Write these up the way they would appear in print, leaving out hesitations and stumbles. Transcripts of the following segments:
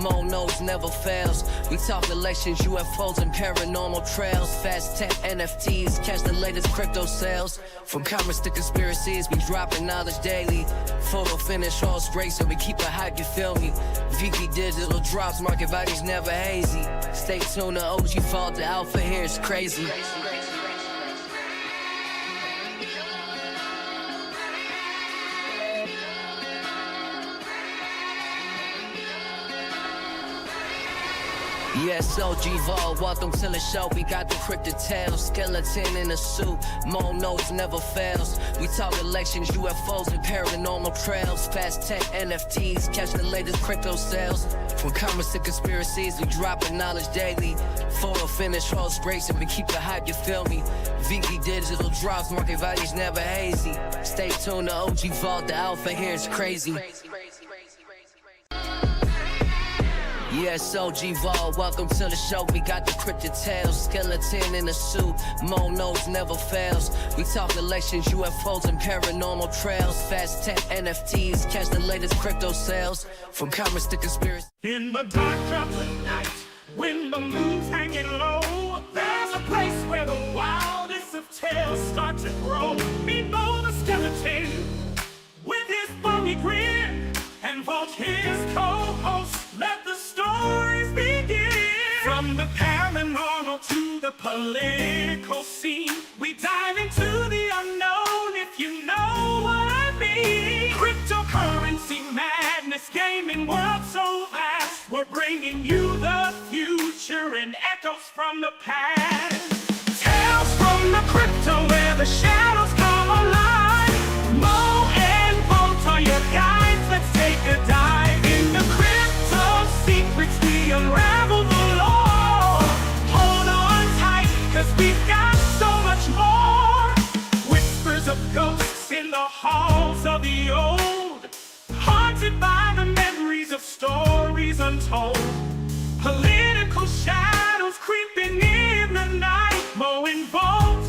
MoKnowz never fails. We talk elections, UFOs, and paranormal trails. Fast tech, NFTs, catch the latest crypto sales. From commerce to conspiracies, we dropping knowledge daily. PhotoFinish, all spray, so we keep it hype, you feel me? VP digital drops, market values never hazy. Stay tuned, the OG fault, the alpha here is crazy. Yes, OG Vol, welcome to the show. We got the cryptid tales, skeleton in a suit. MoKnowz never fails. We talk elections, UFOs, and paranormal trails. Fast tech, NFTs, catch the latest crypto sales. From commerce to conspiracies, we dropping knowledge daily. PhotoFinish, all sprays, and we keep it hype, you feel me? VP digital drops, market values never hazy. Stay tuned, the OG Vault, the alpha here is crazy. Yes, OG Vol, welcome to the show. We got the cryptid tales, skeleton in a suit. MoKnowz never fails. We talk elections, UFOs, and paranormal trails. Fast tech, NFTs, catch the latest crypto sales. From commerce to conspiracy. In the dark of the night, when the moon's hanging low, there's a place where the wildest of tales start to grow. Meet the skeleton with his bony grin, and Vault his co-host. Let the stories begin. From the paranormal to the political scene, we dive into the unknown, if you know what I mean. Cryptocurrency madness, gaming world so vast. We're bringing you the future and echoes from the past. Tales from the crypto where the shadows come alive. Mo and Vault are your guides. Let's take a dive in the crypto secrets, we unravel the law. Hold on tight, cause we've got so much more. Whispers of ghosts in the halls of the old, haunted by the memories of stories untold. Political shadows creeping in the night. Mo and Vault,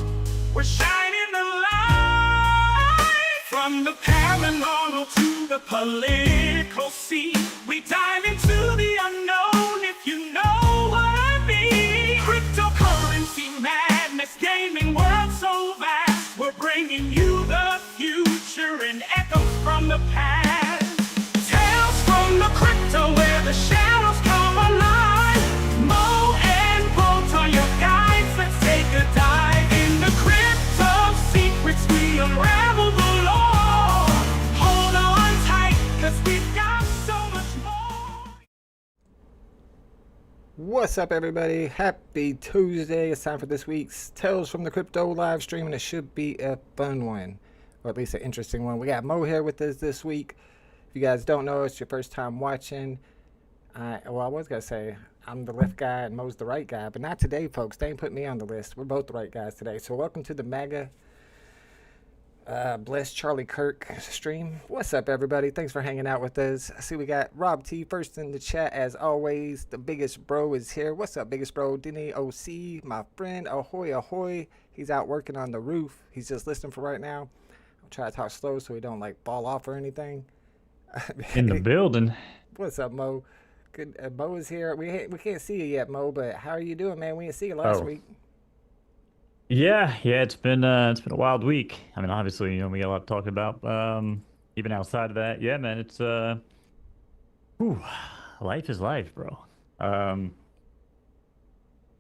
we're shining the light. From the paranormal to the political scene, we dive into the unknown, if you know what I mean. Cryptocurrency madness, gaming world so vast. We're bringing you the future and echoes from the past. Tales from the crypto where the shadows come alive. Mo and Vault are your guides. Let's take a dive in the crypto secrets, we unravel the law. Hold on tight, cause we've got so much more. What's up, everybody? Happy Tuesday. It's time for this week's Tales from the Crypto live stream, and it should be a fun one, or at least an interesting one. We got Mo here with us this week. If you guys don't know, it's your first time watching. I was going to say I'm the left guy and Mo's the right guy, but not today, folks. They ain't put me on the list. We're both the right guys today. So welcome to the MAGA Bless Charlie Kirk stream. What's up, everybody? Thanks for hanging out with us. I see we got Rob T first in the chat as always. The biggest bro is here. What's up, biggest bro? Denny OC, my friend. Ahoy, ahoy. He's out working on the roof. He's just listening for right now. I'll try to talk slow so he don't like fall off or anything. In the building. What's up, Mo? Good. Mo is here. We can't see you yet, Mo, but how are you doing, man? We didn't see you last week. Yeah, it's been a wild week. I mean, obviously, we got a lot to talk about. Even outside of that, yeah, man, it's life is life, bro.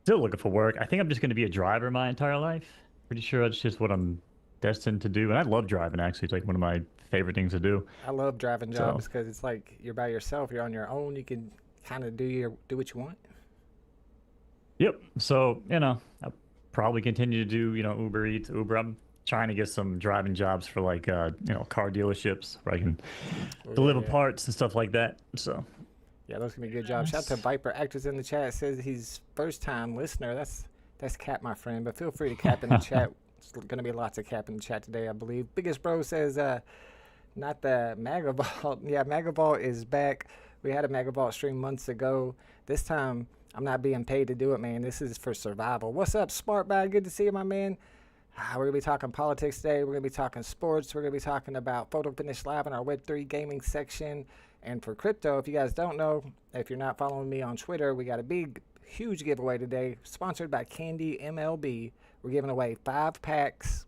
Still looking for work. I think I'm just gonna be a driver my entire life. Pretty sure that's just what I'm destined to do. And I love driving, actually. It's like one of my favorite things to do. I love driving jobs because it's like you're by yourself, you're on your own, you can kind of do what you want. Yep. So, I'll probably continue to do, Uber Eats, Uber. I'm trying to get some driving jobs for like, car dealerships where I can deliver parts and stuff like that. So, yeah, those can be good jobs. Shout out to Viper Actors in the chat. Says he's first time listener. That's Cap, my friend. But feel free to cap in the chat. There's going to be lots of cap in the chat today, I believe. Biggest Bro says, not the MAGA Vault. Yeah, MAGA Vault is back. We had a MAGA Vault stream months ago. This time, I'm not being paid to do it, man. This is for survival. What's up, Smart Bag? Good to see you, my man. We're going to be talking politics today. We're going to be talking sports. We're going to be talking about PhotoFinish Live in our Web3 gaming section. And for crypto, if you guys don't know, if you're not following me on Twitter, we got a big, huge giveaway today, sponsored by Candy MLB. We're giving away 5 packs.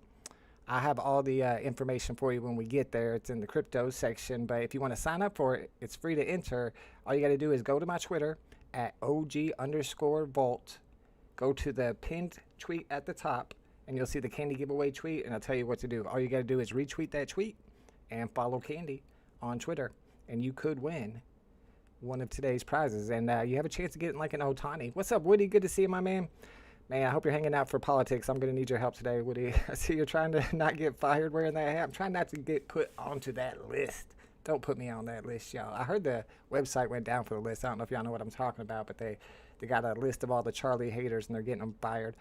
I have all the information for you when we get there. It's in the crypto section. But if you want to sign up for it, it's free to enter. All you got to do is go to my Twitter at OG_Vault. Go to the pinned tweet at the top, and you'll see the Candy giveaway tweet, and I'll tell you what to do. All you got to do is retweet that tweet and follow Candy on Twitter, and you could win one of today's prizes. And you have a chance to get like an Otani. What's up, Woody? Good to see you, my man. Man, I hope you're hanging out for politics. I'm going to need your help today, Woody. I see you're trying to not get fired wearing that hat. I'm trying not to get put onto that list. Don't put me on that list, y'all. I heard the website went down for the list. I don't know if y'all know what I'm talking about, but they got a list of all the Charlie haters, and they're getting them fired.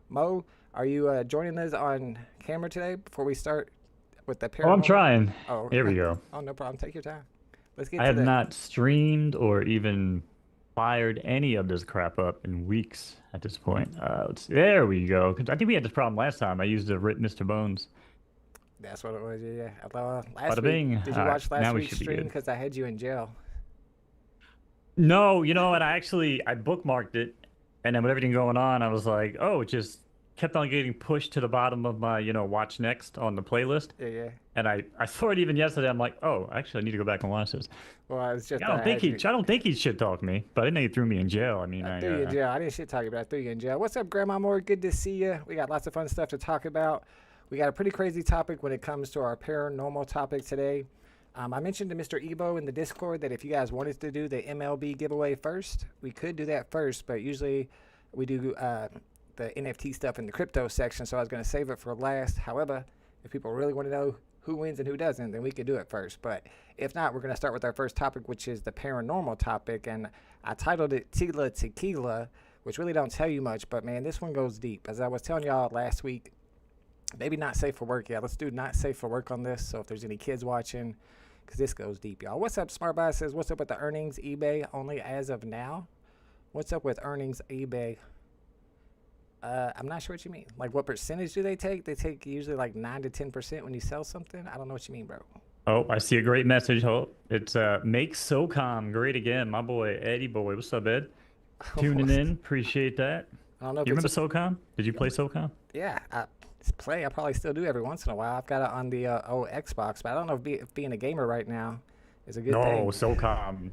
Mo, are you joining us on camera today before we start with the paranormal? Oh, I'm trying. Oh, here we go. Oh, no problem. Take your time. Let's get I to have the... not streamed or even fired any of this crap up in weeks at this point. There we go. 'Cause I think we had this problem last time. I used the Rip Mr. Bones. That's what it was, yeah. Last Bada week, bing. did you watch last now we week's should be stream? good. Because I had you in jail. No, you know, and I bookmarked it, and then with everything going on, I was like, oh, it just kept on getting pushed to the bottom of my, watch next on the playlist. Yeah. And I saw it even yesterday. I'm like, oh, actually, I need to go back and watch this. Well, it's just I don't think he shit talked me, but I didn't think he threw me in jail. I mean, I threw you in jail. I didn't shit talk you, but I threw you in jail. What's up, Grandma Moore? Good to see you. We got lots of fun stuff to talk about. We got a pretty crazy topic when it comes to our paranormal topic today. I mentioned to Mr. Ebo in the Discord that if you guys wanted to do the MLB giveaway first, we could do that first, but usually we do the NFT stuff in the crypto section, so I was going to save it for last. However, if people really want to know who wins and who doesn't, then we could do it first. But if not, we're going to start with our first topic, which is the paranormal topic, and I titled it Tila, Tequila, which really don't tell you much, but man, this one goes deep. As I was telling y'all last week, maybe not safe for work. Yeah, let's do not safe for work on this. So if there's any kids watching, because this goes deep, y'all. What's up, Smartbuy says, what's up with the earnings? eBay only as of now. What's up with earnings, eBay? I'm not sure what you mean. Like, what percentage do they take? They take usually like 9 to 10% when you sell something. I don't know what you mean, bro. Oh, I see a great message. Oh, it's make SOCOM great again. My boy, Eddie boy. What's up, Ed? Tuning in. Appreciate that. I don't know if you remember SOCOM? Did you play SOCOM? Yeah, I probably still do every once in a while. I've got it on the old Xbox, but I don't know if being a gamer right now is a good thing. No, SOCOM,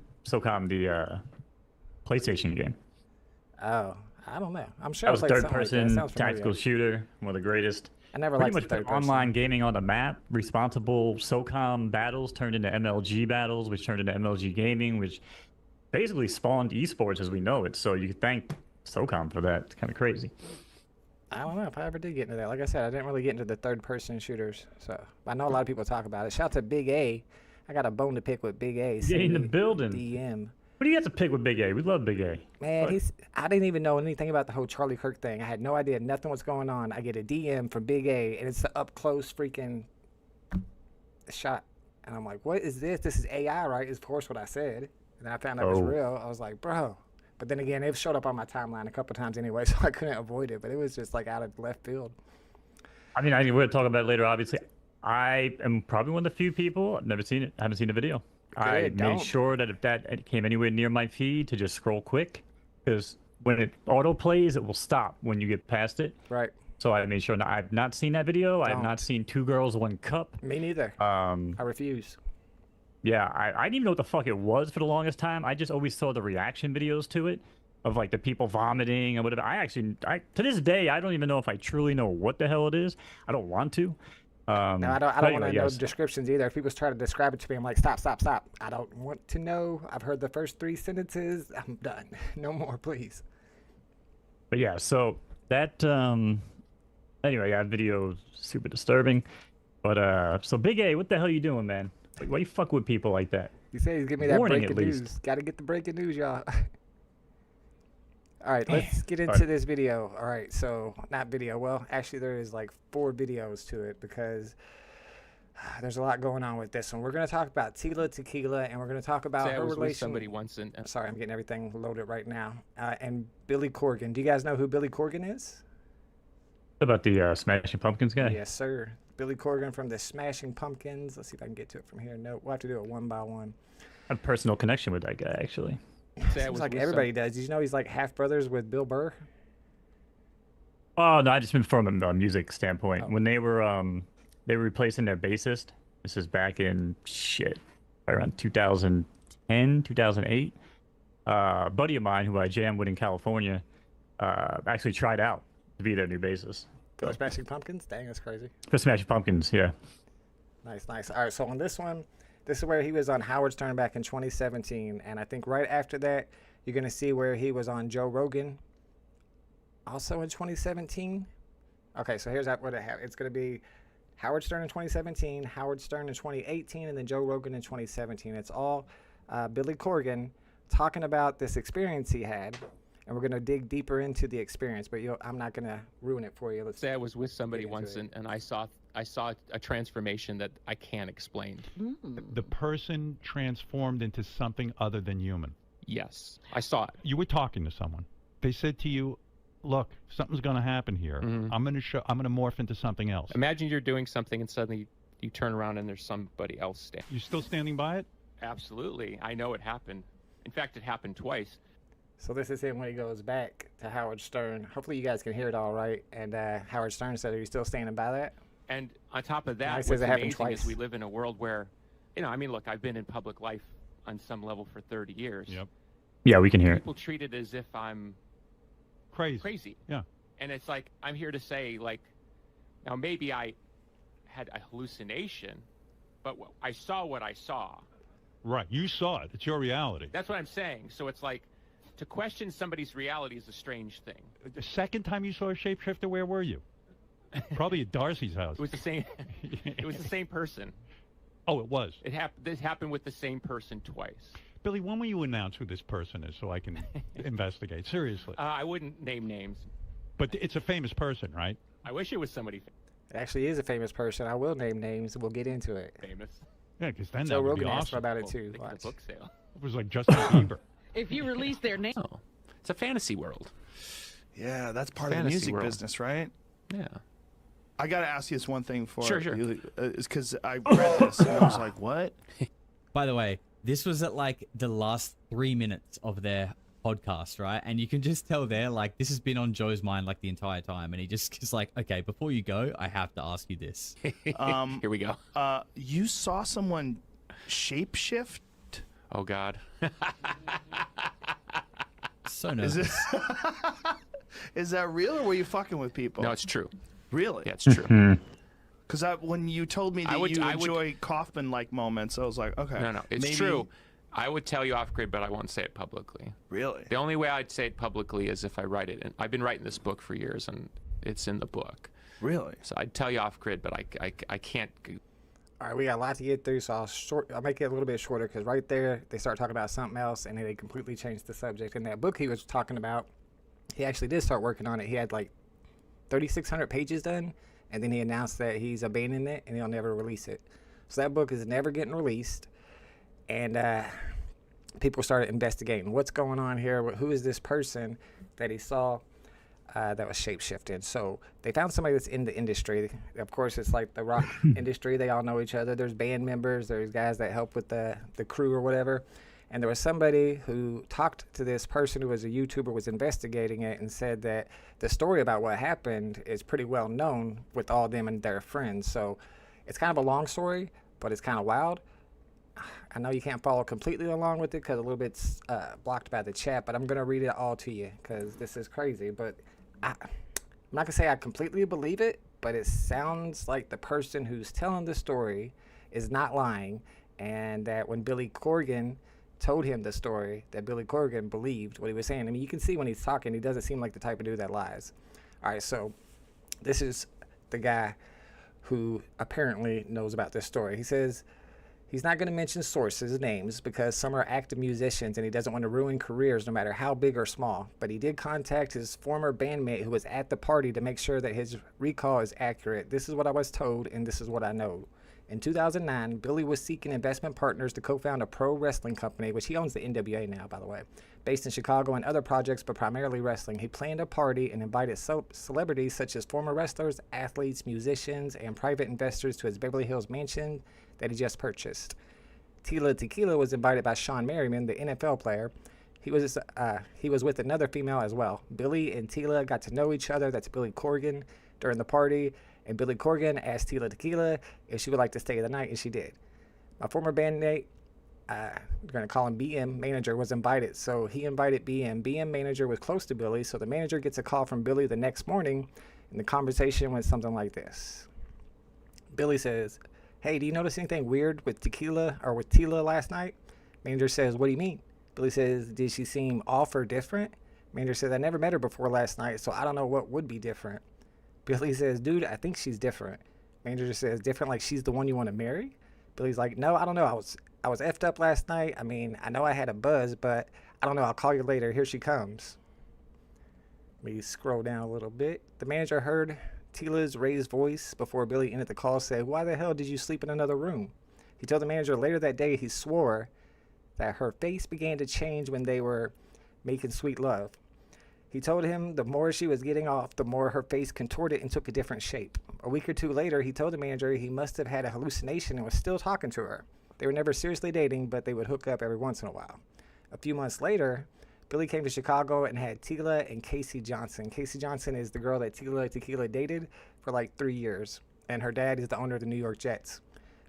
the PlayStation game. Oh, I don't know. I'm sure that was third-person tactical shooter, one of the greatest. I never Pretty liked much put online gaming on the map. Responsible SOCOM battles turned into MLG battles, which turned into MLG gaming, which basically spawned esports as we know it. So you could thank SOCOM for that. It's kind of crazy. I don't know if I ever did get into that. Like I said, I didn't really get into the third-person shooters. So I know a lot of people talk about it. Shout out to Big A. I got a bone to pick with Big A. Yeah, in the building. DM. What do you have to pick with Big A? We love Big A. Man, I didn't even know anything about the whole Charlie Kirk thing. I had no idea. Nothing was going on. I get a DM from Big A, and it's an up-close freaking shot. And I'm like, what is this? This is AI, right? Is of course what I said. And then I found out it was real. I was like, bro. But then again, it showed up on my timeline a couple times anyway, so I couldn't avoid it. But it was just like out of left field. I mean, we're going to talk about it later, obviously. I am probably one of the few people, I've never seen it, haven't seen the video. I made sure that if that came anywhere near my feed to just scroll quick, because when it auto plays, it will stop when you get past it. Right. So I made sure I've not seen that video. I have not seen Two Girls, One Cup. Me neither. I refuse. Yeah, I didn't even know what the fuck it was for the longest time. I just always saw the reaction videos to it of like the people vomiting and whatever. To this day, I don't even know if I truly know what the hell it is. I don't want to. No, I don't want to know descriptions either. If people try to describe it to me, I'm like, stop. I don't want to know. I've heard the first 3 sentences. I'm done. No more, please. But yeah, so that anyway, that video super disturbing. But so Big A, what the hell you doing, man? Like, why you fuck with people like that? You say he's giving me that breaking news. Got to get the breaking news, y'all. All right, let's get into this video. All right, so not video. Well, actually, there is like 4 videos to it because there's a lot going on with this one. We're going to talk about Tila, Tequila, and we're going to talk about her relation. Somebody once in. Sorry, I'm getting everything loaded right now. And Billy Corgan. Do you guys know who Billy Corgan is? About the Smashing Pumpkins guy? Yes, sir. Billy Corgan from the Smashing Pumpkins. Let's see if I can get to it from here. No, we'll have to do it one by one. a personal connection with that guy, actually. Seems like everybody does. Did you know he's like half brothers with Bill Burr? Oh no, I just mean from a music standpoint. When they were replacing their bassist. This is back in around 2010, 2008. A buddy of mine who I jammed with in California actually tried out to be their new bassist. For Smashing Pumpkins? Dang, that's crazy. For Smashing Pumpkins, yeah. Nice, nice. All right, so on this one, this is where he was on Howard Stern back in 2017. And I think right after that, you're going to see where he was on Joe Rogan also in 2017. Okay, so here's what I have. It's going to be Howard Stern in 2017, Howard Stern in 2018, and then Joe Rogan in 2017. It's all Billy Corgan talking about this experience he had. And we're going to dig deeper into the experience, but I'm not going to ruin it for you. Let's say I was with somebody once and I saw a transformation that I can't explain. The person transformed into something other than human. Yes, I saw it. You were talking to someone. They said to you, look, something's going to happen here. I'm going to morph into something else. Imagine you're doing something and suddenly you turn around and there's somebody else standing. You still standing by it? Absolutely. I know it happened. In fact, it happened twice. So this is him when he goes back to Howard Stern. Hopefully you guys can hear it all right. And Howard Stern said, are you still standing by that? And on top of that, what's amazing is we live in a world where, I mean, look, I've been in public life on some level for 30 years. Yep. Yeah, we can hear it. People treat it as if I'm crazy. Yeah. And it's like, I'm here to say, like, now maybe I had a hallucination, but I saw what I saw. Right. You saw it. It's your reality. That's what I'm saying. So it's like, to question somebody's reality is a strange thing. The second time you saw a shapeshifter, where were you? Probably at Darcy's house. It was the same. It was the same person. Oh, it was. This happened with the same person twice. Billy, when will you announce who this person is so I can investigate? Seriously. I wouldn't name names. But it's a famous person, right? I wish it was somebody It actually is a famous person. I will name names. We'll get into it. famous. Yeah, because then Joe that would Rogan be asked awesome. about it too. Like Watch. the book sale. It was like Justin Bieber. If you release their name. Oh, it's a fantasy world. Yeah, that's part of the Fantasy music world. business, right? Yeah. I got to ask you this one thing for Sure. It's because I read this and I was like, what? By the way, this was at like the last 3 minutes of their podcast, right? And you can just tell there, like, this has been on Joe's mind like the entire time. And he just is like, okay, before you go, I have to ask you this. Here we go. You saw someone shapeshift? Oh, God. So nervous. Is that real, or were you fucking with people? No, it's true. Really? Yeah, it's true. Because when you told me that you enjoy Kaufman-like moments, I was like, okay. No, it's maybe... true. I would tell you off grid, but I won't say it publicly. Really? The only way I'd say it publicly is if I write it. And I've been writing this book for years, and it's in the book. Really? So I'd tell you off grid, but I can't. All right, we got a lot to get through, so I'll make it a little bit shorter because right there they start talking about something else, and then they completely changed the subject. In that book he was talking about, he actually did start working on it. He had like 3,600 pages done, and then he announced that he's abandoning it and he'll never release it. So that book is never getting released, and people started investigating what's going on here. Who is this person that he saw that was shapeshifted? So they found somebody that's in the industry. Of course, it's like the rock industry. They all know each other. There's band members. There's guys that help with the crew or whatever. And there was somebody who talked to this person who was a YouTuber, was investigating it, and said that the story about what happened is pretty well known with all them and their friends. So it's kind of a long story, but it's kind of wild. I know you can't follow completely along with it because a little bit's blocked by the chat, but I'm going to read it all to you because this is crazy. But I'm not going to say I completely believe it, but it sounds like the person who's telling the story is not lying, and that when Billy Corgan told him the story, that Billy Corgan believed what he was saying. I mean, you can see when he's talking, he doesn't seem like the type of dude that lies. All right, so this is the guy who apparently knows about this story. He says he's not going to mention sources, names, because some are active musicians and he doesn't want to ruin careers no matter how big or small. But he did contact his former bandmate who was at the party to make sure that his recall is accurate. This is what I was told, and this is what I know. In 2009, Billy was seeking investment partners to co-found a pro wrestling company, which he owns the NWA now, by the way, based in Chicago and other projects, but primarily wrestling. He planned a party and invited celebrities such as former wrestlers, athletes, musicians, and private investors to his Beverly Hills mansion that he just purchased. Tila Tequila was invited by Sean Merriman, the NFL player. He was with another female as well. Billy and Tila got to know each other. That's Billy Corgan during the party. And Billy Corgan asked Tila Tequila if she would like to stay the night, and she did. My former bandmate, we're going to call him BM, manager, was invited. So he invited BM. BM manager was close to Billy, so the manager gets a call from Billy the next morning, and the conversation went something like this. Billy says, "Hey, do you notice anything weird with Tila last night?" Manager says, "What do you mean?" Billy says, "Did she seem off or different?" Manager says, "I never met her before last night, so I don't know what would be different." Billy says, "Dude, I think she's different." Manager says, "Different like she's the one you want to marry?" Billy's like, "No, I don't know. I was effed up last night. I mean, I know I had a buzz, but I don't know. I'll call you later. Here she comes." Let me scroll down a little bit. The manager heard Tila's raised voice before Billy ended the call, said, "Why the hell did you sleep in another room?" He told the manager later that day he swore that her face began to change when they were making sweet love. He told him the more she was getting off, the more her face contorted and took a different shape. A week or two later, he told the manager he must have had a hallucination and was still talking to her. They were never seriously dating, but they would hook up every once in a while. A few months later, Billy came to Chicago and had Tila and Casey Johnson. Casey Johnson is the girl that Tila Tequila dated for like 3 years, and her dad is the owner of the New York Jets.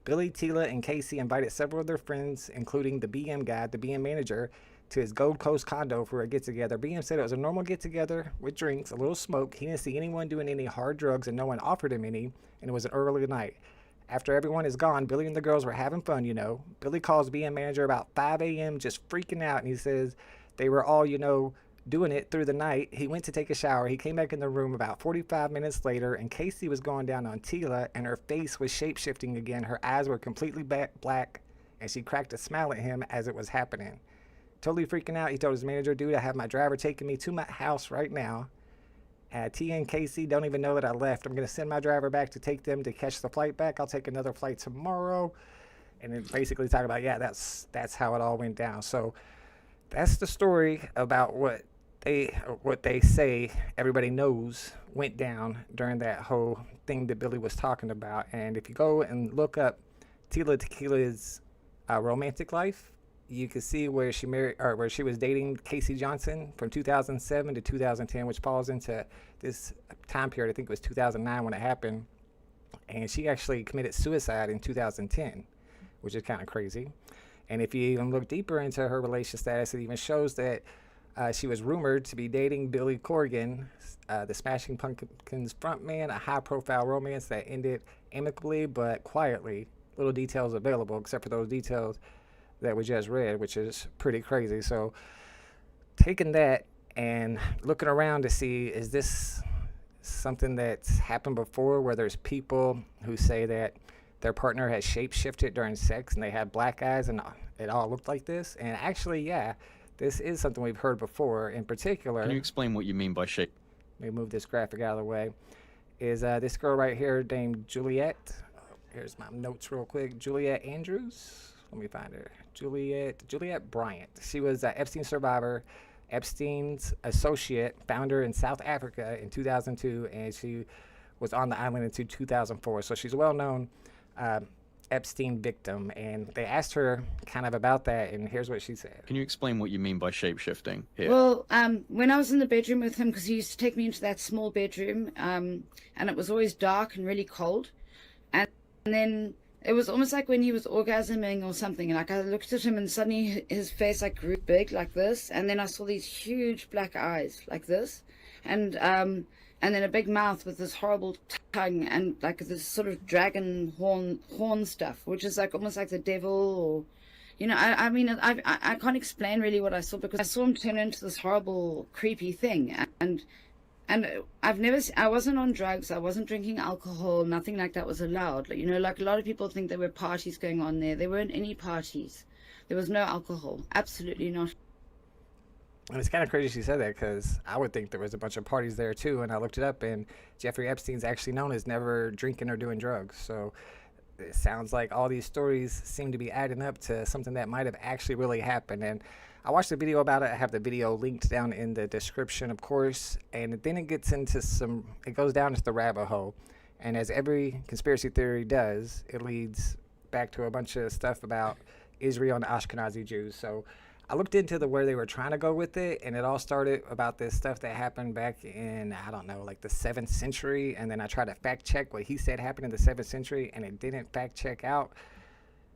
Billy, Tila, and Casey invited several of their friends, including the BM guy, the BM manager, to his Gold Coast condo for a get-together. BM said it was a normal get-together with drinks, a little smoke. He didn't see anyone doing any hard drugs, and no one offered him any, and it was an early night. After everyone is gone, Billy and the girls were having fun, you know. Billy calls BM manager about 5 a.m. just freaking out, and he says they were all, doing it through the night. He went to take a shower. He came back in the room about 45 minutes later, and Casey was going down on Tila, and her face was shape-shifting again. Her eyes were completely black, and she cracked a smile at him as it was happening. Totally freaking out, he told his manager, "Dude, I have my driver taking me to my house right now. Tia and Casey don't even know that I left. I'm going to send my driver back to take them to catch the flight back. I'll take another flight tomorrow." And then basically talking about, yeah, that's how it all went down. So that's the story about what they say everybody knows went down during that whole thing that Billy was talking about. And if you go and look up Tila Tequila's romantic life, you can see where she was dating Casey Johnson from 2007 to 2010, which falls into this time period. I think it was 2009 when it happened, and she actually committed suicide in 2010, which is kind of crazy. And if you even look deeper into her relationship status, it even shows that she was rumored to be dating Billy Corgan, the Smashing Pumpkins frontman, a high-profile romance that ended amicably but quietly. Little details available, except for those details that we just read, which is pretty crazy. So taking that and looking around to see, is this something that's happened before, where there's people who say that their partner has shape-shifted during sex and they had black eyes and it all looked like this? And actually, yeah, this is something we've heard before. In particular, can you explain what you mean by shape? Let me move this graphic out of the way. Is this girl right here named Juliet? Here's my notes real quick. Juliet Andrews. Let me find her. Juliet Bryant. She was an Epstein survivor, Epstein's associate, founder in South Africa in 2002, and she was on the island until 2004. So she's a well-known Epstein victim, and they asked her kind of about that, and here's what she said. Can you explain what you mean by shape-shifting here? Well, when I was in the bedroom with him, because he used to take me into that small bedroom, and it was always dark and really cold, and then it was almost like when he was orgasming or something, and like I looked at him and suddenly his face like grew big like this, and then I saw these huge black eyes like this, and then a big mouth with this horrible tongue and like this sort of dragon horn stuff, which is like almost like the devil, or I mean I can't explain really what I saw, because I saw him turn into this horrible creepy thing, and I wasn't on drugs, I wasn't drinking alcohol, nothing like that was allowed. Like a lot of people think there were parties going on there. There weren't any parties. There was no alcohol. Absolutely not. And it's kind of crazy she said that, because I would think there was a bunch of parties there too, and I looked it up, and Jeffrey Epstein's actually known as never drinking or doing drugs. So it sounds like all these stories seem to be adding up to something that might have actually really happened. And I watched the video about it. I have the video linked down in the description, of course, and then it gets into it goes down to the rabbit hole. And as every conspiracy theory does, it leads back to a bunch of stuff about Israel and Ashkenazi Jews. So I looked into where they were trying to go with it, and it all started about this stuff that happened back in, I don't know, like the 7th century. And then I tried to fact check what he said happened in the 7th century, and it didn't fact check out.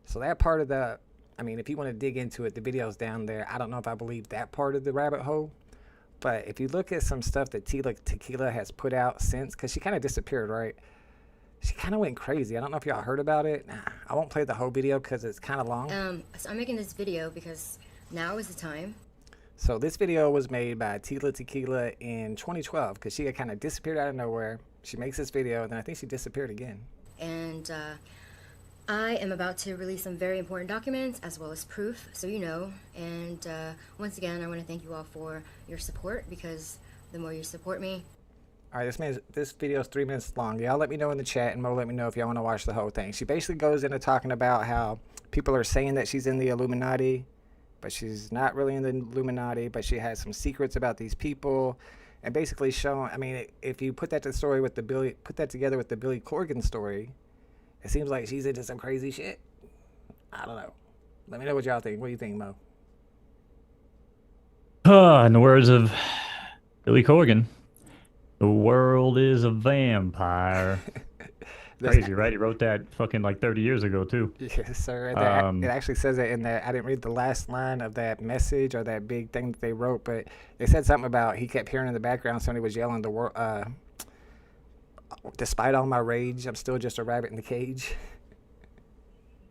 So that part of the, I mean, if you want to dig into it, the video's down there. I don't know if I believe that part of the rabbit hole. But if you look at some stuff that Tequila has put out since, because she kind of disappeared, right? She kind of went crazy. I don't know if y'all heard about it. I won't play the whole video because it's kind of long. So I'm making this video because now is the time. So this video was made by Tequila in 2012 because she had kind of disappeared out of nowhere. She makes this video, and then I think she disappeared again. And I am about to release some very important documents as well as proof, so you know. And once again, I want to thank you all for your support, because the more you support me. All right, this video is 3 minutes long. Y'all let me know in the chat, and Mo let me know if y'all want to watch the whole thing. She basically goes into talking about how people are saying that she's in the Illuminati, but she's not really in the Illuminati, but she has some secrets about these people, and basically showing, I mean, if you put that together with the Billy Corgan story, it seems like she's into some crazy shit. I don't know. Let me know what y'all think. What do you think, Mo? In the words of Billy Corgan, the world is a vampire. Crazy, right? He wrote that fucking like 30 years ago, too. Yes, sir. It actually says it in that. I didn't read the last line of that message or that big thing that they wrote, but they said something about he kept hearing in the background somebody was yelling the word, despite all my rage, I'm still just a rabbit in the cage.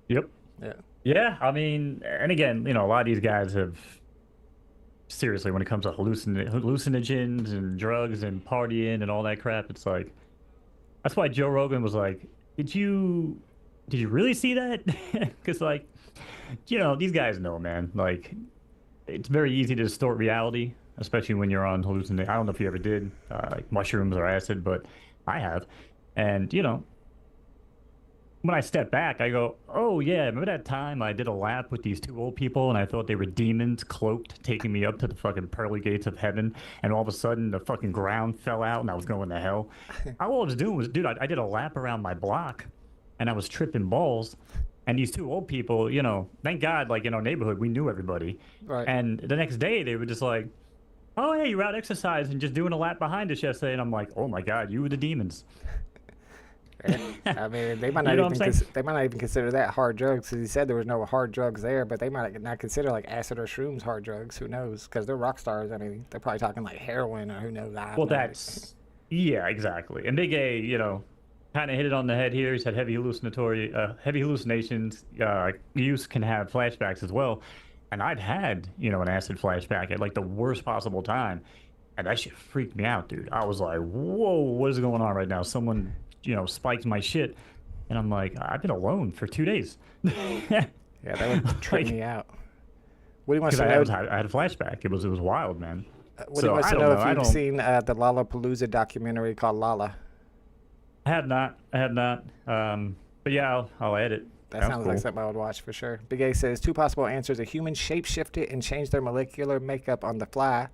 Yep. Yeah. Yeah, I mean, and again, you know, a lot of these guys have, seriously, when it comes to hallucinogens and drugs and partying and all that crap, it's like, that's why Joe Rogan was like, did you really see that? Because, like, you know, these guys know, man. Like, it's very easy to distort reality, especially when you're on hallucination. I don't know if you ever did, like mushrooms or acid, but I have. And, you know, when I step back, I go, oh, yeah, remember that time I did a lap with these 2 old people and I thought they were demons cloaked taking me up to the fucking pearly gates of heaven, and all of a sudden the fucking ground fell out and I was going to hell? All I was doing was, dude, I did a lap around my block and I was tripping balls. And these 2 old people, you know, thank God, like, in our neighborhood, we knew everybody. Right. And the next day they were just like, oh, hey, you were out exercising, just doing a lap behind us yesterday. And I'm like, oh, my God, you were the demons. I mean, they might not even consider that hard drugs, because he said there was no hard drugs there, but they might not consider like acid or shrooms hard drugs. Who knows? Because they're rock stars. I mean, they're probably talking like heroin or who knows. Well, that's, yeah, exactly. And Big A, you know, kind of hit it on the head here. He's had heavy hallucinations. Use can have flashbacks as well. And I'd had, you know, an acid flashback at like the worst possible time. And that shit freaked me out, dude. I was like, whoa, what is going on right now? Someone, you know, spiked my shit. And I'm like, I've been alone for 2 days. Yeah, that would trip me out. What do you want to know? I had a flashback. It was wild, man. What do you want to know if you've seen the Lollapalooza documentary called Lala? I have not. But yeah, I'll add it. That sounds like something I would watch for sure. Big A says 2 possible answers: a human shapeshifted and changed their molecular makeup on the fly,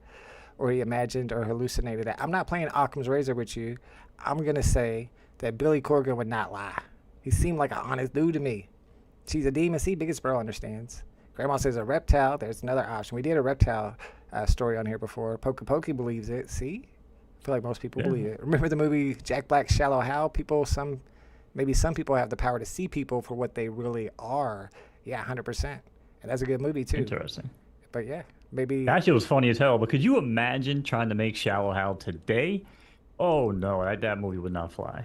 or he imagined or hallucinated it. I'm not playing Occam's razor with you. I'm gonna say that Billy Corgan would not lie. He seemed like an honest dude to me. She's a demon. See, Biggest Bro understands. Grandma says a reptile. There's another option. We did a reptile story on here before. Pokey believes it. See? I feel like most people believe it. Remember the movie Jack Black's Shallow Hal? Maybe some people have the power to see people for what they really are. Yeah, 100%. And that's a good movie, too. Interesting. But yeah, maybe... That shit was funny as hell, but could you imagine trying to make Shallow Hal today? Oh, no, that movie would not fly.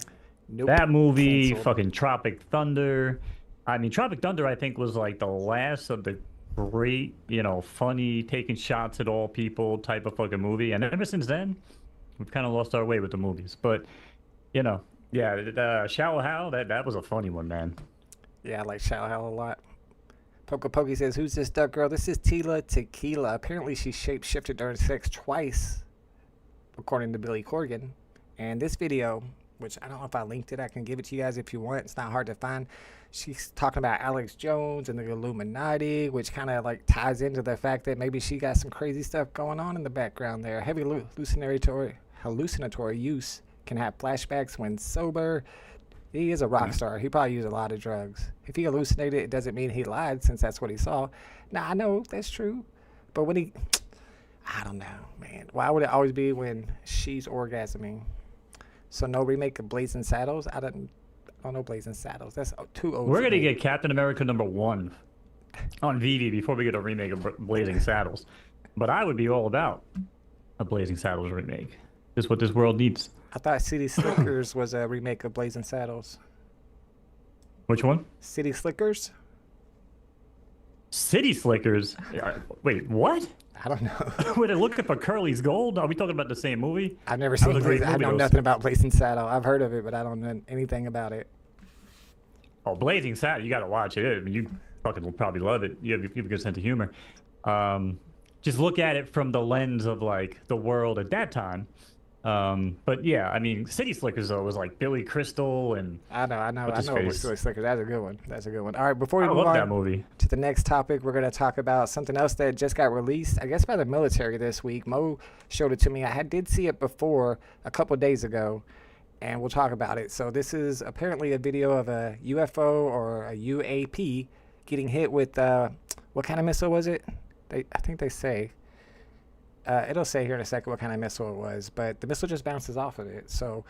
Nope. That movie, Canceled. fucking Tropic Thunder. I mean, Tropic Thunder, I think, was like the last of the great, you know, funny, taking shots at all people type of fucking movie. And ever since then, we've kind of lost our way with the movies. But, you know, yeah, Shallow Hal, that was a funny one, man. Yeah, I like Shallow Hal a lot. Pokey says, who's this duck girl? This is Tila Tequila. Apparently she shape-shifted during sex twice, according to Billy Corgan. And this video, which I don't know if I linked it, I can give it to you guys if you want. It's not hard to find. She's talking about Alex Jones and the Illuminati, which kind of like ties into the fact that maybe she got some crazy stuff going on in the background there. Heavy hallucinatory use can have flashbacks when sober. He is a rock star. He probably used a lot of drugs. If he hallucinated, it doesn't mean he lied since that's what he saw. Now, I know that's true. But when I don't know, man. Why would it always be when she's orgasming? So no remake of Blazing Saddles? I don't know Blazing Saddles. That's too old. We're going to get Captain America #1 on VV before we get a remake of Blazing Saddles. But I would be all about a Blazing Saddles remake. This is what this world needs. I thought City Slickers was a remake of Blazing Saddles. Which one? City Slickers? City Slickers? Wait, what? I don't know. Wait, looking for Curly's Gold? Are we talking about the same movie? I've never seen Blazing. I know nothing about Blazing Saddle. I've heard of it, but I don't know anything about it. Oh, Blazing Saddle, you got to watch it. I mean, you fucking will probably love it. You have a good sense of humor. Just look at it from the lens of, like, the world at that time. But yeah, I mean, City Slickers though was like Billy Crystal and I know City Slickers. That's a good one. All right, before we move on that movie to the next topic, we're gonna talk about something else that just got released, I guess, by the military this week. Mo showed it to me. I did see it before a couple days ago, and we'll talk about it. So this is apparently a video of a UFO or a UAP getting hit with what kind of missile was it? I think they say. It'll say here in a second what kind of missile it was, but the missile just bounces off of it. So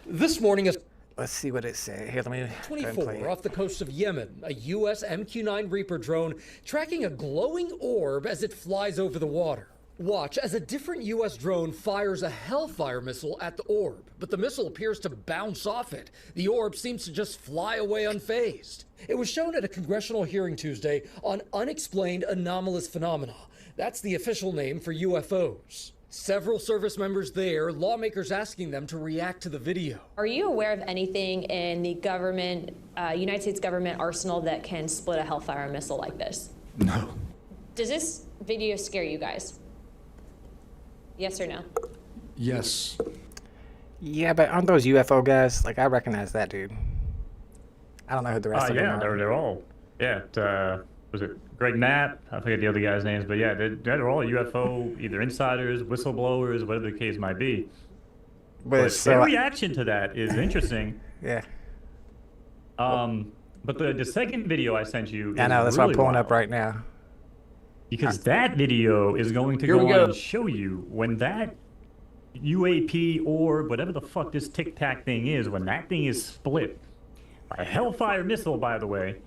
this morning is... Let's see what it says. Here, let me 24 off the coast of Yemen, a U.S. MQ-9 Reaper drone tracking a glowing orb as it flies over the water. Watch as a different U.S. drone fires a Hellfire missile at the orb, but the missile appears to bounce off it. The orb seems to just fly away unfazed. It was shown at a congressional hearing Tuesday on unexplained anomalous phenomena. That's the official name for UFOs. Several service members there, lawmakers asking them to react to the video. Are you aware of anything in the government, United States government arsenal that can split a Hellfire missile like this? No. Does this video scare you guys? Yes or no? Yes. Yeah, but aren't those UFO guys? Like, I recognize that dude. I don't know who the rest of them are. Yeah, they're all. Yeah, was it Greg Knapp? I forget the other guys' names, but yeah, they're all UFO, either insiders, whistleblowers, whatever the case might be. But their reaction to that is interesting. Yeah. But the second video I sent you is I know, that's really what I'm pulling wild, up right now. because that video is going to go on and show you when that UAP or whatever the fuck this Tic Tac thing is, when that thing is split by a Hellfire missile, by the way.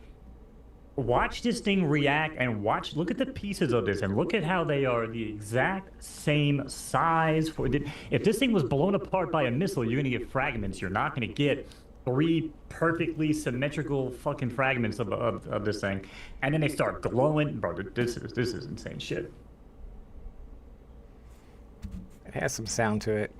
Watch this thing react and look at the pieces of this and look at how they are the exact same size. If this thing was blown apart by a missile, you're going to get fragments. You're not going to get 3 perfectly symmetrical fucking fragments of this thing. And then they start glowing. Bro, this is insane shit. It has some sound to it.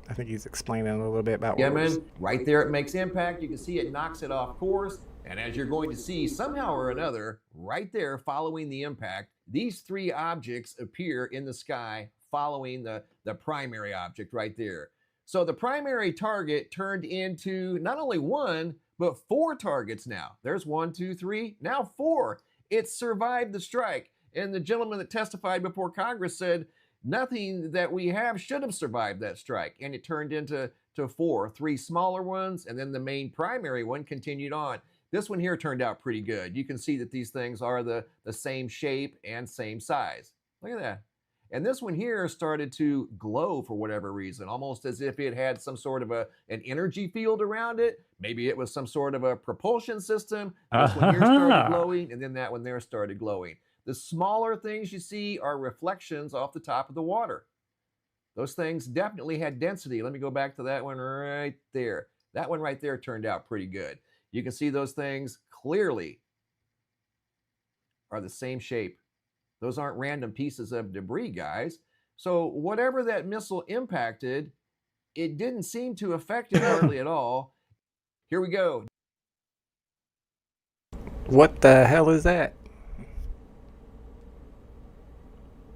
I think he's explaining a little bit about man, right there it makes impact. You can see it knocks it off course. And as you're going to see, somehow or another, right there following the impact, these 3 objects appear in the sky following the primary object right there. So the primary target turned into not only 1, but 4 targets now. There's 1, 2, 3, now 4. It survived the strike. And the gentleman that testified before Congress said, nothing that we have should have survived that strike. And it turned into 4, 3 smaller ones, and then the main primary one continued on. This one here turned out pretty good. You can see that these things are the same shape and same size. Look at that. And this one here started to glow for whatever reason, almost as if it had some sort of an energy field around it. Maybe it was some sort of a propulsion system. This one here started glowing, and then that one there started glowing. The smaller things you see are reflections off the top of the water. Those things definitely had density. Let me go back to that one right there. That one right there turned out pretty good. You can see those things clearly are the same shape. Those aren't random pieces of debris, guys. So whatever that missile impacted, it didn't seem to affect it hardly at all. Here we go. What the hell is that?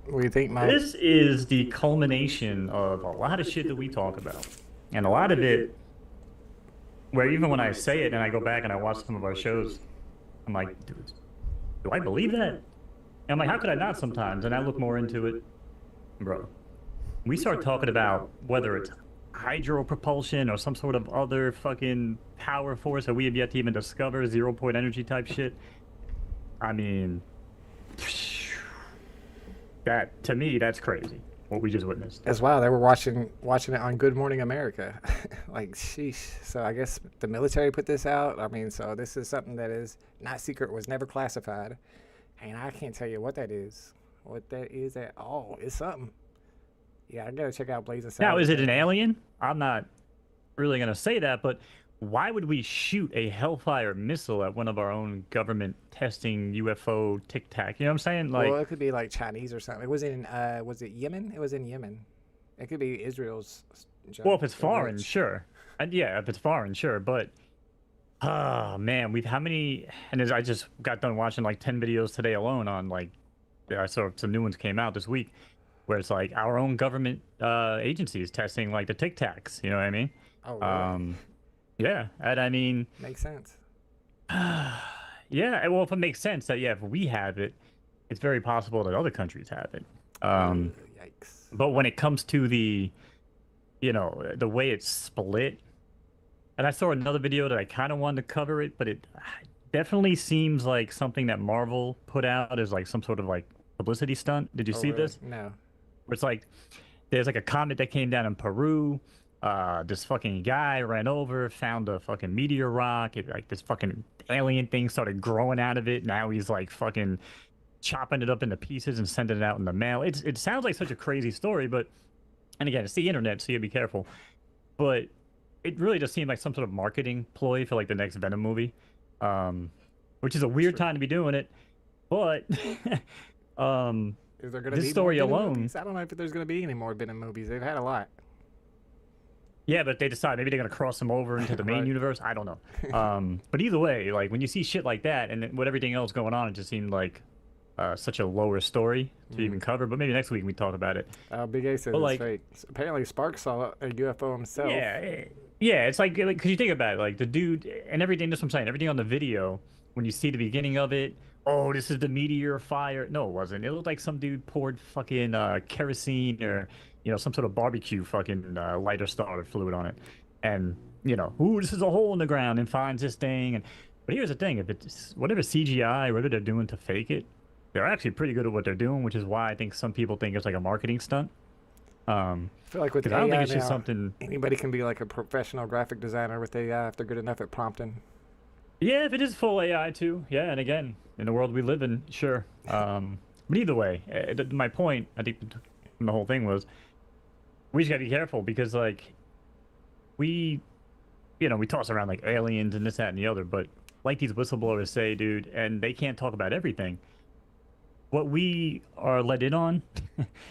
What do you think, Mike? This is the culmination of a lot of shit that we talk about. And a lot of it, where even when I say it and I go back and I watch some of our shows, I'm like, dude, do I believe that? And I'm like, how could I not sometimes? And I look more into it. Bro, we start talking about whether it's hydro propulsion or some sort of other fucking power force that we have yet to even discover, 0-point energy type shit. I mean, that to me, that's crazy. What we just witnessed. As well, they were watching it on Good Morning America. Like, sheesh. So I guess the military put this out. I mean, so this is something that is not secret, was never classified, and I can't tell you what that is. What that is at all. It's something. Yeah, I gotta check out Blazing Saddles. Now, is it an alien? I'm not really gonna say that, but why would we shoot a Hellfire missile at one of our own government testing UFO Tic Tac? You know what I'm saying? Like, well, it could be like Chinese or something. It was in, was it Yemen? It was in Yemen. It could be Israel's. well, if it's foreign, sure. And yeah, if it's foreign, sure. But, oh man, how many? And I just got done watching like 10 videos today alone on like, I saw some new ones came out this week, where it's like our own government agencies testing like the Tic Tacs. You know what I mean? Oh, really? Yeah, and I mean... Makes sense. Yeah, well, if it makes sense that, yeah, if we have it, it's very possible that other countries have it. Yikes. But when it comes to the, you know, the way it's split, and I saw another video that I kind of wanted to cover it, but it definitely seems like something that Marvel put out as like some sort of like publicity stunt. Did you see really? this? No. Where it's like, there's like a comet that came down in Peru. This fucking guy ran over, found a fucking meteor rock. Like this fucking alien thing started growing out of it. Now he's like fucking chopping it up into pieces and sending it out in the mail. It sounds like such a crazy story, but, and again, it's the internet, so you be careful. But it really just seemed like some sort of marketing ploy for like the next Venom movie, which is a weird time to be doing it. But is there gonna this be story more Venom alone, movies? I don't know if there's going to be any more Venom movies. They've had a lot. yeah, but they decide maybe they're gonna cross them over into the main Right. universe. I don't know. But either way, like when you see shit like that, and then with everything else going on, it just seemed like such a lower story to even cover. But maybe next week we talk about it. Big A says But, it's like, fake. Apparently, Spark saw a UFO himself. Yeah, it's like because you think about it, like the dude and everything. That's what I'm saying. Everything on the video, when you see the beginning of it, oh, this is the meteor fire. No, it wasn't. It looked like some dude poured fucking kerosene or, you know, some sort of barbecue fucking lighter starter fluid on it, and you know, ooh, this is a hole in the ground, and finds this thing. And but here's the thing: if it's whatever CGI, whatever they're doing to fake it, they're actually pretty good at what they're doing, which is why I think some people think it's like a marketing stunt. I feel like with I don't AI think it's just now, something. anybody can be like a professional graphic designer with AI if they're good enough at prompting. Yeah, if it is full AI too. Yeah, and again, in the world we live in, sure. But either way, my point, I think, the whole thing was, we just gotta be careful because, like, we toss around like aliens and this, that, and the other, but like these whistleblowers say, dude, and they can't talk about everything. What we are let in on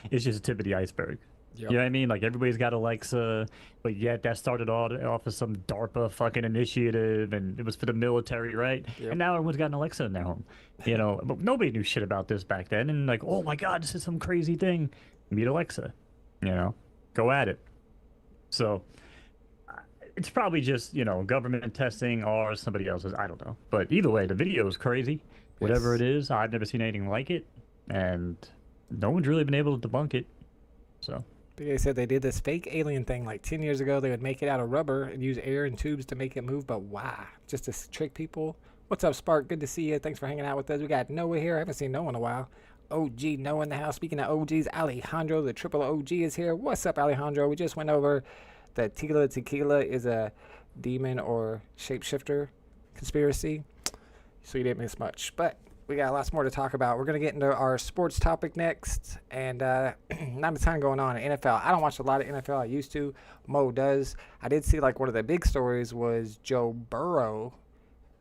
is just the tip of the iceberg. Yep. You know what I mean? Like everybody's got Alexa, but yet that started off as some DARPA fucking initiative, and it was for the military, right? Yep. And now everyone's got an Alexa in their home. You know, but nobody knew shit about this back then. And like, oh my God, this is some crazy thing. Meet Alexa. You know, go at it. So it's probably just, you know, government testing or somebody else's. I don't know. But either way, the video is crazy. Whatever it is, I've never seen anything like it, and no one's really been able to debunk it. So. They said they did this fake alien thing like 10 years ago. They would make it out of rubber and use air and tubes to make it move, but why? Just to trick people? What's up, Spark? Good to see you. Thanks for hanging out with us. We got Noah here. I haven't seen Noah in a while. OG Noah in the house. Speaking of OGs, Alejandro, the triple OG, is here. What's up, Alejandro? We just went over that Tila Tequila is a demon or shapeshifter conspiracy, so you didn't miss much. But we got lots more to talk about. We're going to get into our sports topic next, and not a ton going on in NFL. I don't watch a lot of NFL. I used to. Mo does. I did see like one of the big stories was Joe Burrow,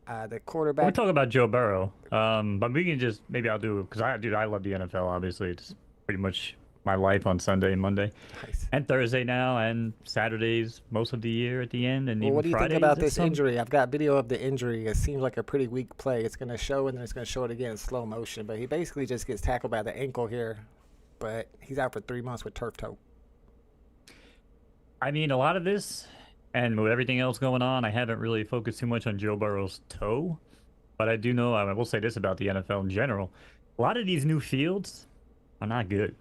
the quarterback. We'll talk about Joe Burrow, but we can just, maybe I'll do, because I love the NFL, obviously. It's pretty much my life on Sunday and Monday. Nice. And Thursday now, and Saturdays most of the year at the end, and Well, even what do you Fridays think about at this some- injury? I've got video of the injury. It seems like a pretty weak play. It's going to show, and then it's going to show it again in slow motion. But he basically just gets tackled by the ankle here. But he's out for 3 months with turf toe. I mean, a lot of this, and with everything else going on, I haven't really focused too much on Joe Burrow's toe. But I do know, I will say this about the NFL in general. A lot of these new fields are not good.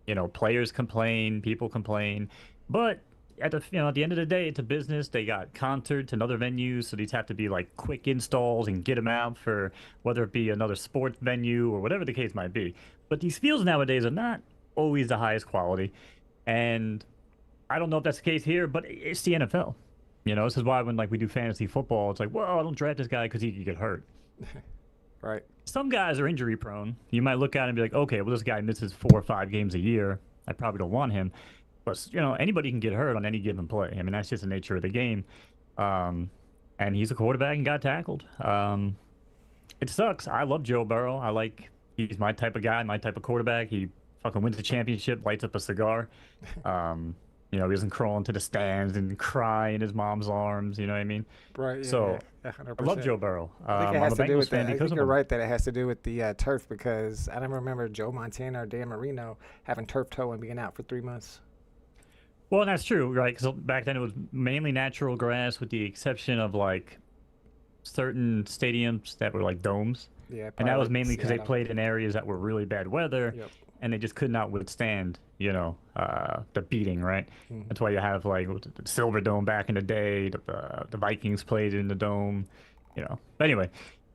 You know, players complain, people complain. But at the at the end of the day, it's a business. They got concerts and other venues, so these have to be like quick installs and get them out for whether it be another sports venue or whatever the case might be. But these fields nowadays are not always the highest quality, and I don't know if that's the case here, but it's the NFL. This is why when like we do fantasy football, it's like, well, I don't draft this guy because he could get hurt. Right. Some guys are injury prone. You might look at him and be like, okay, well, this guy misses 4 or 5 games a year. I probably don't want him. But, anybody can get hurt on any given play. I mean, that's just the nature of the game. And he's a quarterback and got tackled. It sucks. I love Joe Burrow. He's my type of guy, my type of quarterback. He fucking wins the championship, lights up a cigar. He doesn't crawl into the stands and cry in his mom's arms. You know what I mean? Right. Yeah, so yeah, I love Joe Burrow. I think it has to do with that. I think you're him. right that it has to do with the turf, because I don't remember Joe Montana or Dan Marino having turf toe and being out for 3 months. Well, that's true, right? Because back then it was mainly natural grass, with the exception of like certain stadiums that were like domes. Yeah, and that was like mainly because they Seattle. played in areas that were really bad weather, Yep. and they just could not withstand, the beating, right? Mhm. That's why you have like the Silver Dome back in the day. The Vikings played in the dome, But anyway,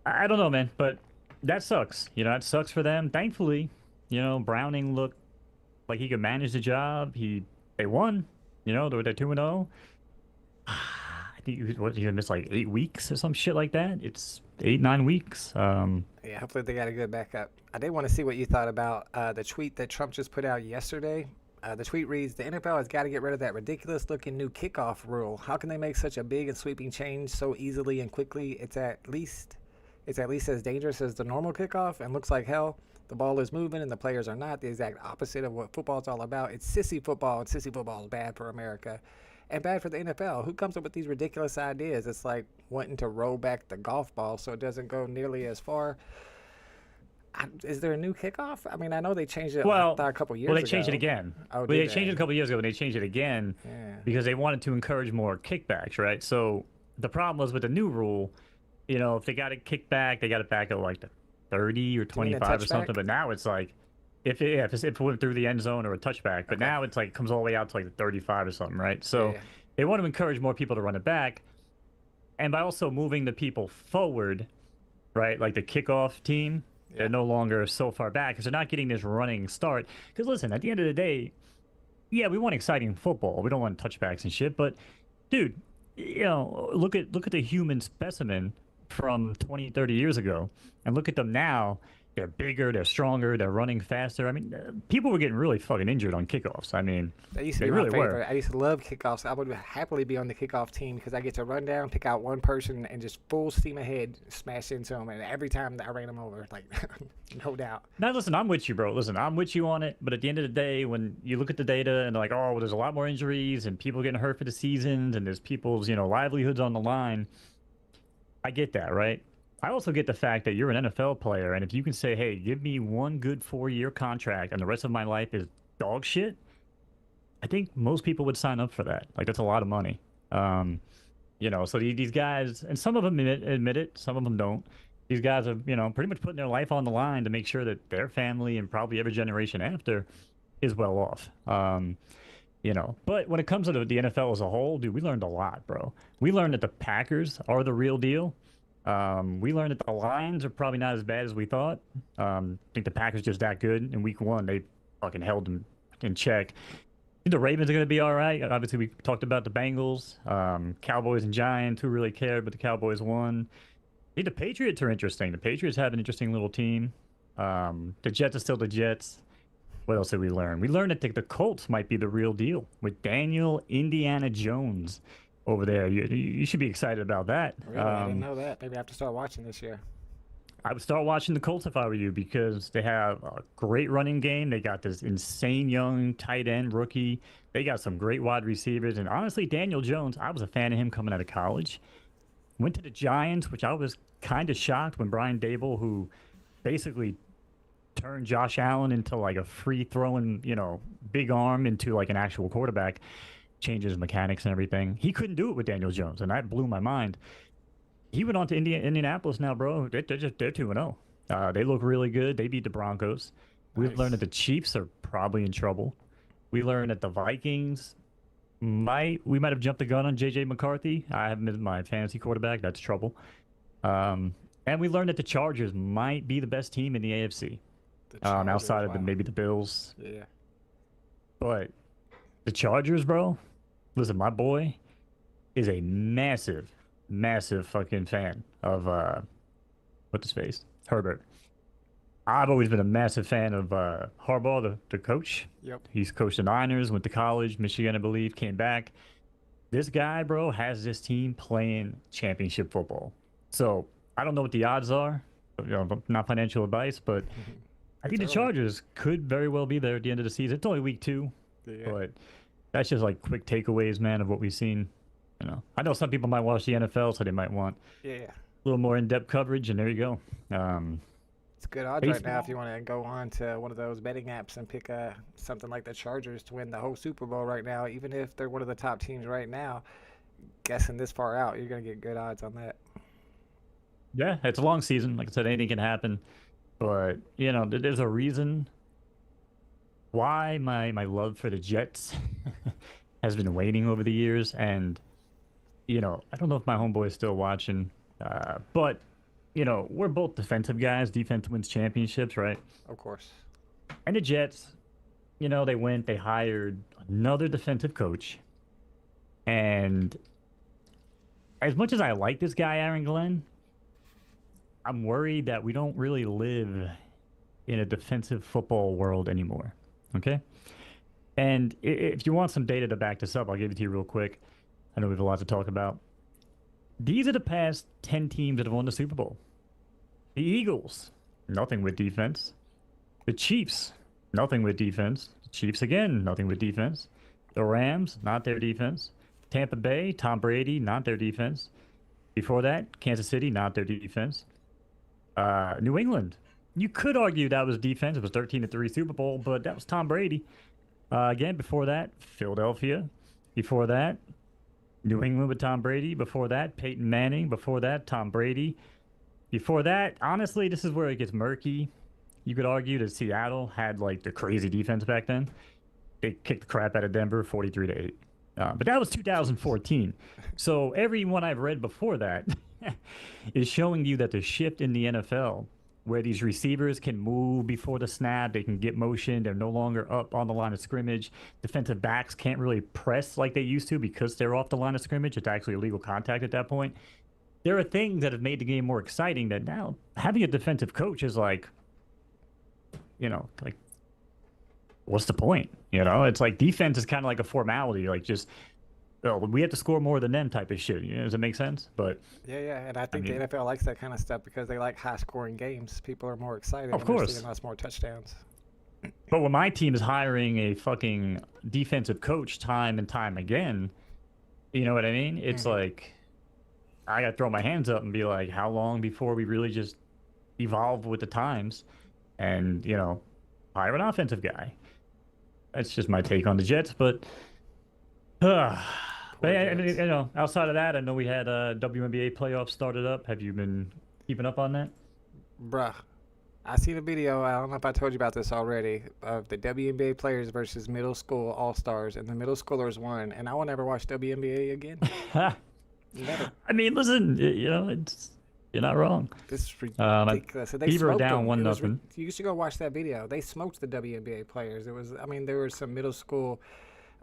I don't know, man. But that sucks. That sucks for them. Thankfully, Browning looked like he could manage the job. They won. They're 2-0. I think he missed like 8 weeks or some shit like that. It's 8-9 weeks. Yeah, hopefully they got a good backup. I did want to see what you thought about the tweet that Trump just put out yesterday. The tweet reads, "The NFL has got to get rid of that ridiculous-looking new kickoff rule. How can they make such a big and sweeping change so easily and quickly? It's at least as dangerous as the normal kickoff and looks like hell. The ball is moving and the players are not. The exact opposite of what football's all about. It's sissy football, and sissy football is bad for America and bad for the NFL. Who comes up with these ridiculous ideas? It's like wanting to roll back the golf ball so it doesn't go nearly as far." Is there a new kickoff? I mean, I know they changed it a couple years ago. Well, they changed it again. Oh, they changed it a couple years ago, and they changed it again because they wanted to encourage more kickbacks, right? So the problem was with the new rule, if they got a kickback, they got it back at like the 30 or 25 or something. But now it's like, if it went through the end zone or a touchback, but now it's like it comes all the way out to like the 35 or something, right? So they want to encourage more people to run it back, and by also moving the people forward, right? Like the kickoff team. They're no longer so far back because they're not getting this running start. Because listen, at the end of the day, yeah, we want exciting football. We don't want touchbacks and shit. But dude, look at the human specimen from 20, 30 years ago, and look at them now. They're bigger, they're stronger, they're running faster. I mean, people were getting really fucking injured on kickoffs. I mean, that used to they be really my favorite. were. I used to love kickoffs. I would happily be on the kickoff team because I get to run down, pick out one person, and just full steam ahead smash into them. And every time I ran them over, like, no doubt. Now, listen, I'm with you, bro. Listen, I'm with you on it. But at the end of the day, when you look at the data and like, oh, well, there's a lot more injuries and people getting hurt for the seasons and there's people's, livelihoods on the line, I get that, right? I also get the fact that you're an NFL player, and if you can say, hey, give me one good 4-year contract and the rest of my life is dog shit, I think most people would sign up for that. Like, that's a lot of money. So these guys, and some of them admit it, some of them don't. These guys are, pretty much putting their life on the line to make sure that their family and probably every generation after is well off. But when it comes to the NFL as a whole, dude, we learned a lot, bro. We learned that the Packers are the real deal. We learned that the Lions are probably not as bad as we thought. I think the Packers just that good. In week 1, they fucking held them in check. I think the Ravens are going to be all right. Obviously, we talked about the Bengals, Cowboys and Giants. Who really cared? But the Cowboys won. I think the Patriots are interesting. The Patriots have an interesting little team. The Jets are still the Jets. What else did we learn? We learned that the Colts might be the real deal with Daniel Indiana Jones over there. You should be excited about that. Really? I didn't know that. Maybe I have to start watching this year. I would start watching the Colts if I were you because they have a great running game. They got this insane young tight end rookie. They got some great wide receivers. And honestly, Daniel Jones, I was a fan of him coming out of college. Went to the Giants, which I was kind of shocked when Brian Dable, who basically turned Josh Allen into like a free-throwing, big arm into like an actual quarterback, changes mechanics and everything. He couldn't do it with Daniel Jones, and that blew my mind. He went on to Indianapolis now, bro. They're 2-0. They look really good. They beat the Broncos. We've learned that the Chiefs are probably in trouble. We learned that the Vikings we might have jumped the gun on J.J. McCarthy. I have him as my fantasy quarterback. That's trouble. And we learned that the Chargers might be the best team in the AFC. Outside of maybe the Bills. Yeah. But the Chargers, bro, listen, my boy is a massive fucking fan of what's his face? Herbert. I've always been a massive fan of Harbaugh, the coach. Yep. He's coached the Niners, went to college, Michigan, I believe, came back. This guy, bro, has this team playing championship football. So I don't know what the odds are. Not financial advice, but I think the Chargers could very well be there at the end of the season. It's only week 2, but that's just like quick takeaways, man, of what we've seen. I know some people might watch the NFL, so they might want a little more in-depth coverage, and there you go. It's good odds right now if you want to go on to one of those betting apps and pick something like the Chargers to win the whole Super Bowl right now. Even if they're one of the top teams right now, guessing this far out, you're going to get good odds on that. Yeah, it's a long season. Like I said, anything can happen. But, there's a reason why my love for the Jets has been waning over the years. And, I don't know if my homeboy is still watching, but we're both defensive guys. Defense wins championships, right? Of course. And the Jets, they hired another defensive coach. And as much as I like this guy, Aaron Glenn, I'm worried that we don't really live in a defensive football world anymore. Okay? And if you want some data to back this up, I'll give it to you real quick. I know we have a lot to talk about. These are the past 10 teams that have won the Super Bowl. The Eagles, nothing with defense. The Chiefs, nothing with defense. The Chiefs again, nothing with defense. The Rams, not their defense. Tampa Bay, Tom Brady, not their defense. Before that, Kansas City, not their defense. New England, you could argue that was defense. It was 13-3 Super Bowl, but that was Tom Brady. Again, before that, Philadelphia. Before that, New England with Tom Brady. Before that, Peyton Manning. Before that, Tom Brady. Before that, honestly, this is where it gets murky. You could argue that Seattle had like the crazy defense back then. They kicked the crap out of Denver 43-8. But that was 2014. So everyone I've read before that is showing you that the shift in the NFL, where these receivers can move before the snap, they can get motion, they're no longer up on the line of scrimmage. Defensive backs can't really press like they used to because they're off the line of scrimmage. It's actually illegal contact at that point. There are things that have made the game more exciting that now having a defensive coach is like, what's the point? It's like defense is kind of like a formality, like just, we have to score more than them type of shit. Does it make sense? But yeah, and I think the NFL likes that kind of stuff because they like high-scoring games. People are more excited. Of course. They're seeing lots more touchdowns. But when my team is hiring a fucking defensive coach time and time again, you know what I mean? It's like, I got to throw my hands up and be like, how long before we really just evolve with the times and, hire an offensive guy? That's just my take on the Jets, but outside of that, I know we had WNBA playoffs started up. Have you been keeping up on that? Bruh, I seen a video, I don't know if I told you about this already, of the WNBA players versus middle school all-stars, and the middle schoolers won, and I will never watch WNBA again. Never. I mean, listen, you're not wrong. This is ridiculous. They Beaver down 1-0. 1-0. You should go watch that video. They smoked the WNBA players. There were some middle school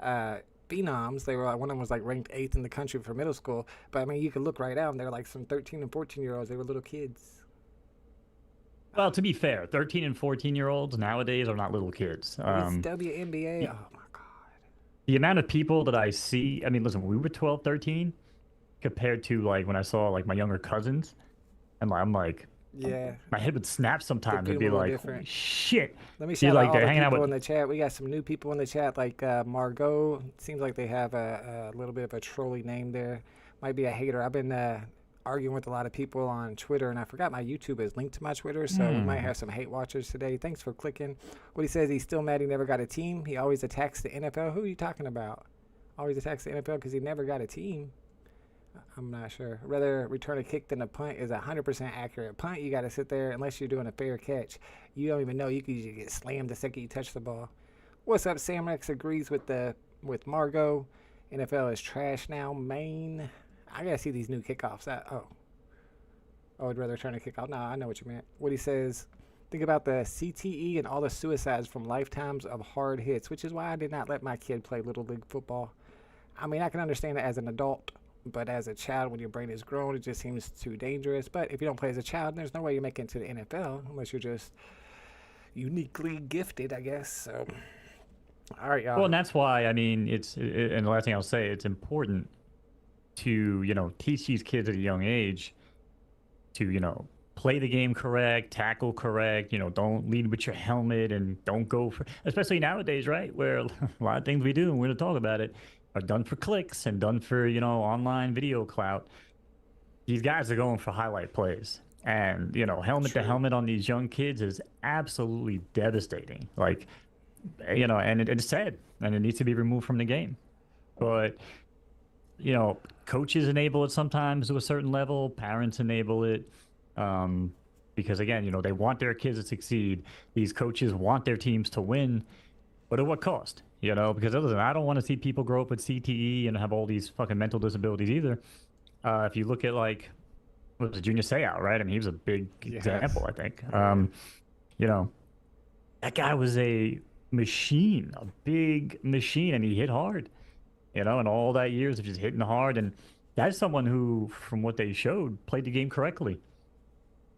phenoms. They were like, one of them was like ranked 8th in the country for middle school. But you could look right out, they're like some 13 and 14-year-olds. They were little kids. Well, to be fair, 13 and 14-year-olds nowadays are not little kids. It's WNBA. Oh my God. The amount of people that I see, listen, when we were 12, 13, compared to like when I saw like my younger cousins, and I'm like, yeah, my head would snap sometimes and be like, holy shit. Let me shout out all the people in the chat. We got some new people in the chat, like Margot. Seems like they have a little bit of a trolly name there. Might be a hater. I've been arguing with a lot of people on Twitter, and I forgot my YouTube is linked to my Twitter, so we might have some hate watchers today. Thanks for clicking. What he says, he's still mad he never got a team. He always attacks the NFL. Who are you talking about? Always attacks the NFL because he never got a team. I'm not sure. Rather return a kick than a punt is 100% accurate. Punt, you got to sit there unless you're doing a fair catch. You don't even know. You could usually get slammed the second you touch the ball. What's up? Sam Rex agrees with Margot. NFL is trash now, Maine. I gotta see these new kickoffs. I'd rather turn a kickoff. No, I know what you meant. What he says, think about the CTE and all the suicides from lifetimes of hard hits, which is why I did not let my kid play Little League football. I mean, I can understand it as an adult, but as a child, when your brain is grown, it just seems too dangerous. But if you don't play as a child, there's no way you make it into the NFL unless you're just uniquely gifted, I guess. So, all right, y'all. Well, and that's why, I mean, and the last thing I'll say, it's important to, teach these kids at a young age to, play the game correct, tackle correct, don't lead with your helmet and don't go for, especially nowadays, right? Where a lot of things we do, and we're going to talk about it, are done for clicks and done for, online video clout. These guys are going for highlight plays. And, helmet to helmet on these young kids is absolutely devastating. Like, and it's sad, and it needs to be removed from the game. But, coaches enable it sometimes to a certain level, parents enable it. Because again, they want their kids to succeed. These coaches want their teams to win, but at what cost? Because listen, I don't want to see people grow up with CTE and have all these fucking mental disabilities either. If you look at what was it, Junior Seau, right? I mean, he was a big example, I think. That guy was a machine, a big machine, and he hit hard. And all that years of just hitting hard, and that's someone who, from what they showed, played the game correctly.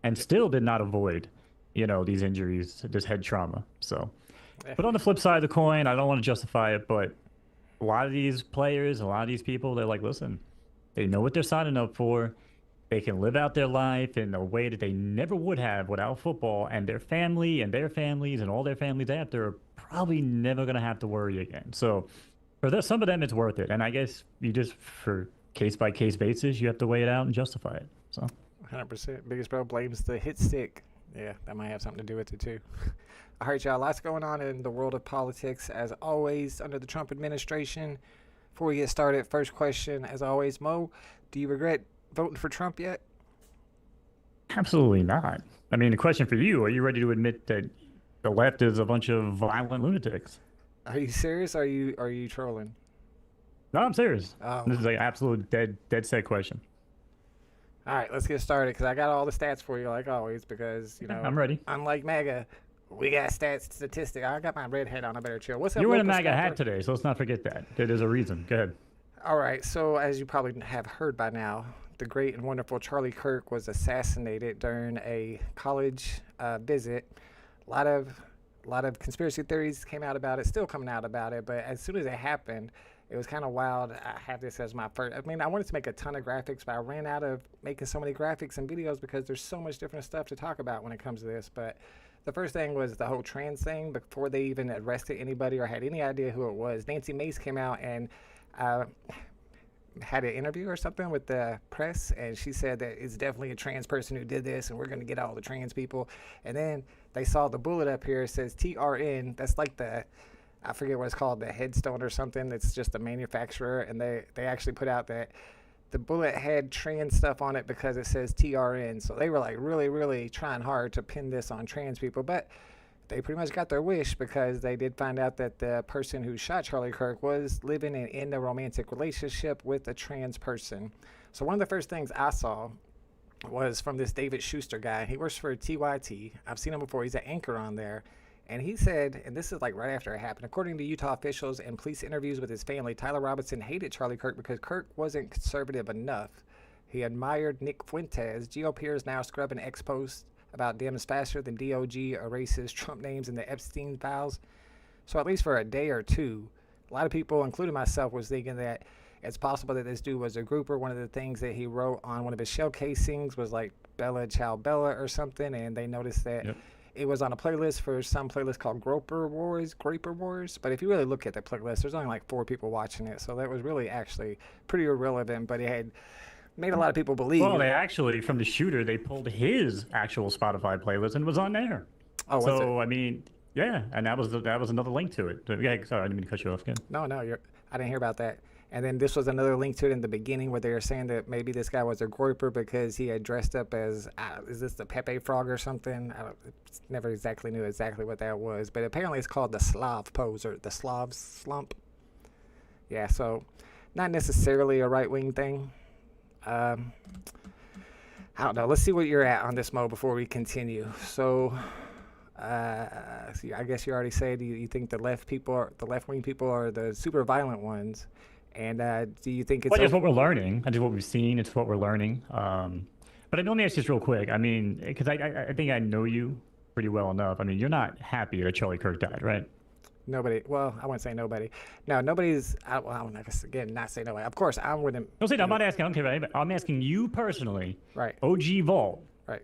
And still did not avoid, these injuries, this head trauma. So, but on the flip side of the coin, I don't want to justify it, but a lot of these players, a lot of these people, they're like, listen, they know what they're signing up for. They can live out their life in a way that they never would have without football, and their family and their families and all their families after are probably never going to have to worry again. So for some of them, it's worth it. And I guess you just, for case-by-case basis, you have to weigh it out and justify it. So. 100%. Biggest Bro blames the hit stick. Yeah, that might have something to do with it too. All right, y'all. Lots going on in the world of politics, as always, under the Trump administration. Before we get started, first question, as always, Mo, do you regret voting for Trump yet? Absolutely not. I mean, the question for you, are you ready to admit that the left is a bunch of violent lunatics? Are you serious? Or are you trolling? No, I'm serious. Oh. This is an absolute dead set question. All right, let's get started, because I got all the stats for you, like always, because, I'm ready. Unlike MAGA, we got statistics. I got my red hat on. I better chill. What's up? You're wearing a MAGA hat today, so let's not forget that. There's a reason. Go ahead. All right, so as you probably have heard by now, the great and wonderful Charlie Kirk was assassinated during a college visit. A lot of conspiracy theories came out about it, still coming out about it, but as soon as it happened, it was kind of wild. I have this as my first. I mean, I wanted to make a ton of graphics, but I ran out of making so many graphics and videos because there's so much different stuff to talk about when it comes to this. But the first thing was the whole trans thing. Before they even arrested anybody or had any idea who it was, Nancy Mace came out and had an interview or something with the press, and she said that it's definitely a trans person who did this, and we're going to get all the trans people. And then they saw the bullet up here. It says TRN. That's like the, I forget what it's called, the headstone or something. It's just the manufacturer, and they actually put out that the bullet had trans stuff on it because it says TRN. So they were like really trying hard to pin this on trans people, but they pretty much got their wish, because they did find out that the person who shot Charlie Kirk was living and in a romantic relationship with a trans person. So one of the first things I saw was from this David Schuster guy. He works for TYT. I've seen him before. He's an anchor on there. And he said, and this is like right after it happened, according to Utah officials and police interviews with his family, Tyler Robinson hated Charlie Kirk because Kirk wasn't conservative enough. He admired Nick Fuentes. GOPers now scrubbing ex-posts about Dems faster than DOG erases Trump names in the Epstein files. So at least for a day or two, a lot of people, including myself, was thinking that it's possible that this dude was a grouper. One of the things that he wrote on one of his shell casings was like Bella Ciao Bella or something, and they noticed that it was on a playlist for some playlist called Groper Wars. But if you really look at the playlist, there's only like 4 people watching it, so that was really actually pretty irrelevant, but it had made a lot of people believe. Well, they actually, from the shooter, they pulled his actual Spotify playlist and it was on there. Oh, was it? I mean, yeah, and that was another link to it. Yeah, sorry, I didn't mean to cut you off again. No, I didn't hear about that. And then this was another link to it in the beginning where they were saying that maybe this guy was a groiper because he had dressed up as, is this the Pepe Frog or something? I never exactly knew exactly what that was, but apparently it's called the Slav pose or the Slav slump. Yeah, so not necessarily a right-wing thing. I don't know. Let's see what you're at on this, Mo, before we continue. So, I guess you already said you think the left-wing people are the super violent ones. And do you think it's... Well, it's what we're learning. It's what we've seen. It's what we're learning. But let me ask you this real quick. I mean, because I think I know you pretty well enough. I mean, you're not happy that Charlie Kirk died, right? Nobody. Well, I wouldn't say nobody. No, nobody's... I guess, again, not say nobody. Of course, I wouldn't... No, say, I'm not asking. I don't care about anybody. I'm asking you personally. Right. OG Vault. Right.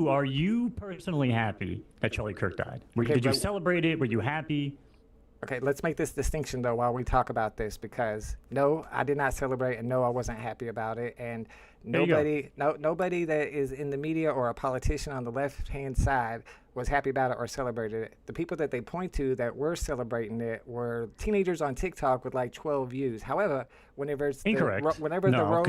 Are you personally happy that Charlie Kirk died? Did you celebrate it? Were you happy? Okay, let's make this distinction, though, while we talk about this, because no, I did not celebrate, and no, I wasn't happy about it, and nobody that is in the media or a politician on the left-hand side was happy about it or celebrated it. The people that they point to that were celebrating it were teenagers on TikTok with like 12 views. However, whenever it's incorrect, whenever the roles,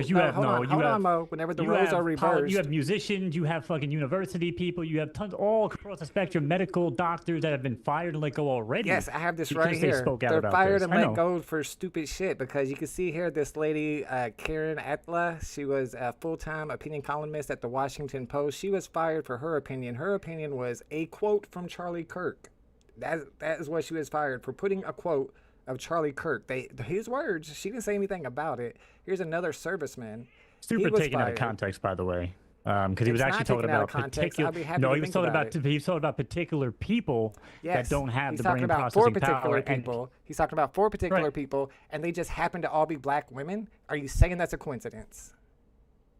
whenever the roles are reversed, you have musicians, you have fucking university people, you have tons all across the spectrum, medical doctors that have been fired and let go already. Yes, I have this right here. They're fired and let go for stupid shit, because you can see here this lady, Karen Atla, she was a full-time opinion columnist at the Washington Post. She was fired for her opinion. Her opinion was a quote from Charlie Kirk. That is what she was fired for, putting a quote of Charlie Kirk. His words. She didn't say anything about it. Here's another serviceman. Super taken out of context, by the way, because he was actually talking about particular. No, he was talking about particular people that don't have the brain processing power. He's talking about four particular people, and they just happen to all be black women. Are you saying that's a coincidence?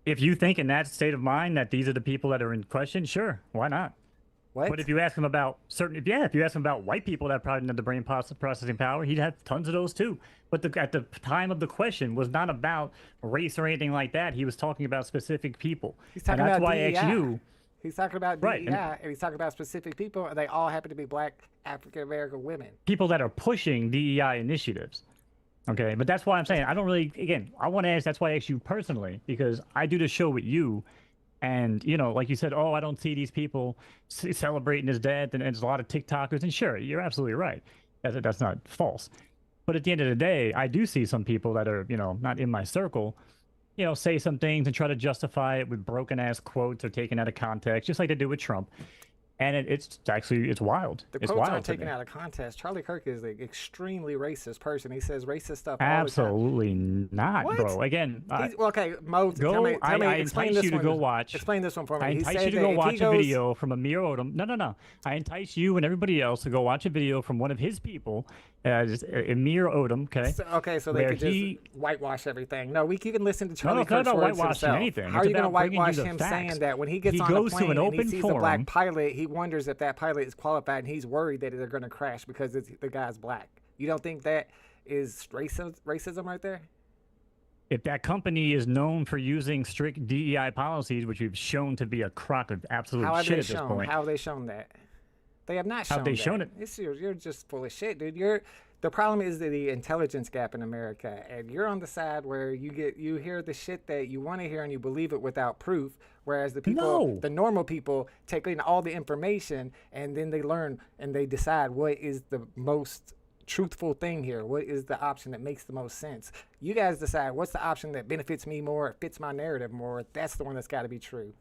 If you think in that state of mind that these are the people that are in question, sure, why not? What? But if you ask him about if you ask him about white people that probably have the brain processing power, he'd have tons of those too. But at the time of the question was not about race or anything like that. He was talking about specific people. He's talking and that's about why DEI. I asked you. He's talking about DEI, and he's talking about specific people, and they all happen to be black African American women. People that are pushing DEI initiatives. Okay, but that's why I'm saying I don't really. Again, I want to ask. That's why I asked you personally, because I do the show with you. And, you know, like you said, I don't see these people celebrating his death, and there's a lot of TikTokers. And sure, you're absolutely right. That's not false. But at the end of the day, I do see some people that are, not in my circle, say some things and try to justify it with broken-ass quotes or taken out of context, just like they do with Trump. And it's wild. The it's quotes wild aren't taken out of context. Charlie Kirk is an extremely racist person. He says racist stuff all Absolutely the time. not, What? bro. Again, okay, Mo, tell me, explain this you to one. go watch. Explain this one for me. I entice you to go watch a video from Amir Odom. No. I entice you and everybody else to go watch a video from one of his people, Amir Odom. Okay. So they could just whitewash everything. No, you can listen to Charlie Kirk's Kirk's not words whitewashing himself. anything. How are you going to whitewash him saying that when he gets on the plane and he sees a black pilot, he wonders if that pilot is qualified, and he's worried that they're going to crash because the guy's black? You don't think that is racism right there? If that company is known for using strict DEI policies, which we've shown to be a crock of absolute shit at this point. How have they shown that? They have not shown How have they shown it? You're just full of shit, dude. The problem is the intelligence gap in America, and you're on the side where you hear the shit that you want to hear and you believe it without proof, whereas the normal people take in all the information and then they learn and they decide what is the most truthful thing here, what is the option that makes the most sense. You guys decide what's the option that benefits me more, fits my narrative more. That's the one that's got to be true.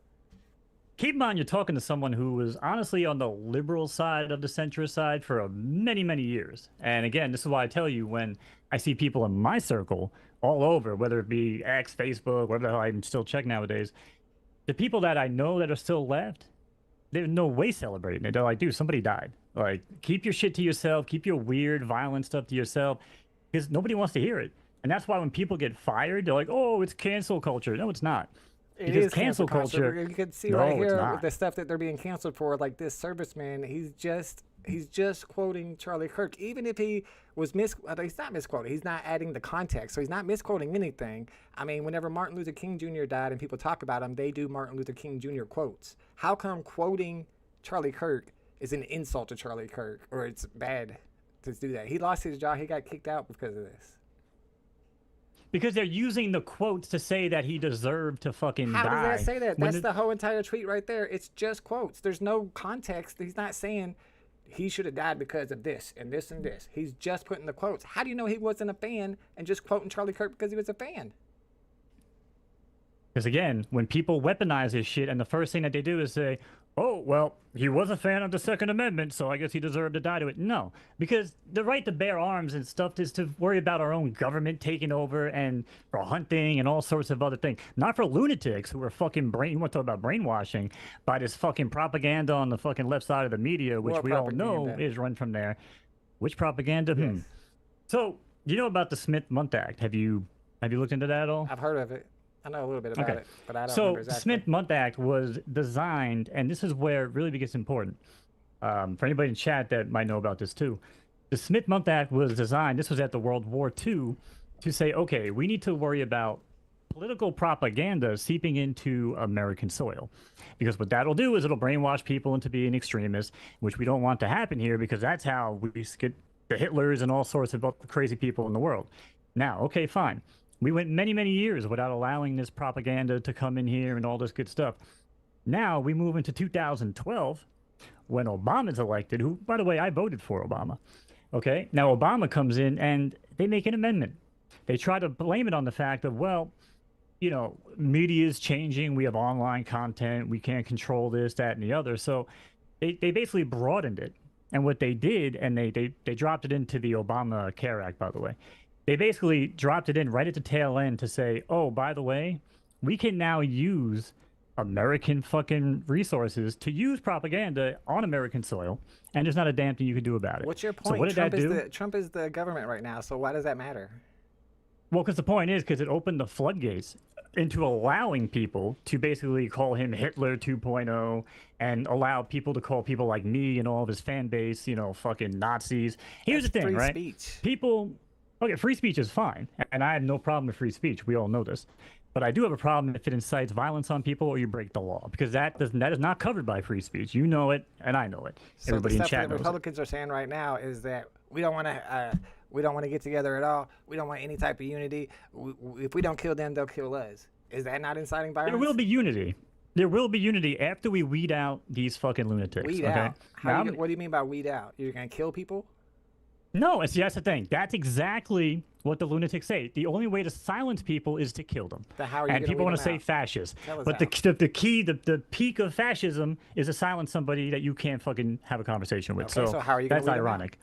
Keep in mind, you're talking to someone who was honestly on the liberal side of the centrist side for many, many years. And again, this is why I tell you, when I see people in my circle all over, whether it be X, Facebook, whatever the hell I still check nowadays, the people that I know that are still left, there's no way celebrating it. They're like, dude, somebody died. Like, keep your shit to yourself. Keep your weird, violent stuff to yourself, because nobody wants to hear it. And that's why when people get fired, they're like, oh, it's cancel culture. No, it's not. It is cancel culture. You can see right here the stuff that they're being canceled for, like this serviceman. He's just quoting Charlie Kirk, even if he was he's not misquoting. He's not adding the context, so he's not misquoting anything. I mean, whenever Martin Luther King Jr. died and people talk about him, they do Martin Luther King Jr. quotes. How come quoting Charlie Kirk is an insult to Charlie Kirk, or it's bad to do that? He lost his job. He got kicked out because of this. Because they're using the quotes to say that he deserved to fucking die. How does that say that? That's the whole entire tweet right there. It's just quotes. There's no context. He's not saying he should have died because of this and this and this. He's just putting the quotes. How do you know he wasn't a fan and just quoting Charlie Kirk because he was a fan? Because again, when people weaponize this shit, and the first thing that they do is say, oh, well, he was a fan of the Second Amendment, so I guess he deserved to die to it. No, because the right to bear arms and stuff is to worry about our own government taking over and for hunting and all sorts of other things. Not for lunatics who are fucking you want to talk about brainwashing by this fucking propaganda on the fucking left side of the media, which we all know is run from there. Which propaganda? Yes. So, you know about the Smith-Mundt Act? Have you looked into that at all? I've heard of it. I know a little bit about it, but I don't so remember exactly. The Smith-Mundt Act was designed, and this is where it really gets important. For anybody in chat that might know about this too, the Smith-Mundt Act was designed, this was at the World War II, to say, okay, we need to worry about political propaganda seeping into American soil. Because what that'll do is it'll brainwash people into being extremists, which we don't want to happen here, because that's how we get the Hitlers and all sorts of crazy people in the world. Now, okay, fine. We went many, many years without allowing this propaganda to come in here and all this good stuff. Now we move into 2012 when Obama's elected, who, by the way, I voted for Obama. Okay, now Obama comes in and they make an amendment. They try to blame it on the fact of, well, you know, media is changing. We have online content. We can't control this, that, and the other. So they basically broadened it. And what they did, and they dropped it into the Obama Care Act, by the way. They basically dropped it in right at the tail end to say, oh, by the way, we can now use American fucking resources to use propaganda on American soil, and there's not a damn thing you can do about it. What's your point? So what did that do? Trump is the government right now, so why does that matter? Well, because the point is, because it opened the floodgates into allowing people to basically call him Hitler 2.0 and allow people to call people like me and all of his fan base, you know, fucking Nazis. Here's the thing, free right? Speech. People... Okay, free speech is fine, and I have no problem with free speech. We all know this. But I do have a problem if it incites violence on people or you break the law, because that is not covered by free speech. You know it, and I know it. So everybody the in stuff chat that the knows Republicans are saying right now is that we don't want to get together at all. We don't want any type of unity. If we don't kill them, they'll kill us. Is that not inciting violence? There will be unity. There will be unity after we weed out these fucking lunatics. Weed okay? out? What do you mean by weed out? You're going to kill people? No, see, that's the thing. That's exactly what the lunatics say. The only way to silence people is to kill them. How are you and people want to say fascist. But the peak of fascism is to silence somebody that you can't fucking have a conversation with. Okay, so how are you gonna that's weed 'em ironic.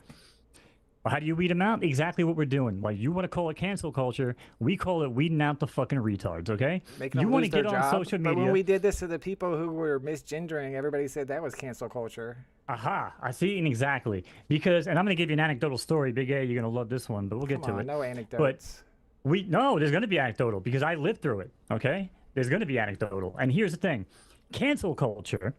Well, how do you weed them out? Exactly what we're doing. Like, you want to call it cancel culture, we call it weeding out the fucking retards, okay? You want to get on social media. But when we did this to the people who were misgendering, everybody said that was cancel culture. Aha, I see, and exactly. Because, and I'm going to give you an anecdotal story. Big A, you're going to love this one, but we'll get to it. No anecdotes. But there's going to be anecdotal because I lived through it, okay? There's going to be anecdotal. And here's the thing. Cancel culture,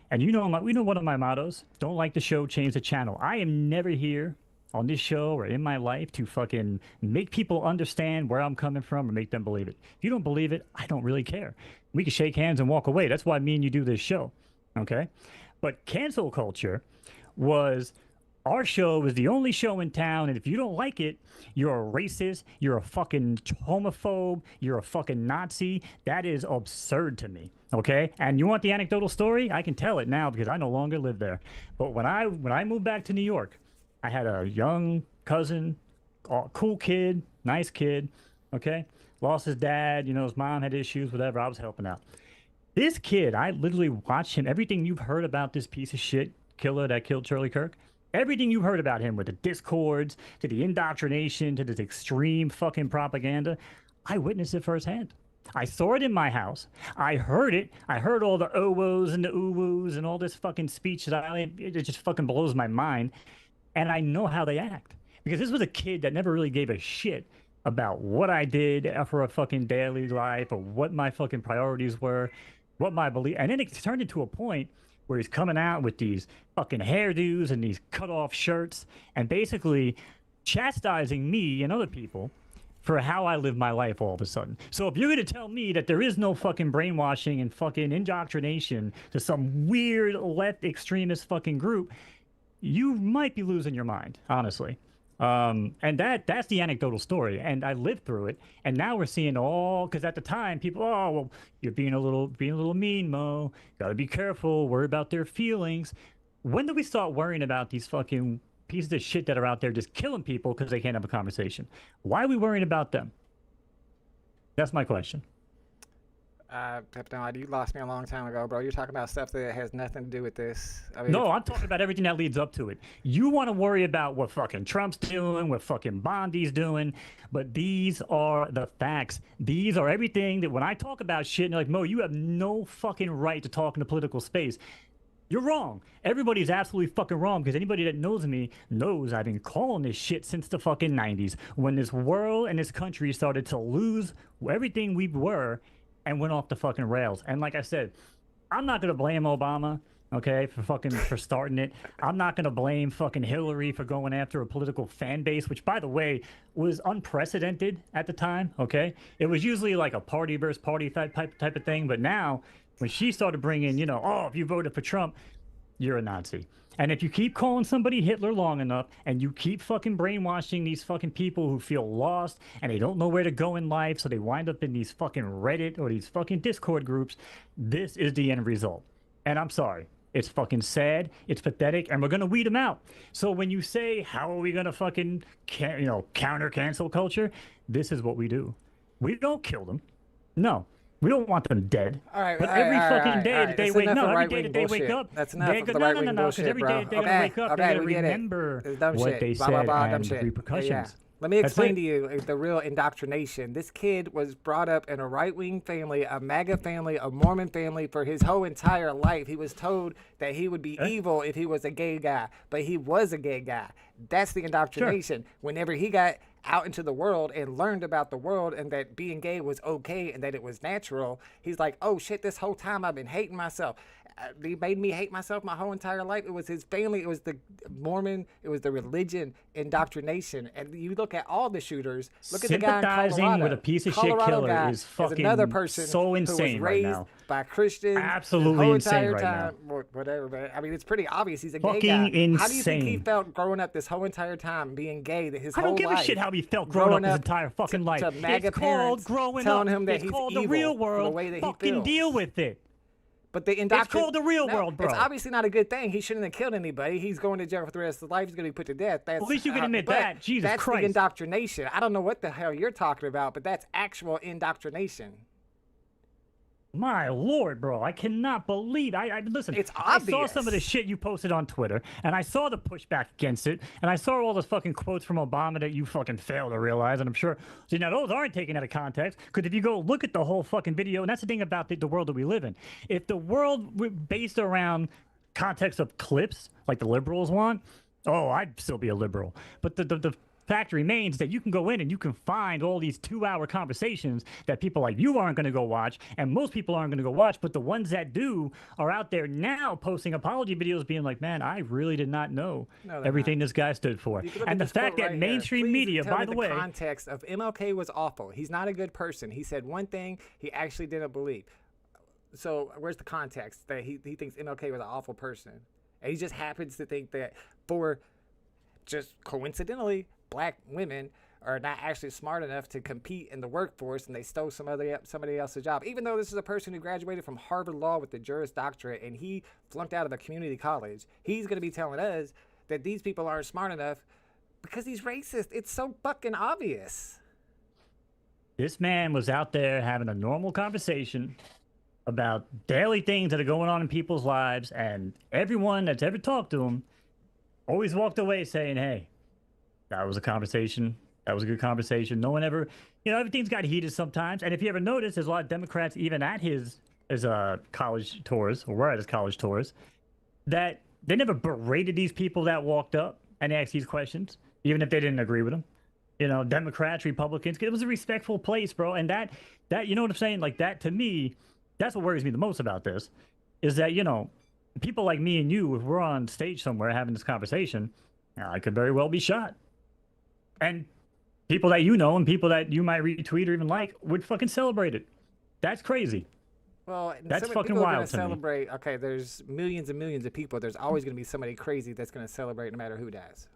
and we know one of my mottos, don't like the show, change the channel. I am never here on this show or in my life to fucking make people understand where I'm coming from or make them believe it. If you don't believe it, I don't really care. We can shake hands and walk away. That's why me and you do this show, okay? But cancel culture was, our show is the only show in town, and if you don't like it, you're a racist, you're a fucking homophobe, you're a fucking Nazi. That is absurd to me, okay? And you want the anecdotal story? I can tell it now because I no longer live there. But when I moved back to New York, I had a young cousin, cool kid, nice kid, okay? Lost his dad, you know, his mom had issues, whatever. I was helping out. This kid, I literally watched him. Everything you've heard about this piece of shit killer that killed Charlie Kirk, everything you've heard about him, with the discords, to the indoctrination, to this extreme fucking propaganda, I witnessed it firsthand. I saw it in my house. I heard it. I heard all the oh-woos and the ooh-woos and all this fucking speech that it just fucking blows my mind. And I know how they act. Because this was a kid that never really gave a shit about what I did for a fucking daily life or what my fucking priorities were, what my belief. And then it turned into a point where he's coming out with these fucking hairdos and these cut-off shirts and basically chastising me and other people for how I live my life all of a sudden. So if you're going to tell me that there is no fucking brainwashing and fucking indoctrination to some weird left extremist fucking group, you might be losing your mind, honestly. And that's the anecdotal story, and I lived through it. And now we're seeing because at the time people, oh, well, you're being a little mean, Mo. Got to be careful. Worry about their feelings. When do we start worrying about these fucking pieces of shit that are out there just killing people because they can't have a conversation? Why are we worrying about them? That's my question. No idea. You lost me a long time ago, bro. You're talking about stuff that has nothing to do with this. I mean, No, I'm talking about everything that leads up to it. You want to worry about what fucking Trump's doing, what fucking Bondi's doing, but these are the facts. These are everything that when I talk about shit, and you're like, Mo, you have no fucking right to talk in the political space. You're wrong. Everybody's absolutely fucking wrong, because anybody that knows me knows I've been calling this shit since the fucking 90s, when this world and this country started to lose everything we were and went off the fucking rails. And like I said, I'm not going to blame Obama, okay, for starting it. I'm not going to blame fucking Hillary for going after a political fan base, which, by the way, was unprecedented at the time, okay? It was usually like a party versus party type of thing, but now when she started bringing, oh, if you voted for Trump, you're a Nazi. And if you keep calling somebody Hitler long enough and you keep fucking brainwashing these fucking people who feel lost and they don't know where to go in life, so they wind up in these fucking Reddit or these fucking Discord groups, this is the end result. And I'm sorry. It's fucking sad. It's pathetic. And we're going to weed them out. So when you say, how are we going to fucking, counter cancel culture? This is what we do. We don't kill them. No. We don't want them dead. All right, but all right, every all fucking right, day all right. that they That's wake enough of up, every right-wing day that they wake bullshit. up, That's enough they're of the no, right-wing no, because bullshit, every day bro. that they're gonna wake up, they're gonna we get it. remember It's dumb what shit. they Blah, said blah, blah, dumb and the shit. repercussions. Yeah. Let me That's explain it. to you the real indoctrination. This kid was brought up in a right-wing family, a MAGA family, a Mormon family for his whole entire life. He was told that he would be evil if he was a gay guy, but he was a gay guy. That's the indoctrination. Sure. Whenever he got out into the world and learned about the world and that being gay was okay and that it was natural, he's like, oh shit, this whole time I've been hating myself. He made me hate myself my whole entire life. It was his family. It was the Mormon. It was the religion indoctrination. And you look at all the shooters. Look at the guy in Colorado. Sympathizing with a piece of shit killer is fucking another person so insane who was right raised now. by Christians. Absolutely his whole insane entire right time, now. Whatever, man. I mean, it's pretty obvious he's a gay Fucking guy. insane. How do you think he felt growing up this whole entire time being gay? That his I whole don't give life, a shit how he felt growing up his entire fucking life. To MAGA it's called parents growing telling up. him that it's he's called evil the real for world. the way that he Fucking feels. deal with it. But the It's called the real world, bro. It's obviously not a good thing. He shouldn't have killed anybody. He's going to jail for the rest of his life. He's going to be put to death. That's, At least you can admit that. Jesus that's Christ. The indoctrination. I don't know what the hell you're talking about, but that's actual indoctrination. My lord, bro, I cannot believe. I listen. It's I saw obvious. some of the shit you posted on Twitter, and I saw the pushback against it, and I saw all those fucking quotes from Obama that you fucking fail to realize, and I'm sure. See, now those aren't taken out of context, because if you go look at the whole fucking video, and that's the thing about the world that we live in. If the world were based around context of clips, like the liberals want, oh, I'd still be a liberal. But the fact remains that you can go in and you can find all these 2-hour conversations that people like you aren't going to go watch, and most people aren't going to go watch, but the ones that do are out there now posting apology videos being like, man, I really did not know everything this guy stood for. And the fact that mainstream media, by the way, context of MLK was awful. He's not a good person. He said one thing he actually didn't believe. So where's the context that he thinks MLK was an awful person? And he just happens to think that for just coincidentally, black women are not actually smart enough to compete in the workforce, and they stole somebody else's job. Even though this is a person who graduated from Harvard Law with the Juris Doctorate and he flunked out of a community college, he's going to be telling us that these people aren't smart enough because he's racist. It's so fucking obvious. this man was out there having a normal conversation about daily things that are going on in people's lives, and everyone that's ever talked to him always walked away saying, hey, that was a conversation. That was a good conversation. No one ever, everything's got heated sometimes. And if you ever notice, there's a lot of Democrats, even at his college tours, or were at his college tours, that they never berated these people that walked up and asked these questions, even if they didn't agree with them. Democrats, Republicans, it was a respectful place, bro. And that, you know what I'm saying? Like that, to me, that's what worries me the most about this, is that, people like me and you, if we're on stage somewhere having this conversation, I could very well be shot. And people that and people that you might retweet or even like would fucking celebrate it. That's crazy. Well, that's fucking wild wild to celebrate. Okay, there's millions and millions of people. There's always going to be somebody crazy that's going to celebrate no matter who dies.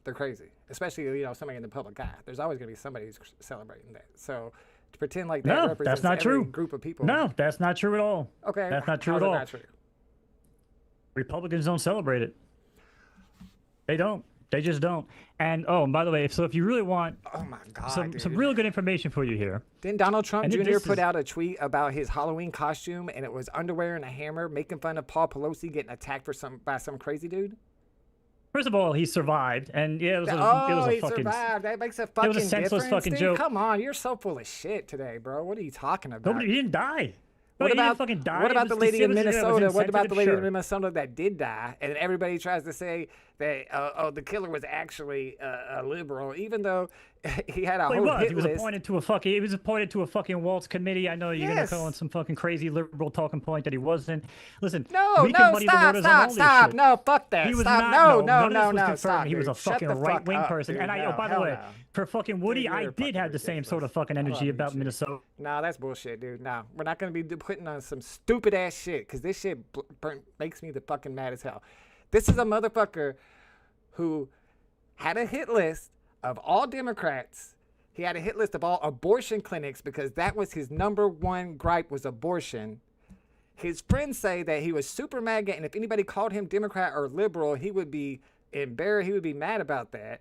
They're crazy, especially somebody in the public eye. There's always going to be somebody who's celebrating that. So to pretend like that represents that's not every true. group of people. No, that's not true at all. Okay, that's not true how's at it all. Not true? Republicans don't celebrate it. They don't. They just don't. And and by the way, so if you really want some real good information for you here. Didn't Donald Trump Jr. This put out a tweet about his Halloween costume, and it was underwear and a hammer, making fun of Paul Pelosi getting attacked by some crazy dude? First of all, he survived, and yeah, it was he a fucking survived. That makes a fucking it was a senseless difference, fucking dude. joke. Come on, you're so full of shit today, bro. What are you talking about? Nobody, he didn't die. What He didn't about fucking die. what about the lady in Minnesota? What about the lady in Sure. Minnesota that did die? And everybody tries to say that the killer was actually a liberal, even though he had a whole hit He was list. appointed to a fucking Waltz committee. I know you're gonna call on some fucking crazy liberal talking point that he wasn't. Listen, we can muddy the waters on all this shit. No, fuck that. He was Stop. not. No, none of this was no, confirmed. stop, He was a dude. Shut fucking the fuck right-wing up, person. dude. And No, by the hell way, no. for fucking Woody, Dude, I you're did have the same sort of fucking energy about Minnesota. Nah, that's bullshit, dude. Nah, we're not gonna be putting on some stupid ass shit because this shit makes me the fucking mad as hell. This is a motherfucker who had a hit list of all Democrats. He had a hit list of all abortion clinics because that was his number one gripe was abortion. His friends say that he was super MAGA, and if anybody called him Democrat or liberal, he would be embarrassed. He would be mad about that.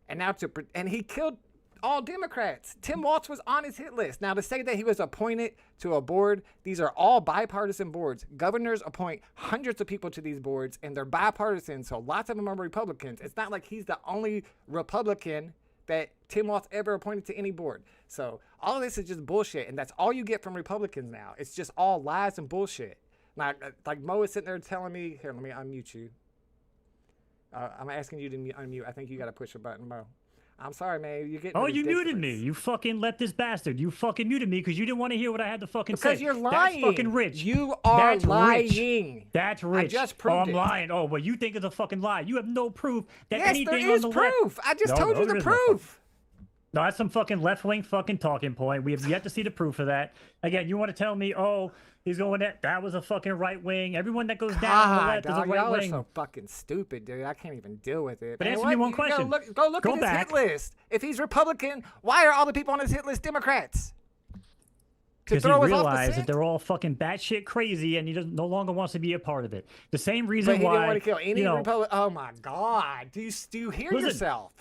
And he killed all Democrats. Tim Walz was on his hit list. Now, to say that he was appointed to a board, these are all bipartisan boards. Governors appoint hundreds of people to these boards, and they're bipartisan, so lots of them are Republicans. It's not like he's the only Republican that Tim Walz ever appointed to any board. So all of this is just bullshit, and that's all you get from Republicans now. It's just all lies and bullshit. Like Mo is sitting there telling me, here, let me unmute you. I'm asking you to unmute. I think you got to push a button, Mo. I'm sorry, man. You're getting You ridiculous. muted me. You fucking leftist bastard. You fucking muted me because you didn't want to hear what I had to fucking say. Because you're lying. That's fucking rich. You are That's lying. Rich. That's rich. I just proved I'm it. lying. Oh, well, you think it's a fucking lie. You have no proof that Yes, anything there is on the proof. left. I just told you there the is no proof. No, that's some fucking left-wing fucking talking point. We have yet to see the proof of that. Again, you want to tell me, he's going that was a fucking right wing. Everyone that goes down on the left is a right y'all wing. are so fucking stupid, dude. I can't even deal with it. But Man, answer me one question. Go look at his back. hit list. If he's Republican, why are all the people on his hit list Democrats? Because he realized that they're all fucking batshit crazy, and he no longer wants to be a part of it. The same reason But he why didn't want to kill any you know, Republican. Oh my God! Do you hear yourself?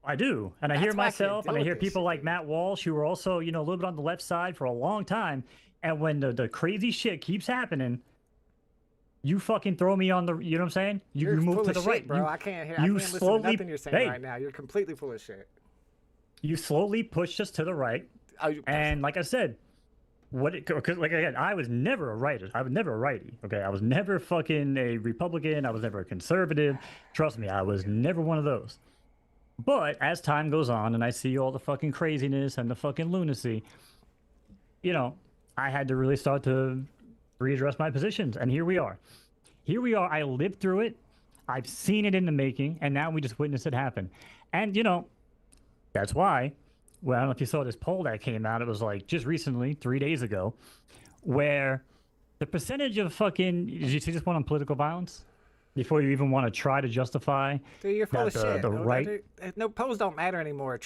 I do, and I hear That's why I can't myself, deal and I with hear this people shit, like Matt Walsh who are also, a little bit on the left side for a long time. And when the crazy shit keeps happening, you fucking throw me on the, you know what I'm saying? You You're move full to of the shit, right, bro. I can't hear. I can't listen to nothing you're saying right now. You're completely full of shit. You slowly pushed us to the right, and like I said, because like again, I was never a righty. I was never a righty. Okay, I was never fucking a Republican. I was never a conservative. Trust me, I was never one of those. But as time goes on and I see all the fucking craziness and the fucking lunacy, I had to really start to readdress my positions. And here we are. I lived through it. I've seen it in the making. And now we just witnessed it happen. And, that's why, well, I don't know if you saw this poll that came out. It was like just recently, 3 days ago, where the percentage of fucking, did you see this one on political violence? Before you even want to try to justify Dude, you're full of shit. the right. No, polls don't matter anymore.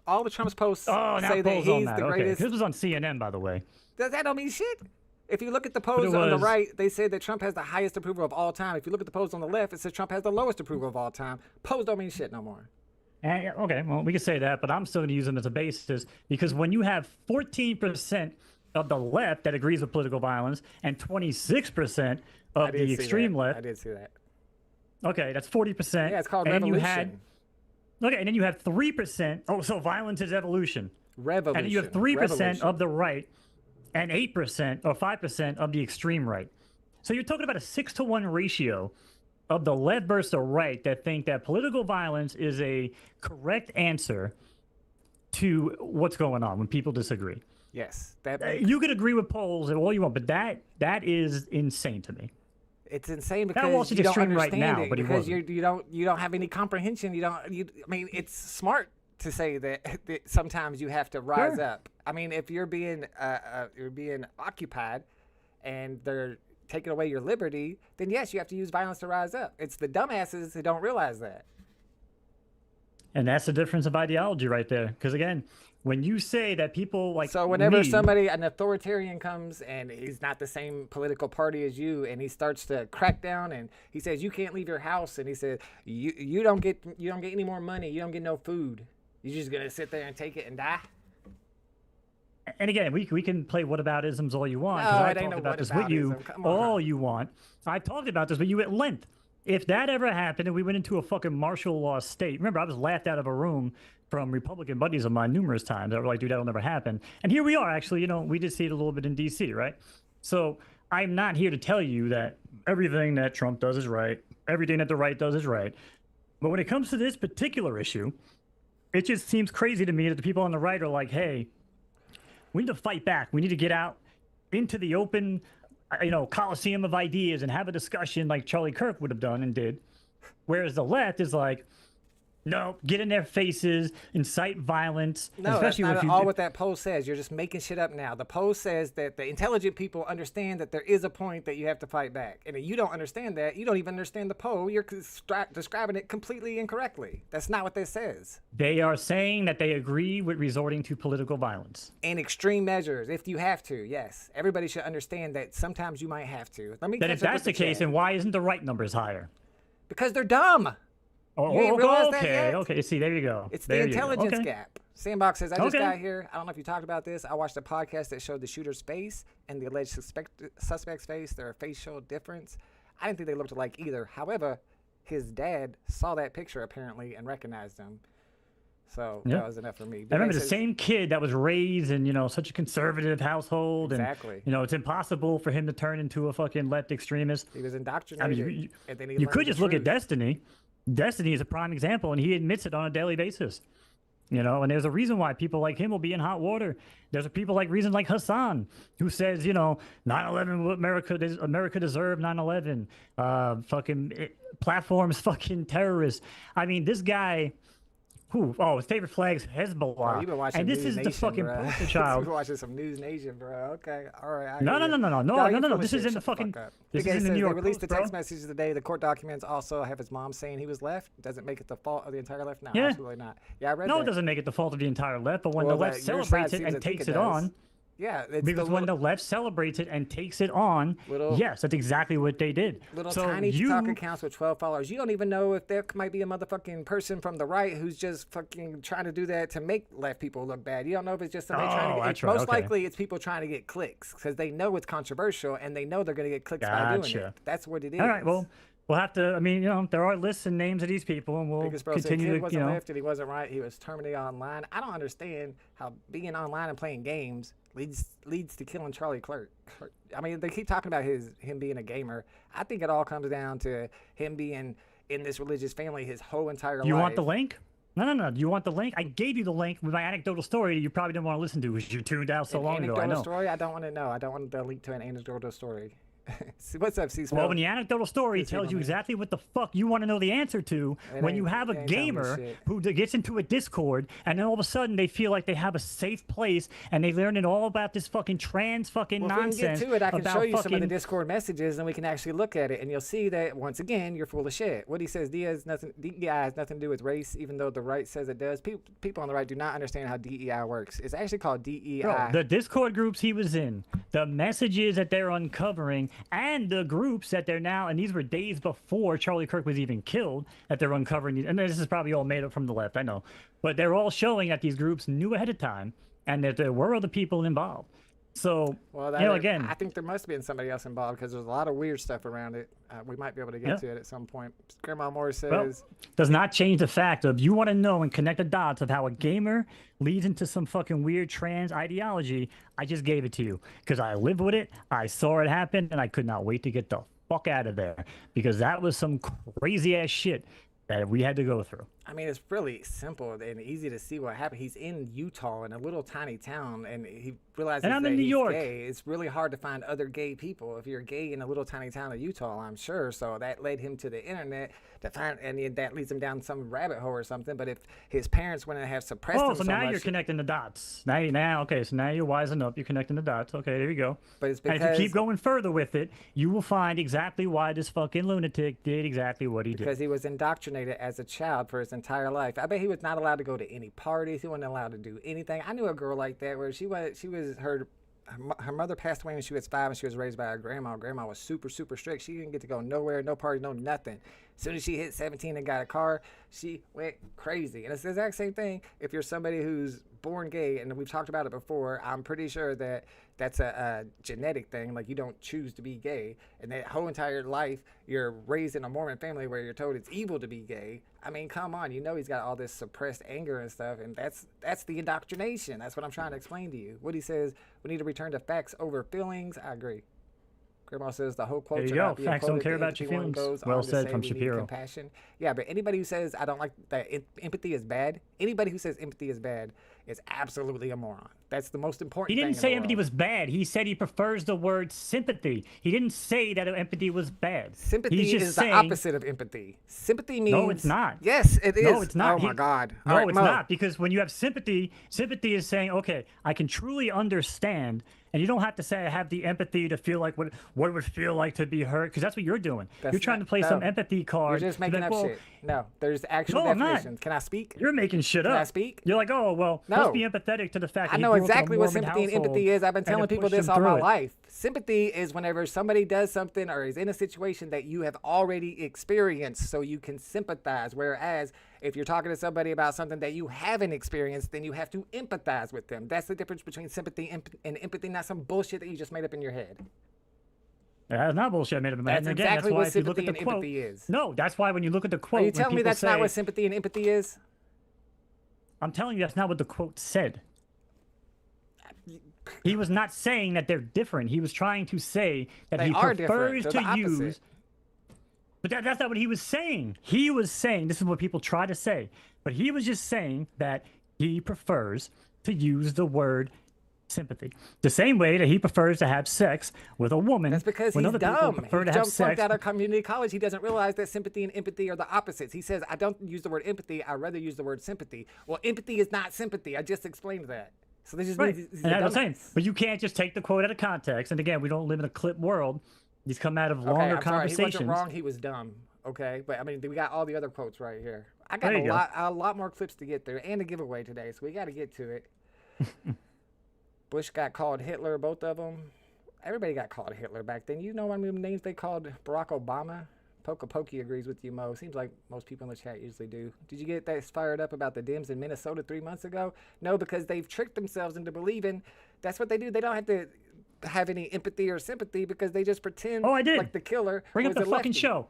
All the Trump's posts now say that polls don't he's matter. the greatest. This was on CNN, by the way. That don't mean shit. If you look at the polls on the right, they say that Trump has the highest approval of all time. If you look at the polls on the left, it says Trump has the lowest approval of all time. Polls don't mean shit no more. Okay, well, we can say that, but I'm still going to use them as a basis because when you have 14% of the left that agrees with political violence and 26% of the extreme left. I did see that. Okay, that's 40%. Yeah, it's called and revolution. And then you have 3%. Oh, so violence is evolution. Revolution. And then you have 3% of the right and 8% or 5% of the extreme right. So you're talking about a 6-to-1 ratio of the left versus the right that think that political violence is a correct answer to what's going on when people disagree. Yes. You could agree with polls and all you want, but that is insane to me. It's insane That Walsh because is you don't extreme understand right now, it but he because wasn't. you don't have any comprehension. I mean, it's smart to say that sometimes you have to rise up. I mean, if you're being occupied and they're taking away your liberty, then yes, you have to use violence to rise up. It's the dumbasses who don't realize that. And that's the difference of ideology right there. Because again, when you say that people like so whenever me, an authoritarian comes and he's not the same political party as you, and he starts to crack down and he says you can't leave your house, and he says you don't get any more money, you don't get no food, you're just gonna sit there and take it and die. And again, we can play whataboutisms all you want. No, I it ain't talked no about this with you all you want. I've talked about this with you at length. If that ever happened and we went into a fucking martial law state, remember I was laughed out of a room from Republican buddies of mine numerous times that were like, dude, that'll never happen. And here we are, actually, you know, we did see it a little bit in DC, right? So I'm not here to tell you that everything that Trump does is right, everything that the right does is right. But when it comes to this particular issue, it just seems crazy to me that the people on the right are like, hey, we need to fight back. We need to get out into the open, you know, coliseum of ideas and have a discussion like Charlie Kirk would have done and did. Whereas the left is like, no, get in their faces, incite violence. No, especially that's if not you all what that poll says. You're just making shit up now. The poll says that the intelligent people understand that there is a point that you have to fight back. And if you don't understand that, you don't even understand the poll. You're describing it completely incorrectly. That's not what this says. They are saying that they agree with resorting to political violence. In extreme measures, if you have to, yes. Everybody should understand that sometimes you might have to. Let me. Then if that's the case, then why isn't the right numbers higher? Because they're dumb. Oh, you ain't realized that okay, yet? Okay. See, there you go. It's there the intelligence gap. Sandbox says, I just Okay. got here. I don't know if you talked about this. I watched a podcast that showed the shooter's face and the alleged suspect's face, their facial difference. I didn't think they looked alike either. However, his dad saw that picture apparently and recognized him. So that was enough for me. I remember the same kid that was raised in, you know, such a conservative household. Exactly. And, you know, it's impossible for him to turn into a fucking left extremist. He was indoctrinated. I mean, and then he you learned could the just look at truth. Destiny. Destiny is a prime example, and he admits it on a daily basis. You know, and there's a reason why people like him will be in hot water. There's a reason like Hassan, who says, you know, 9/11, America deserved 9/11. Platforms, fucking terrorists. I mean, this guy. His favorite flag's Hezbollah. Bro, you've been watching and this News is Nation, the fucking bro. poster child. You've been watching some News Nation, bro. Okay, all right. No. This is in the fucking. This is in the New York They released Post, the text bro. messages today. The court documents also have his mom saying he was left. Doesn't make it the fault of the entire left. No, Yeah. absolutely not. Yeah, I read No, that. it doesn't make it the fault of the entire left, but when Well, the left your side celebrates it seems and to think takes it it does. on. Yeah, it's Because when the left celebrates it and takes it on, yes, that's exactly what they did. Little so tiny you, TikTok accounts with 12 followers. You don't even know if there might be a motherfucking person from the right who's just fucking trying to do that to make left people look bad. You don't know if it's just somebody trying to get. that's right, Most okay. likely, it's people trying to get clicks because they know it's controversial and they know they're going to get clicks by doing it. That's what it is. All right, well, we'll have to. I mean, you know, there are lists and names of these people, and we'll Biggest bro said continue kid to, wasn't you know. left and he wasn't right. He was terminated online. I don't understand how being online and playing games leads to killing Charlie Kirk. I mean, they keep talking about him being a gamer. I think it all comes down to him being in this religious family his whole entire life. You want the link? No. Do you want the link? I gave you the link with my anecdotal story that you probably didn't want to listen to because you tuned out so long ago. I know. Story? I don't want to know. I don't want the link to an anecdotal story. What's up, C-Spell? Well, when the anecdotal story tells you exactly what the fuck you want to know the answer to, when you have a gamer who gets into a Discord and then all of a sudden they feel like they have a safe place and they learn it all about this fucking trans fucking nonsense. If we can get to it, I can show you some of the fucking- Discord messages and we can actually look at it and you'll see that once again you're full of shit. What he says, DEI has nothing to do with race, even though the right says it does. People on the right do not understand how DEI works. It's actually called DEI. Bro, the Discord groups he was in, the messages that they're uncovering, and the groups that they're now, and these were days before Charlie Kirk was even killed, that they're uncovering these, and this is probably all made up from the left, I know, but they're all showing that these groups knew ahead of time and that there were other people involved. So, Well, you know, again, I think there must have been somebody else involved because there's a lot of weird stuff around it. We might be able to get to it at some point. Grandma Moore says, well, does not change the fact of you want to know and connect the dots of how a gamer leads into some fucking weird trans ideology. I just gave it to you because I lived with it. I saw it happen and I could not wait to get the fuck out of there because that was some crazy ass shit that we had to go through. I mean, it's really simple and easy to see what happened. He's in Utah in a little tiny town, and he realizes And I'm that in New he's York. gay. It's really hard to find other gay people if you're gay in a little tiny town of Utah, I'm sure. So that led him to the internet to find, and that leads him down some rabbit hole or something. But if his parents wouldn't have suppressed him so so now much, you're connecting the dots. Okay, so now you're wising up. You're connecting the dots. Okay, there you go. But it's and if because- you keep going further with it, you will find exactly why this fucking lunatic did exactly what he did. because he was indoctrinated as a child for his entire life. I bet he was not allowed to go to any parties. He wasn't allowed to do anything. I knew a girl like that where her mother passed away when she was 5 and she was raised by her grandma. Grandma was super, super strict. She didn't get to go nowhere, no parties, no nothing. As soon as she hit 17 and got a car, she went crazy. And it's the exact same thing if you're somebody who's born gay, and we've talked about it before. I'm pretty sure that that's a genetic thing. Like, you don't choose to be gay, and that whole entire life you're raised in a Mormon family where you're told it's evil to be gay. I mean, come on, you know he's got all this suppressed anger and stuff, and that's the indoctrination. That's what I'm trying to explain to you. Woody says we need to return to facts over feelings. I agree. Grandma says the whole quote. There you go. Facts don't care about your feelings. Well said from Shapiro. Compassion. Yeah, but anybody who says I don't like that empathy is bad, anybody who says empathy is bad is absolutely a moron. That's the most important thing. He didn't say empathy was bad. He said he prefers the word sympathy. He didn't say that empathy was bad. Sympathy is the opposite of empathy. Sympathy means... No, it's not. Yes, it is. No, it's not. Oh, my God. No, right, it's not. Because when you have sympathy, sympathy is saying, okay, I can truly understand. And you don't have to say I have the empathy to feel like what it would feel like to be hurt, because that's what you're doing. You're trying to play some empathy card. You're just making up shit. No, there's actual definitions. Can I speak? You're making shit up. Can I speak? You're like, oh, well, let's be empathetic to the fact that I know exactly what sympathy and empathy is. I've been telling people this all my life. Sympathy is whenever somebody does something or is in a situation that you have already experienced, so you can sympathize. Whereas if you're talking to somebody about something that you haven't experienced, then you have to empathize with them. That's the difference between sympathy and empathy, not some bullshit that you just made up in your head. That's not bullshit I made up in my head. That's exactly what sympathy and empathy is. No, that's why when you look at the quote... Are you telling me that's not what sympathy and empathy is? I'm telling you that's not what the quote said. He was not saying that they're different. He was trying to say that he prefers to use... But that's not what he was saying. He was saying, this is what people try to say, but he was just saying that he prefers to use the word sympathy. The same way that he prefers to have sex with a woman. That's because he's dumb. He jumped out of community college. He doesn't realize that sympathy and empathy are the opposites. He says, I don't use the word empathy. I'd rather use the word sympathy. Well, empathy is not sympathy. I just explained that. So this just means he's and that's what I'm saying. But you can't just take the quote out of context. And again, we don't live in a clip world. These come out of longer conversations. He wasn't wrong. He was dumb. Okay, but I mean, we got all the other quotes right here. I got a lot more clips to get through and a giveaway today, so we got to get to it. Bush got called Hitler, both of them. Everybody got called Hitler back then. You know what names they called Barack Obama? Pokey agrees with you, Mo. Seems like most people in the chat usually do. Did you get that fired up about the Dems in Minnesota 3 months ago? No, because they've tricked themselves into believing that's what they do. They don't have to have any empathy or sympathy because they just pretend like the killer. Bring up the fucking show.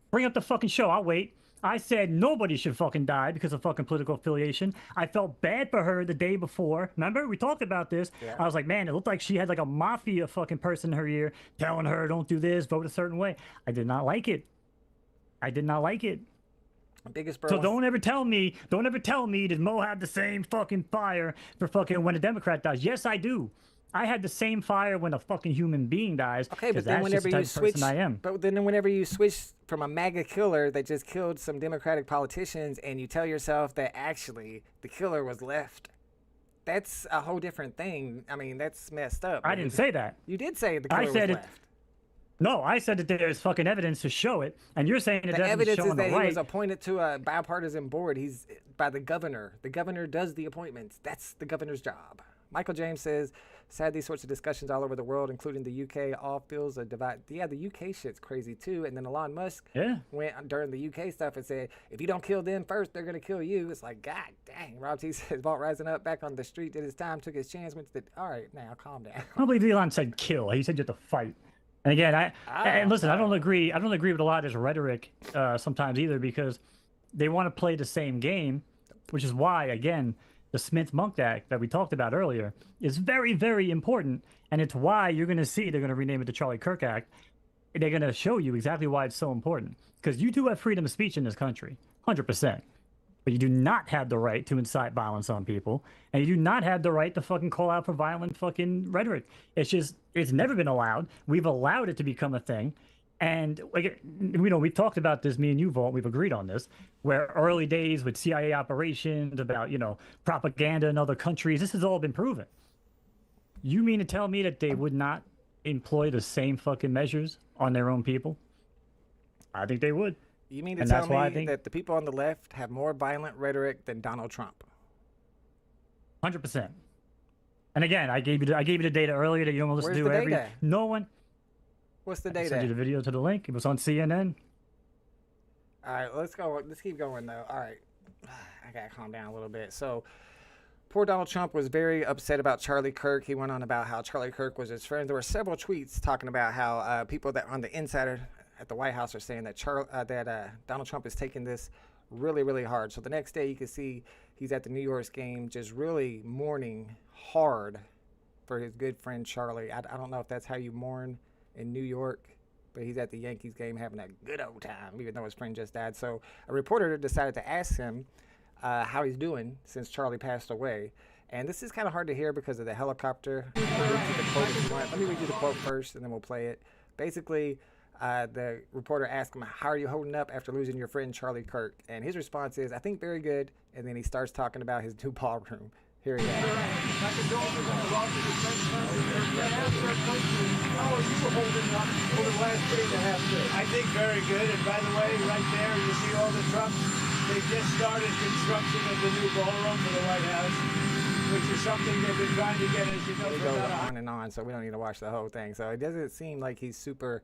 Bring up the fucking show. I'll wait. I said nobody should fucking die because of fucking political affiliation. I felt bad for her the day before. Remember? We talked about this. Yeah. I was like, man, it looked like she had like a mafia fucking person in her ear telling her, don't do this, vote a certain way. I did not like it. I did not like it. Biggest bro. So don't ever tell me did Mo have the same fucking fire for fucking when a Democrat dies? Yes, I do. I had the same fire when a fucking human being dies. Okay, but then whenever you switch, whenever you switch from a MAGA killer that just killed some Democratic politicians, and you tell yourself that actually the killer was left, that's a whole different thing. I mean, that's messed up. I didn't say that. You did say the killer was left. No, I said that there's fucking evidence to show it, and you're saying the evidence is that he was appointed to a bipartisan board. He's by the governor. The governor does the appointments. That's the governor's job. Michael James says, sad these sorts of discussions all over the world, including the UK, all feels a divide. Yeah, the UK shit's crazy too. And then Elon Musk went during the UK stuff and said, if you don't kill them first, they're going to kill you. It's like, God dang. Rob T says, Vault rising up back on the street, did his time, took his chance, went to the... All right, now calm down. I don't believe Elon said kill. He said you have to fight. And again, and listen, I don't agree with a lot of his rhetoric sometimes either, because they want to play the same game, which is why, again, the Smith-Monk Act that we talked about earlier is very, very important, and it's why you're going to see they're going to rename it the Charlie Kirk Act. They're going to show you exactly why it's so important, because you do have freedom of speech in this country, 100%, but you do not have the right to incite violence on people, and you do not have the right to fucking call out for violent fucking rhetoric. It's never been allowed. We've allowed it to become a thing. And like, we've talked about this, me and you, Vault, we've agreed on this, where early days with CIA operations about, propaganda in other countries, this has all been proven. You mean to tell me that they would not employ the same fucking measures on their own people? I think they would. You mean to And tell that's why I me think- that the people on the left have more violent rhetoric than Donald Trump? 100%. And again, I gave you the data earlier that you almost Where's do the every. data? No one. What's the I sent you data? the video to the link. It was on CNN. All right, let's go. Let's keep going though. All right, I gotta calm down a little bit. So, poor Donald Trump was very upset about Charlie Kirk. He went on about how Charlie Kirk was his friend. There were several tweets talking about how people that on the insider at the White House are saying that Donald Trump is taking this really, really hard. So the next day, you can see he's at the New York game, just really mourning hard for his good friend Charlie. I don't know if that's how you mourn in New York, but he's at the Yankees game having a good old time, even though his friend just died. So a reporter decided to ask him how he's doing since Charlie passed away. And this is kind of hard to hear because of the helicopter. Let me read you the quote first, and then we'll play it. Basically, the reporter asked him, how are you holding up after losing your friend Charlie Kirk? And his response is, I think very good. And then he starts talking about his new ballroom. Here he is. I think very good. And by the way, right there, you see all the trucks. They just started construction of the new ballroom for the White House, which is something they've been trying to get, as you know, It for goes about on and on, so we don't need to watch the whole thing. So it doesn't seem like he's super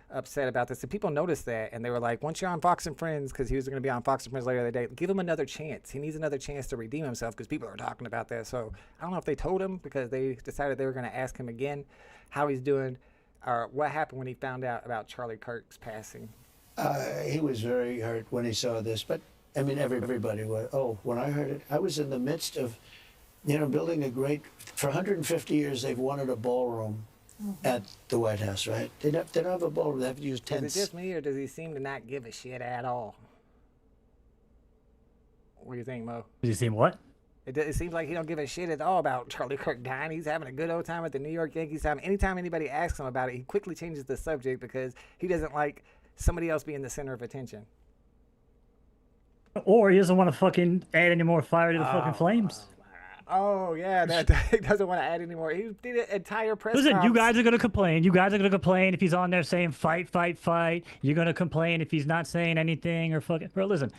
upset about this. And people noticed that, and they were like, once you're on Fox and Friends, because he was going to be on Fox and Friends later that day, give him another chance. He needs another chance to redeem himself because people are talking about that. So I don't know if they told him because they decided they were going to ask him again how he's doing or what happened when he found out about Charlie Kirk's passing. He was very hurt when he saw this, but I mean, everybody was. Oh, when I heard it, I was in the midst of, building a great, for 150 years, they've wanted a ballroom at the White House, right? They don't have a ballroom. They have to use tents. Is it just me, or does he seem to not give a shit at all? What do you think, Mo? Does he seem what? It seems like he don't give a shit at all about Charlie Kirk dying. He's having a good old time at the New York Yankees time. Anytime anybody asks him about it, he quickly changes the subject because he doesn't like somebody else being the center of attention. Or he doesn't want to fucking add any more fire to the fucking flames. Oh, yeah, he doesn't want to add any more. He did an entire press Listen, you conference. guys are going to complain. You guys are going to complain if he's on there saying fight, fight, fight. You're going to complain if he's not saying anything or fucking... Bro, listen,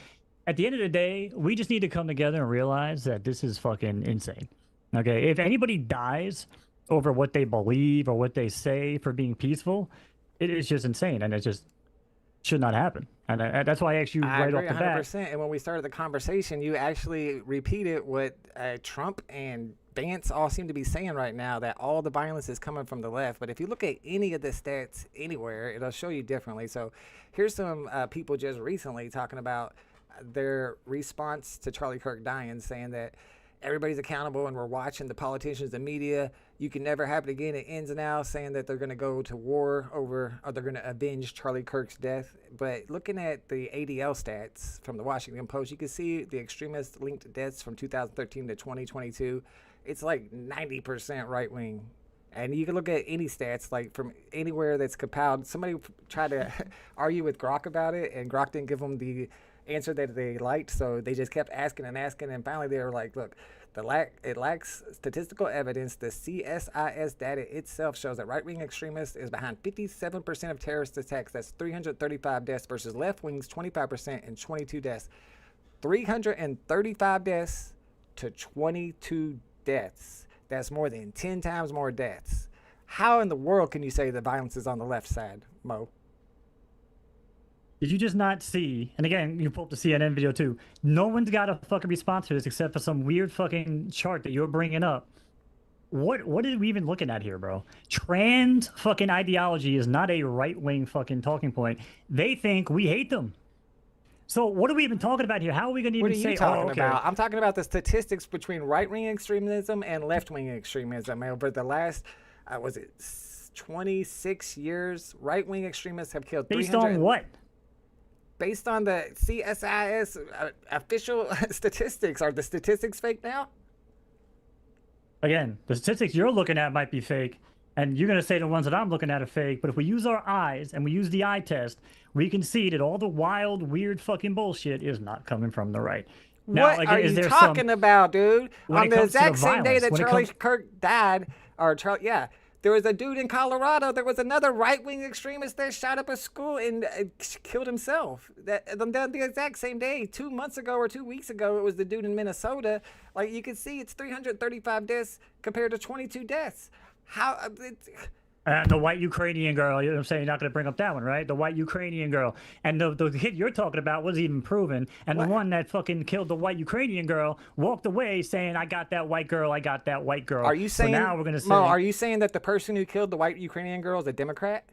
at the end of the day, we just need to come together and realize that this is fucking insane. Okay? If anybody dies over what they believe or what they say for being peaceful, it is just insane. And it just should not happen. And that's why I asked you right off the bat. 100%. And when we started the conversation, you actually repeated what Trump and Vance all seem to be saying right now, that all the violence is coming from the left. But if you look at any of the stats anywhere, it'll show you differently. So here's some people just recently talking about their response to Charlie Kirk dying, saying that everybody's accountable and we're watching the politicians, the media. You can never happen again. It ends now, saying that they're going to go to war over, or they're going to avenge Charlie Kirk's death. But looking at the ADL stats from the Washington Post, you can see the extremist linked deaths from 2013 to 2022. It's like 90% right wing. And you can look at any stats, like from anywhere that's compiled. Somebody tried to argue with Grok about it, and Grok didn't give them the answer that they liked, so they just kept asking and asking, and finally they were like, look, it lacks statistical evidence. The CSIS data itself shows that right-wing extremists is behind 57% of terrorist attacks. That's 335 deaths versus left wings 25% and 22 deaths. 335 deaths to 22 deaths. That's more than 10 times more deaths. How in the world can you say the violence is on the left side, Mo? Did you just not see, and again, you pull up the CNN video too, no one's got a fucking response to this except for some weird fucking chart that you're bringing up. What are we even looking at here, bro? Trans fucking ideology is not a right-wing fucking talking point. They think we hate them. So what are we even talking about here? How are we going to even say, What are you talking oh, okay. about? I'm talking about the statistics between right-wing extremism and left-wing extremism. Over the last, 26 years, right-wing extremists have killed 300... Based on what? Based on the CSIS official statistics. Are the statistics fake now? Again, the statistics you're looking at might be fake, and you're going to say the ones that I'm looking at are fake, but if we use our eyes and we use the eye test, we can see that all the wild, weird fucking bullshit is not coming from the right. Now, What are you talking about, dude? On the exact same day that Charlie Kirk died, or Charlie, There was a dude in Colorado. There was another right-wing extremist that shot up a school and killed himself. The exact same day, 2 months ago or 2 weeks ago, it was the dude in Minnesota. Like, you can see it's 335 deaths compared to 22 deaths. How... The white Ukrainian girl, you know what I'm saying? You're not going to bring up that one, right? The white Ukrainian girl. And the kid you're talking about wasn't even proven. And the one that fucking killed the white Ukrainian girl walked away saying, I got that white girl, I got that white girl. Are you saying, so now we're going to say... Mo, are you saying that the person who killed the white Ukrainian girl is a Democrat?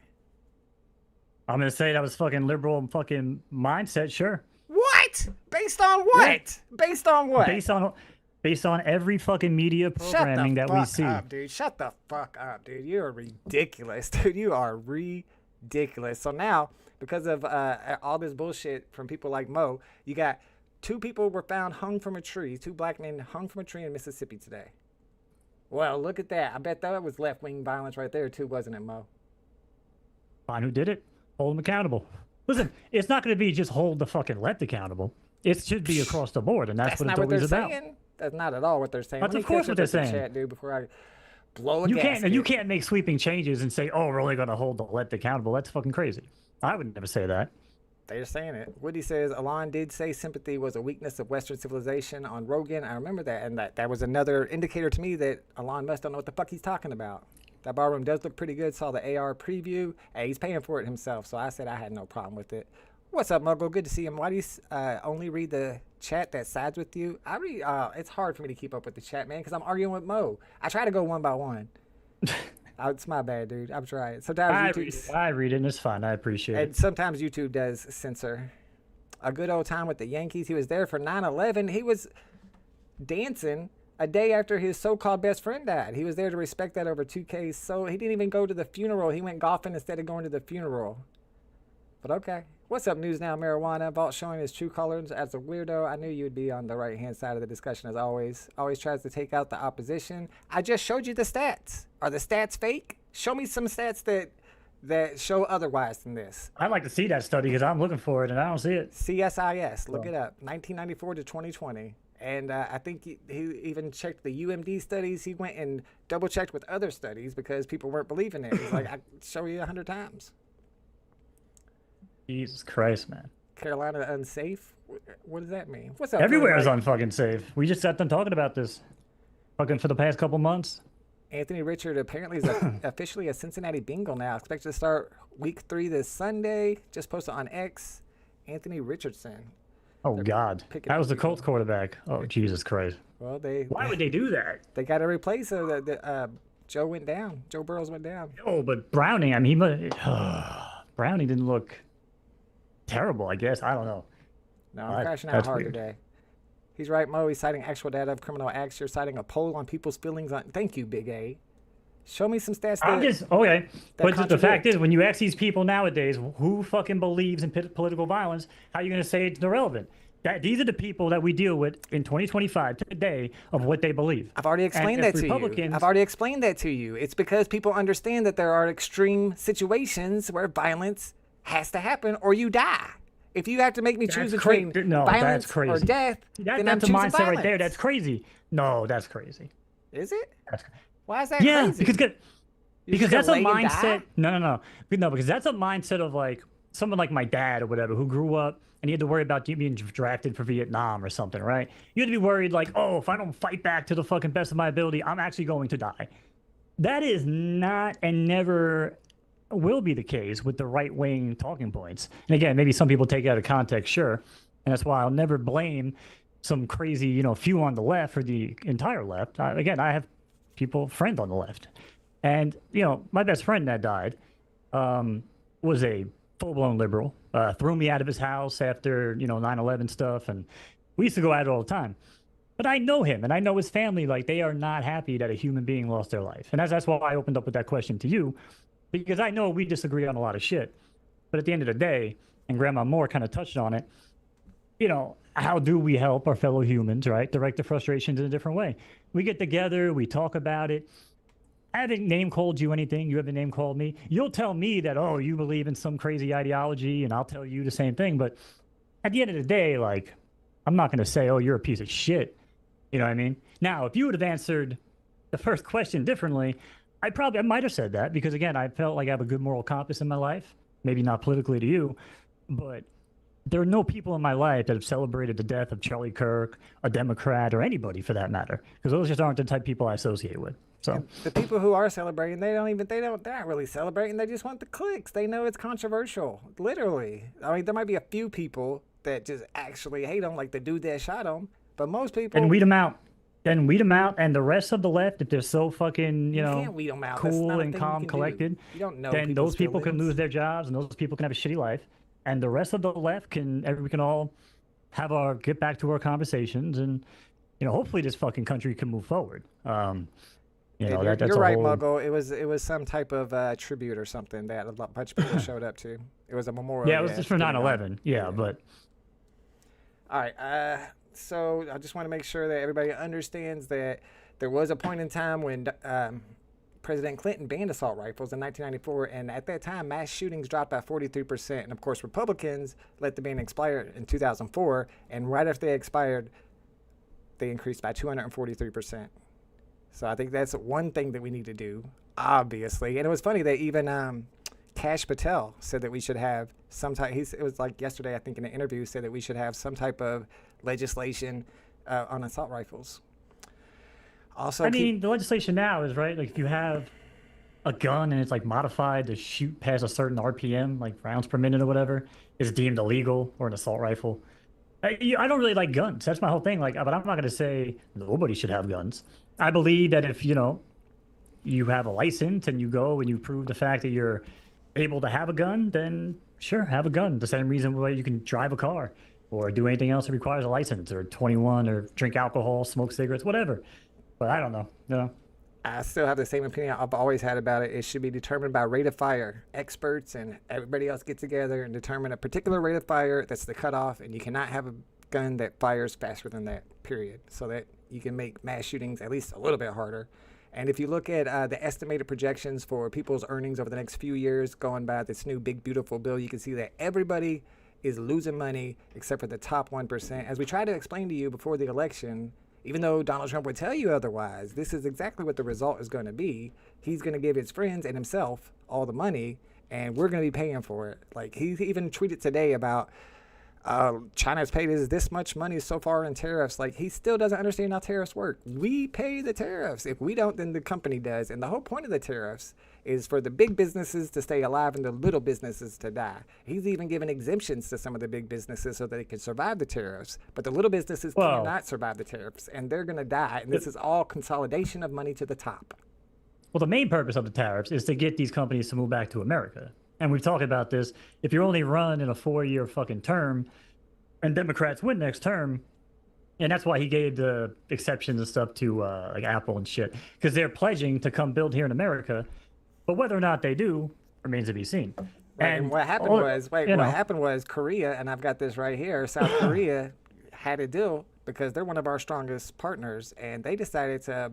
I'm going to say that was fucking liberal fucking mindset, sure. What? Based on what? Yeah. Based on what? Based on every fucking media programming that we see. Up, dude. Shut the fuck up, dude. You are ridiculous, dude. You are ridiculous. So now, because of all this bullshit from people like Mo, you got 2 people were found hung from a tree, 2 black men hung from a tree in Mississippi today. Well, look at that. I bet that was left-wing violence right there, too, wasn't it, Mo? Fine, who did it? Hold them accountable. Listen, it's not going to be just hold the fucking left accountable. It should be across the board, and that's what it's always about. Saying. That's not at all what they're saying. That's of course what they're saying. Chat, dude, before I blow a gasket. You can't make sweeping changes and say, oh, we're only going to hold the left accountable. That's fucking crazy. I would never say that. They're saying it. Woody says, Elon did say sympathy was a weakness of Western civilization on Rogan. I remember that. And that was another indicator to me that Elon Musk don't know what the fuck he's talking about. That ballroom does look pretty good. Saw the AR preview. Hey, he's paying for it himself. So I said I had no problem with it. What's up, Muggle? Good to see him. Why do you only read the chat that sides with you? I read. It's hard for me to keep up with the chat, man, because I'm arguing with Mo. I try to go one by one. It's my bad, dude. I'm trying. Sometimes I read it, and it's fine. I appreciate it. And sometimes YouTube does censor. A good old time with the Yankees. He was there for 9/11. He was dancing a day after his so-called best friend died. He was there to respect that over 2Ks. So he didn't even go to the funeral. He went golfing instead of going to the funeral. But okay. What's up, News Now Marijuana? Vault showing his true colors as a weirdo. I knew you'd be on the right-hand side of the discussion as always. Always tries to take out the opposition. I just showed you the stats. Are the stats fake? Show me some stats that show otherwise than this. I'd like to see that study because I'm looking for it and I don't see it. CSIS. Look it up. 1994 to 2020. And I think he even checked the UMD studies. He went and double-checked with other studies because people weren't believing it. He's like, I show you 100 times. Jesus Christ, man. Carolina unsafe? What does that mean? What's up? Everywhere is unfucking safe. We just got done talking about this fucking for the past couple months. Anthony Richard apparently is officially a Cincinnati Bengal now. Expected to start week 3 this Sunday. Just posted on X. Anthony Richardson. Oh, God. That was the Colts quarterback. Oh, Jesus Christ. Well, why would they do that? They got to replace Joe went down. Joe Burrows went down. Oh, but Browning, I mean, Browning didn't look terrible, I guess. I don't know. No, I'm crashing out hard today. He's right, Mo. He's citing actual data of criminal acts. You're citing a poll on people's feelings on... Thank you, Big A. Show me some stats okay. But the fact is, when you ask these people nowadays who fucking believes in political violence, how are you going to say it's irrelevant? These are the people that we deal with in 2025 today of what they believe. I've already explained that to you. I've already explained that to you. It's because people understand that there are extreme situations where violence has to happen or you die. If you have to make me choose between violence or death, then I'm choosing violence. That's a mindset right there. That's crazy. No, that's crazy. Is it? Why is that crazy? Yeah, because that's a mindset. No, because that's a mindset of like someone like my dad or whatever who grew up and he had to worry about being drafted for Vietnam or something, right? You had to be worried like, oh, if I don't fight back to the fucking best of my ability, I'm actually going to die. That is not and never will be the case with the right-wing talking points. And again, maybe some people take it out of context, sure. And that's why I'll never blame some crazy, few on the left or the entire left. Again, I have friends on the left. And, my best friend that died was a full-blown liberal, threw me out of his house after, 9/11 stuff. And we used to go at it all the time. But I know him and I know his family. Like, they are not happy that a human being lost their life. And that's why I opened up with that question to you. Because I know we disagree on a lot of shit. But at the end of the day, and Grandma Moore kind of touched on it, how do we help our fellow humans, right? Direct the frustrations in a different way. We get together, we talk about it. I haven't name called you anything. You haven't name called me. You'll tell me that, oh, you believe in some crazy ideology, and I'll tell you the same thing. But at the end of the day, like, I'm not going to say, oh, you're a piece of shit. You know what I mean? Now, if you would have answered the first question differently, I might have said that because, again, I felt like I have a good moral compass in my life. Maybe not politically to you, but there are no people in my life that have celebrated the death of Charlie Kirk, a Democrat, or anybody for that matter, because those just aren't the type of people I associate with. So the people who are celebrating, they're not really celebrating. They just want the clicks. They know it's controversial. Literally. I mean, there might be a few people that just actually hate him, like the dude that shot him, but most people. And weed them out. Then weed them out, and the rest of the left, if they're so fucking, can't weed them out. cool and calm, collected, you don't know then those people can feelings. lose their jobs, and those people can have a shitty life, and the rest of the left we can all get back to our conversations, and hopefully this fucking country can move forward. You're right, Muggle. It was some type of tribute or something that a bunch of people showed up to. It was a memorial. Yeah, it was just for 9/11. Yeah, but. All right. So I just want to make sure that everybody understands that there was a point in time when President Clinton banned assault rifles in 1994, and at that time, mass shootings dropped by 43%. And of course, Republicans let the ban expire in 2004, and right after they expired, they increased by 243%. So I think that's one thing that we need to do, obviously. And it was funny that even Kash Patel said that we should have some type. It was like yesterday, I think, in an interview, said that we should have some type of legislation on assault rifles. Also, the legislation now is right. Like if you have a gun and it's like modified to shoot past a certain RPM, like rounds per minute or whatever, is deemed illegal or an assault rifle. I don't really like guns. That's my whole thing. But I'm not going to say nobody should have guns. I believe that if you have a license and you go and you prove the fact that you're able to have a gun, then sure, have a gun. The same reason why you can drive a car or do anything else that requires a license, or 21, or drink alcohol, smoke cigarettes, whatever. But I don't know. I still have the same opinion I've always had about it. It should be determined by rate of fire. Experts and everybody else get together and determine a particular rate of fire that's the cutoff, and you cannot have a gun that fires faster than that, period. So that you can make mass shootings at least a little bit harder. And if you look at the estimated projections for people's earnings over the next few years, going by this new big beautiful bill, you can see that everybody is losing money except for the top 1%. As we tried to explain to you before the election, even though Donald Trump would tell you otherwise, this is exactly what the result is going to be. He's going to give his friends and himself all the money, and we're going to be paying for it. Like, he even tweeted today about China's paid us this much money so far in tariffs. Like, he still doesn't understand how tariffs work. We pay the tariffs. If we don't, then the company does. And the whole point of the tariffs is for the big businesses to stay alive and the little businesses to die. He's even given exemptions to some of the big businesses so that they can survive the tariffs. But the little businesses cannot survive the tariffs, and they're going to die. And this is all consolidation of money to the top. Well, the main purpose of the tariffs is to get these companies to move back to America. And we've talked about this. If you're only run in a 4-year fucking term and Democrats win next term, and that's why he gave the exceptions and stuff to like Apple and shit, because they're pledging to come build here in America. But whether or not they do remains to be seen. Right, and what happened happened was Korea, and I've got this right here, South Korea had a deal because they're one of our strongest partners, and they decided to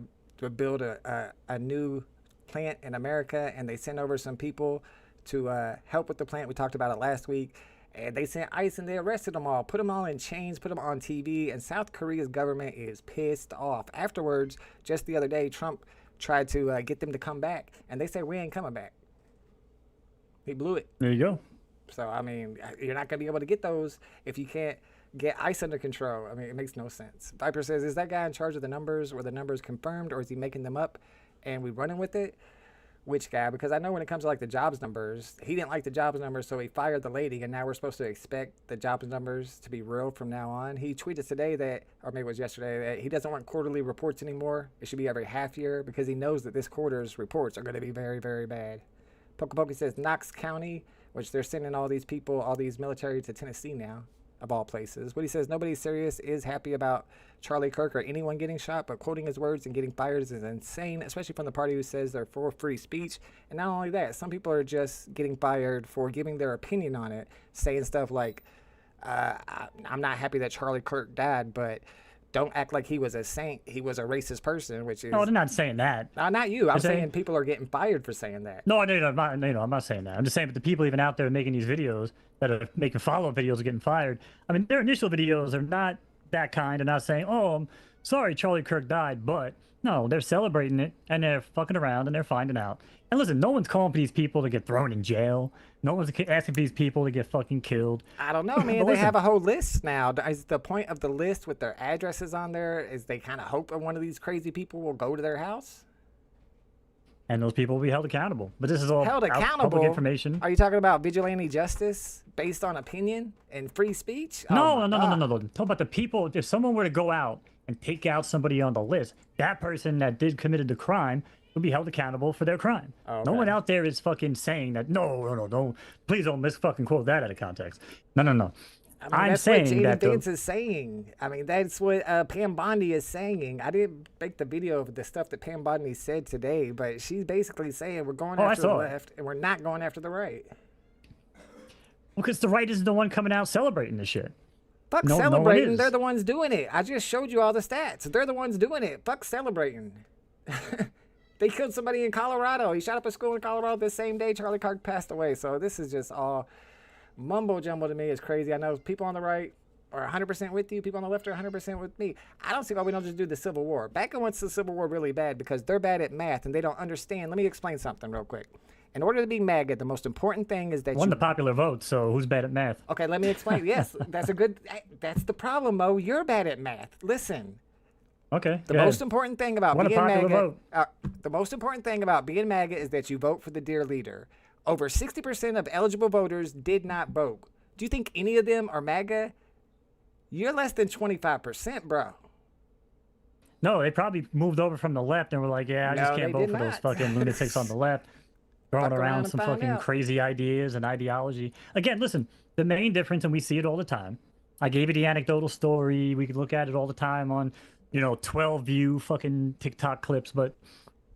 build a new plant in America, and they sent over some people to help with the plant. We talked about it last week. And they sent ICE and they arrested them all, put them all in chains, put them on TV, and South Korea's government is pissed off. Afterwards, just the other day, Trump tried to get them to come back, and they said, we ain't coming back. He blew it. There you go. So, I mean, you're not going to be able to get those if you can't get ICE under control. I mean, it makes no sense. Viper says, is that guy in charge of the numbers? Were the numbers confirmed, or is he making them up and we running with it? Which guy? Because I know when it comes to like the jobs numbers, he didn't like the jobs numbers, so he fired the lady, and now we're supposed to expect the jobs numbers to be real from now on. He tweeted today that, or maybe it was yesterday, that he doesn't want quarterly reports anymore. It should be every half year because he knows that this quarter's reports are going to be very, very bad. Pokey says Knox County, which they're sending all these people, all these military to Tennessee now, of all places. What he says, nobody serious is happy about Charlie Kirk or anyone getting shot, but quoting his words and getting fired is insane, especially from the party who says they're for free speech. And not only that, some people are just getting fired for giving their opinion on it, saying stuff like, I'm not happy that Charlie Kirk died, but don't act like he was a saint. He was a racist person, which is... No, they're not saying that. Not you. I'm saying people are getting fired for saying that. No, I'm not saying that. I'm just saying that the people even out there making these videos that are making follow-up videos are getting fired. I mean, their initial videos are not that kind. They're not saying, sorry, Charlie Kirk died, but no, they're celebrating it and they're fucking around and they're finding out. And listen, no one's calling for these people to get thrown in jail. No one's asking for these people to get fucking killed. I don't know, man. They have a whole list now. Is the point of the list with their addresses on there is they kind of hope that one of these crazy people will go to their house? And those people will be held accountable. But this is all held accountable. Public information. Are you talking about vigilante justice based on opinion and free speech? No. Talk about the people. If someone were to go out and take out somebody on the list, that person that committed the crime would be held accountable for their crime. Okay. No one out there is fucking saying that. No. Please don't fucking quote that out of context. No. I mean, I'm that's saying what Jaden that Vance is saying. I mean, that's what Pam Bondi is saying. I didn't make the video of the stuff that Pam Bondi said today, but she's basically saying we're going after the left and we're not going after the right. Because the right isn't the one coming out celebrating this shit. Fuck celebrating. They're the ones doing it. I just showed you all the stats. They're the ones doing it. Fuck celebrating. They killed somebody in Colorado. He shot up a school in Colorado the same day Charlie Kirk passed away. So this is just all mumbo jumbo to me. It's crazy. I know people on the right are 100% with you. People on the left are 100% with me. I don't see why we don't just do the Civil War. Back wants the Civil War really bad because they're bad at math and they don't understand. Let me explain something real quick. In order to be MAGA, the most important thing is that won the popular vote, so who's bad at math? Okay, let me explain. Yes, that's the problem, Mo. You're bad at math. Listen. Okay. The most important thing about being MAGA, the most important thing about being MAGA is that you vote for the dear leader. Over 60% of eligible voters did not vote. Do you think any of them are MAGA? You're less than 25%, bro. No, they probably moved over from the left and were like, yeah, I just can't vote for those fucking lunatics on the left. Throwing around some fucking crazy ideas and ideology. Again, listen, the main difference, and we see it all the time. I gave you the anecdotal story. We could look at it all the time on, 12-view fucking TikTok clips. But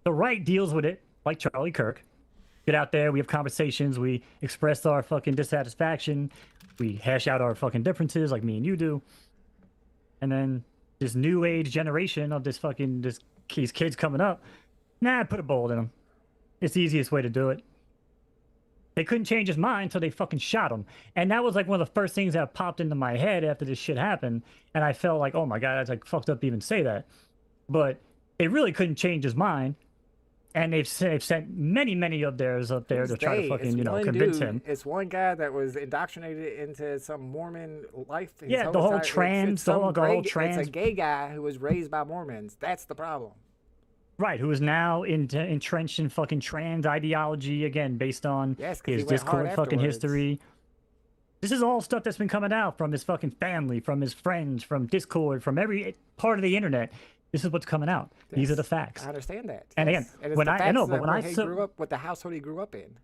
the right deals with it, like Charlie Kirk. Get out there, we have conversations, we express our fucking dissatisfaction, we hash out our fucking differences like me and you do. And then this new age generation of these kids coming up, put a bullet in them. It's the easiest way to do it. They couldn't change his mind until they fucking shot him. And that was like one of the first things that popped into my head after this shit happened. And I felt like, oh my God, I was like fucked up to even say that. But they really couldn't change his mind. And they've sent many of theirs up there to try to fucking, convince him. It's one guy that was indoctrinated into some Mormon life. Yeah, the whole trans, the whole trans. It's a gay guy who was raised by Mormons. That's the problem. Right, who is now entrenched in fucking trans ideology, again, based on his Discord fucking history. This is all stuff that's been coming out from his fucking family, from his friends, from Discord, from every part of the internet. This is what's coming out. These are the facts. I understand that. And again, when I grew up with the household he grew up in.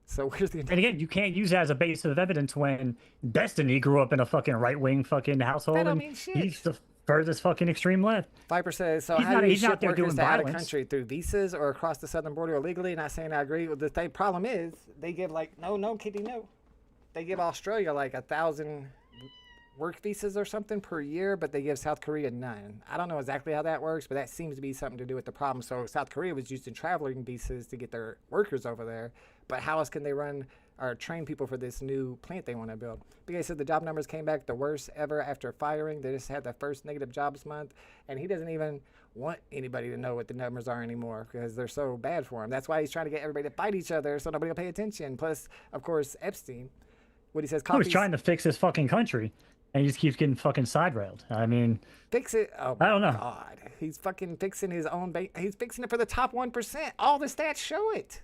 So where's the? And again, you can't use that as a base of evidence when Destiny grew up in a fucking right-wing fucking household. That don't mean shit. He's the furthest fucking extreme left. Viper says, so how do you ship workers out of the country? Through visas or across the southern border illegally? Not saying I agree. The problem is they give no, Kitty, no. They give Australia like 1,000 work visas or something per year, but they give South Korea none. I don't know exactly how that works, but that seems to be something to do with the problem. So South Korea was using traveling visas to get their workers over there, but how else can they run or train people for this new plant they want to build? BA said the job numbers came back the worst ever after firing. They just had the first negative jobs month, and he doesn't even want anybody to know what the numbers are anymore because they're so bad for him. That's why he's trying to get everybody to fight each other so nobody will pay attention. Plus, of course, Epstein, what he says, he's trying to fix this fucking country. And he just keeps getting fucking side railed. I mean, fix it. Oh, I don't know. God, he's fucking fixing his own. He's fixing it for the top 1%. All the stats show it.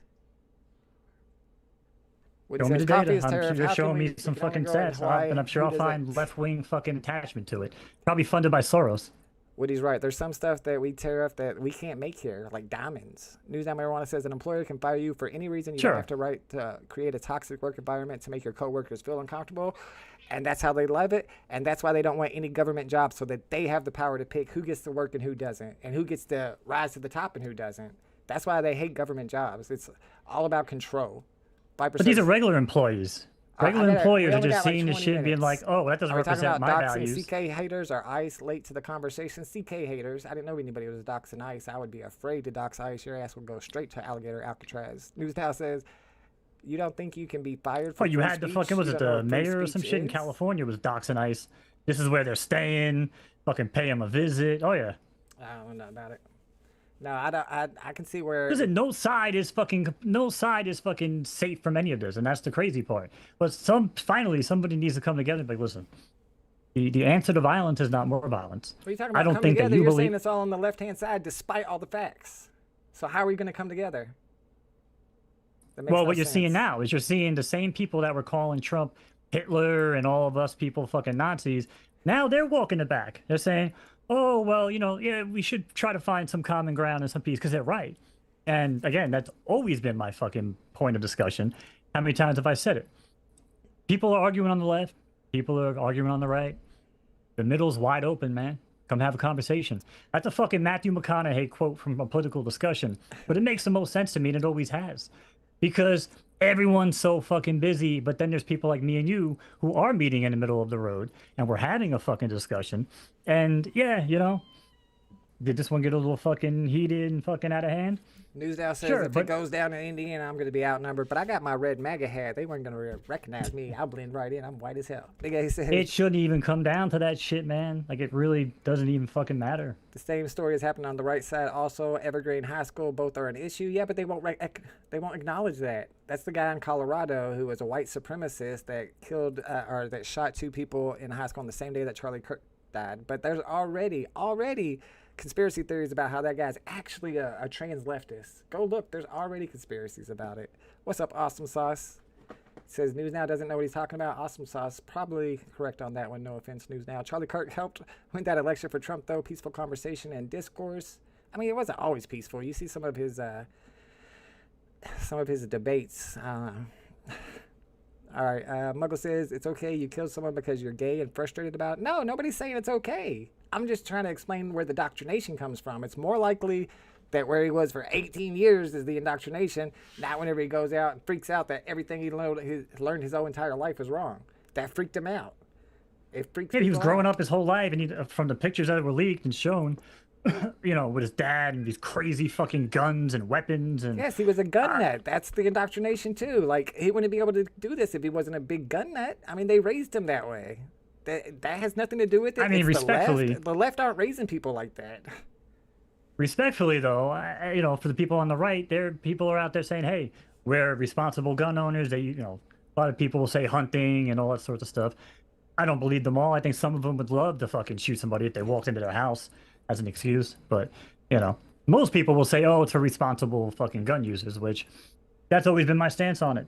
What show me the data. I'm just showing me some fucking stats, and I'm sure I'll find left-wing fucking attachment to it. Probably funded by Soros. Woody's right. There's some stuff that we tear up that we can't make here, like diamonds. News Now Marijuana says an employer can fire you for any reason. You don't have to right to create a toxic work environment to make your coworkers feel uncomfortable. And that's how they love it. And that's why they don't want any government jobs, so that they have the power to pick who gets to work and who doesn't, and who gets to rise to the top and who doesn't. That's why they hate government jobs. It's all about control. But these are regular employees. Regular employers are just seeing this shit being like, oh, that doesn't represent my values. CK haters are ICE late to the conversation. CK haters, I didn't know anybody was doxing ICE. I would be afraid to dox ICE. Your ass would go straight to alligator Alcatraz. News Now says, you don't think you can be fired for you had the fucking, was it the mayor or some shit in California was doxing ICE? This is where they're staying. fucking pay him a visit. Oh yeah. I don't know about it. No, I don't. I can see where. Listen, no side is fucking safe from any of this, and that's the crazy part. But finally somebody needs to come together and be like, listen, the answer to violence is not more violence. What are you talking about? I don't come think together? that you You're believe. saying it's all on the left-hand side, despite all the facts. So how are we going to come together? Well, what you're seeing now is you're seeing the same people that were calling Trump Hitler and all of us people fucking Nazis. Now they're walking it back. They're saying, oh, well, yeah, we should try to find some common ground and some peace, because they're right. And again, that's always been my fucking point of discussion. How many times have I said it? People are arguing on the left. People are arguing on the right. The middle's wide open, man. Come have a conversation. That's a fucking Matthew McConaughey quote from a political discussion. But it makes the most sense to me, and it always has. Because everyone's so fucking busy, but then there's people like me and you who are meeting in the middle of the road, and we're having a fucking discussion. And yeah, did this one get a little fucking heated and fucking out of hand? NewsNow says Sure, if it goes down in Indiana, I'm going to be outnumbered. But I got my red MAGA hat. They weren't going to recognize me. I'll blend right in. I'm white as hell. Big A says It shouldn't even come down to that shit, man. Like, it really doesn't even fucking matter. the same story is happening on the right side. Also, Evergreen High School, both are an issue. Yeah, but they won't acknowledge that. That's the guy in Colorado who was a white supremacist that killed or that shot 2 people in high school on the same day that Charlie Kirk died. But there's already conspiracy theories about how that guy's actually a trans leftist. Go look. There's already conspiracies about it. What's up, Awesome Sauce? Says News Now doesn't know what he's talking about. Awesome Sauce probably correct on that one. No offense, News Now. Charlie Kirk helped win that election for Trump, though. Peaceful conversation and discourse. I mean, it wasn't always peaceful. You see some of his debates. All right. Muggle says it's okay. You killed someone because you're gay and frustrated about it. No, nobody's saying it's okay. I'm just trying to explain where the indoctrination comes from. It's more likely that where he was for 18 years is the indoctrination, not whenever he goes out and freaks out that everything he learned his whole entire life is wrong. That freaked him out. It freaked Yeah, he was people growing out. up his whole life, and from the pictures that were leaked and shown, with his dad and these crazy fucking guns and weapons. And Yes, he was a gun nut. That's the indoctrination, too. Like, he wouldn't be able to do this if he wasn't a big gun nut. I mean, they raised him that way. That has nothing to do with it. I mean, It's respectfully. the left aren't raising people like that. Respectfully, though, for the people on the right, people are out there saying, "Hey, we're responsible gun owners." They, a lot of people will say hunting and all that sorts of stuff. I don't believe them all. I think some of them would love to fucking shoot somebody if they walked into their house as an excuse. But most people will say, "Oh, it's for responsible fucking gun users," which that's always been my stance on it.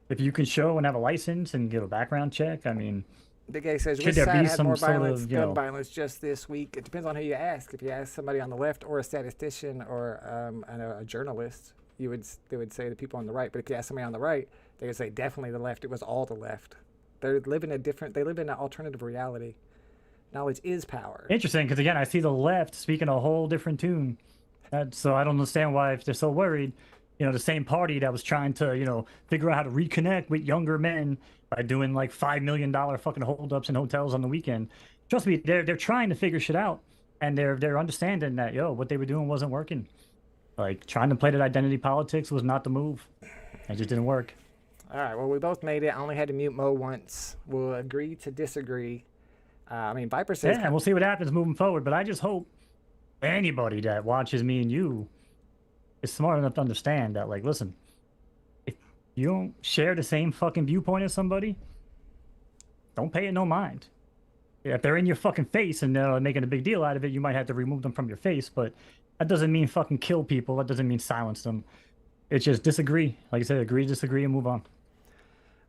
If you can show and have a license and give a background check, I mean. The guy says, Should which there side be had some more sort violence, of, gun violence just this week? It depends on who you ask. If you ask somebody on the left or a statistician or a journalist, they would say the people on the right. But if you ask somebody on the right, they would say definitely the left. It was all the left. They live in an alternative reality. Knowledge is power. Interesting, because again, I see the left speaking a whole different tune. So I don't understand why, if they're so worried, the same party that was trying to, figure out how to reconnect with younger men by doing like $5 million fucking holdups in hotels on the weekend. Trust me, they're trying to figure shit out, and they're understanding that what they were doing wasn't working. Like, trying to play that identity politics was not the move. It just didn't work. All right, well, we both made it. I only had to mute Mo once. We'll agree to disagree. Viper says... Yeah, and we'll see what happens moving forward, but I just hope anybody that watches me and you is smart enough to understand that, like, listen, if you don't share the same fucking viewpoint as somebody, don't pay it no mind. If they're in your fucking face and they're making a big deal out of it, you might have to remove them from your face, but that doesn't mean fucking kill people. That doesn't mean silence them. It's just disagree. Like I said, agree, disagree, and move on.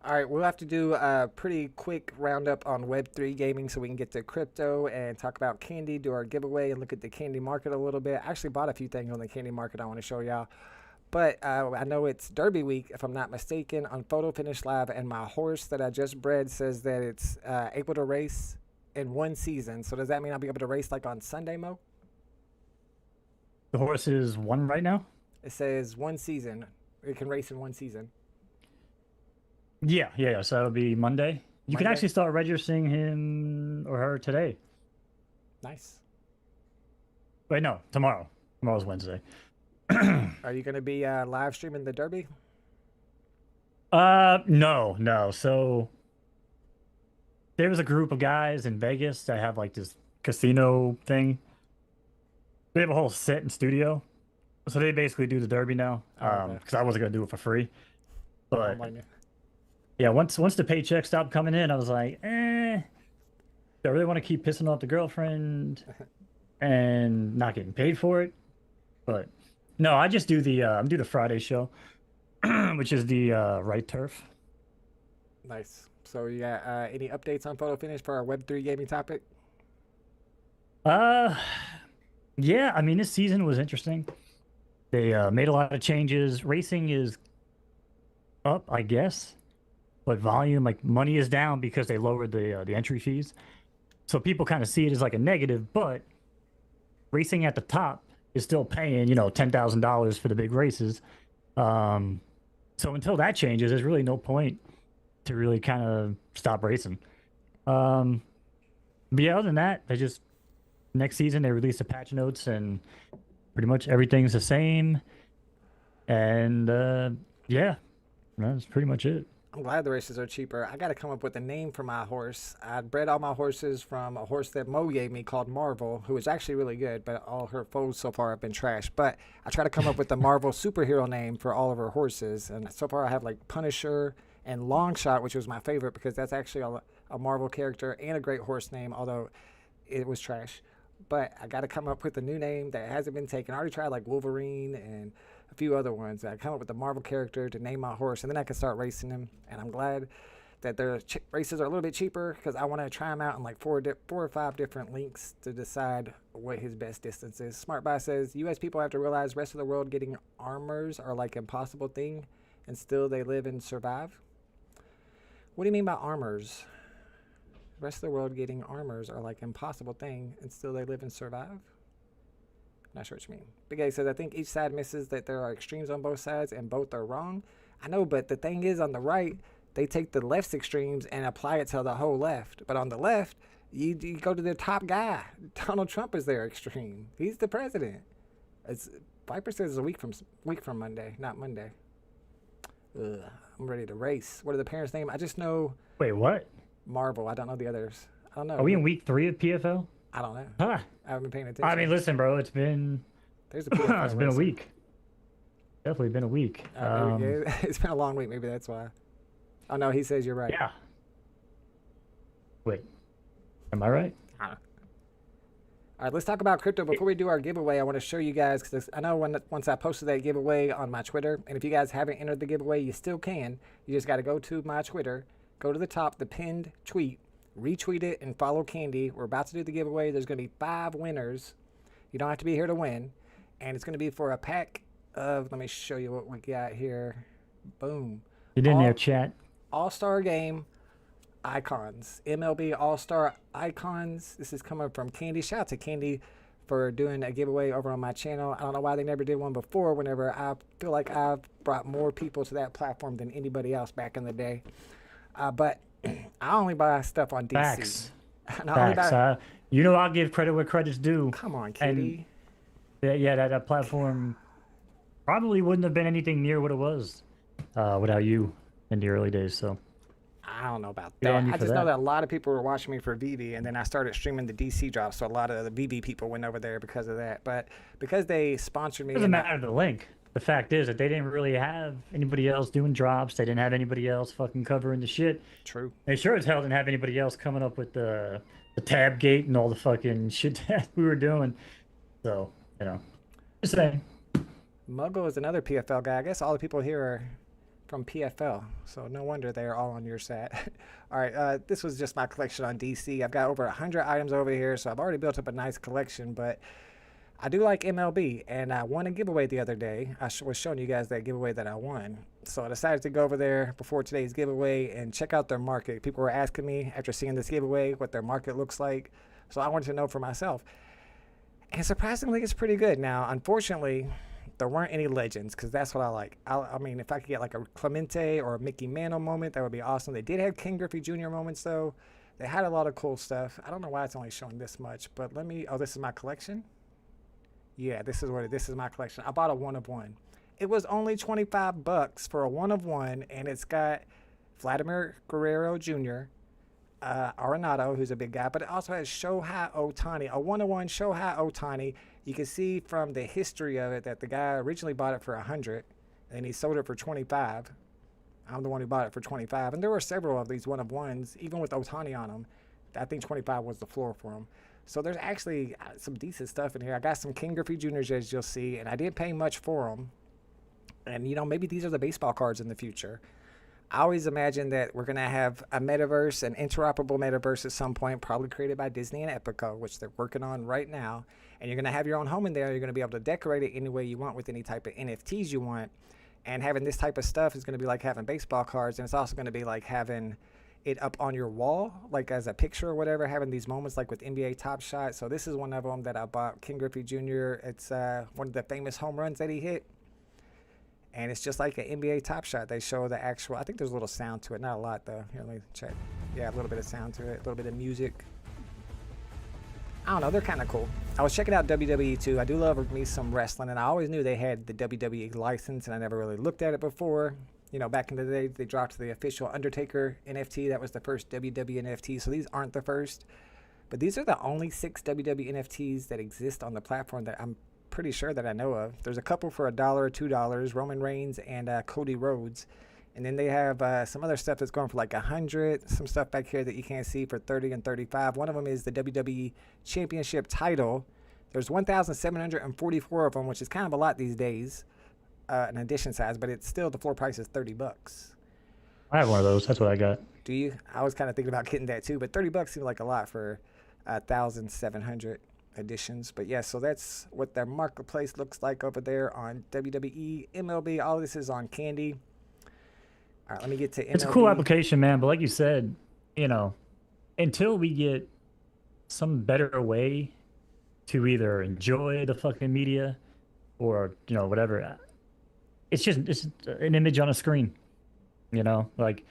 All right, we'll have to do a pretty quick roundup on Web3 gaming so we can get to crypto and talk about candy, do our giveaway, and look at the candy market a little bit. I actually bought a few things on the candy market I want to show y'all. But I know it's Derby week, if I'm not mistaken, on PhotoFinish Live, and my horse that I just bred says that it's able to race in one season. So does that mean I'll be able to race like on Sunday, Mo? The horse is one right now? It says one season. It can race in one season. Yeah. So that'll be Monday. You can Monday? actually start registering him or her today. Nice. Wait, no, tomorrow. Tomorrow's Wednesday. Are you going to be live streaming the Derby? No. So there was a group of guys in Vegas that have like this casino thing. They have a whole set and studio, so they basically do the derby now. Because I wasn't gonna do it for free, but yeah, once the paycheck stopped coming in, I was like, do I really want to keep pissing off the girlfriend and not getting paid for it? But no, I just do the Friday show, which is the right turf. Nice. So you got any updates on PhotoFinish for our Web3 gaming topic? Yeah, I mean, this season was interesting. They made a lot of changes. Racing is up, I guess, but volume, like money, is down because they lowered the entry fees. So people kind of see it as like a negative, but racing at the top is still paying, $10,000 for the big races. So until that changes, there's really no point to really kind of stop racing. But yeah, other than that, next season they release the patch notes and pretty much everything's the same. And yeah, that's pretty much it. I'm glad the races are cheaper. I got to come up with a name for my horse. I bred all my horses from a horse that Mo gave me called Marvel, who is actually really good, but all her foals so far have been trash. But I try to come up with the Marvel superhero name for all of her horses. And so far I have like Punisher and Longshot, which was my favorite because that's actually a Marvel character and a great horse name, although it was trash. But I got to come up with a new name that hasn't been taken. I already tried like Wolverine and a few other ones. I come up with a Marvel character to name my horse, and then I can start racing them. And I'm glad that their races are a little bit cheaper because I want to try them out in like four or five different links to decide what his best distance is. SmartBuy says, U.S. people have to realize the rest of the world getting armors are like impossible thing, and still they live and survive. What do you mean by armors? The rest of the world getting armors are like impossible thing, and still they live and survive? Not sure what you mean. Big A says, I think each side misses that there are extremes on both sides, and both are wrong. I know, but the thing is, on the right, they take the left's extremes and apply it to the whole left. But on the left, you go to the top guy. Donald Trump is their extreme. He's the president. Viper says it's a week from Monday, not Monday. Ugh, I'm ready to race. What are the parents' name? I just know. Wait, what? Marvel. I don't know the others. I don't know. Are we in week 3 of PFL? I don't know. Huh. I haven't been paying attention. I mean, listen, bro, it's been There's a PFL it's been a week. Definitely been a week. It's been a long week. Maybe that's why. Oh no, he says you're right. Yeah. Wait, am I right? All right, let's talk about crypto. Before we do our giveaway, I want to show you guys, because I know once I posted that giveaway on my Twitter, and if you guys haven't entered the giveaway, you still can. You just got to go to my Twitter, go to the top, the pinned tweet, retweet it, and follow Candy. We're about to do the giveaway. There's going to be 5 winners. You don't have to be here to win. And it's going to be for a pack of, let me show you what we got here. Boom. Get in there, chat. All-Star Game icons. MLB All-Star icons. This is coming from Candy. Shout out to Candy for doing a giveaway over on my channel. I don't know why they never did one before, whenever I feel like I've brought more people to that platform than anybody else back in the day. But I only buy stuff on DC. Facts. Facts. You know, I'll give credit where credit's due. Come on, Kitty. That platform probably wouldn't have been anything near what it was without you in the early days. So I don't know about that. I just know that a lot of people were watching me for VV, and then I started streaming the DC drops, so a lot of the VV people went over there because of that. But because they sponsored me, it doesn't matter the link. The fact is that they didn't really have anybody else doing drops. They didn't have anybody else fucking covering the shit. True. They sure as hell didn't have anybody else coming up with the tab gate and all the fucking shit that we were doing. So, just saying. Muggle is another PFL guy. I guess all the people here are from PFL, so no wonder they're all on your side. All right, this was just my collection on DC. I've got over 100 items over here, so I've already built up a nice collection, but I do like MLB, and I won a giveaway the other day. I was showing you guys that giveaway that I won. So I decided to go over there before today's giveaway and check out their market. People were asking me after seeing this giveaway what their market looks like, so I wanted to know for myself. And surprisingly, it's pretty good. Now, unfortunately, there weren't any legends, because that's what I like. I mean, if I could get like a Clemente or a Mickey Mantle moment, that would be awesome. They did have King Griffey Jr. moments, though. They had a lot of cool stuff. I don't know why it's only showing this much, but let me... Oh, this is my collection? Yeah, this is my collection. I bought a 1-of-1. It was only $25 for a 1-of-1, and it's got Vladimir Guerrero Jr., Arenado, who's a big guy, but it also has Shohei Ohtani, a 101 Shohei Ohtani. You can see from the history of it that the guy originally bought it for 100, and he sold it for 25. I'm the one who bought it for 25, and there were several of these one-of-ones, even with Ohtani on them. I think 25 was the floor for them. So there's actually some decent stuff in here. I got some King Griffey Juniors, as you'll see, and I didn't pay much for them. And, you know, maybe these are the baseball cards in the future. I always imagine that we're going to have a metaverse, an interoperable metaverse at some point, probably created by Disney and Epico, which they're working on right now. And you're going to have your own home in there. You're going to be able to decorate it any way you want with any type of NFTs you want. And having this type of stuff is going to be like having baseball cards. And it's also going to be like having it up on your wall, like as a picture or whatever, having these moments like with NBA Top Shot. So this is one of them that I bought, King Griffey Jr. It's one of the famous home runs that he hit. And it's just like an NBA Top Shot. They show the actual, I think there's a little sound to it. Not a lot though. Here, let me check. Yeah, a little bit of sound to it, a little bit of music. I don't know, they're kind of cool. I was checking out WWE too. I do love me some wrestling, and I always knew they had the WWE license, and I never really looked at it before. You know, back in the day, they dropped the official Undertaker NFT. That was the first WWE NFT, so these aren't the first. But these are the only 6 WWE NFTs that exist on the platform that I'm pretty sure that I know of. There's a couple for $1 or $2, Roman Reigns and Cody Rhodes. And then they have some other stuff that's going for like 100, some stuff back here that you can't see for 30 and 35. One of them is the WWE Championship title. There's 1,744 of them, which is kind of a lot these days, an edition size, but it's still, the floor price is $30. I have one of those. That's what I got. Do you? I was kind of thinking about getting that too, but $30 seems like a lot for 1,700 editions. But yeah, so that's what their marketplace looks like over there on WWE, MLB. All of this is on Candy. All right, let me get to MLB. It's a cool application, man. But like you said, you know, until we get some better way to either enjoy the fucking media or, you know, whatever, it's an image on a screen. You know, like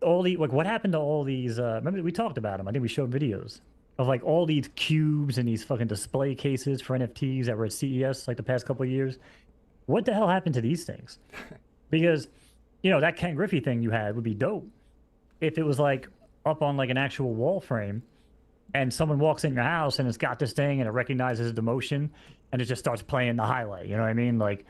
what happened to all these? Remember we talked about them. I think we showed videos of like all these cubes and these fucking display cases for NFTs that were at CES like the past couple of years. What the hell happened to these things? Because, you know, that Ken Griffey thing you had would be dope if it was like up on like an actual wall frame and someone walks in your house and it's got this thing and it recognizes the motion and it just starts playing the highlight. You know what I mean? Like,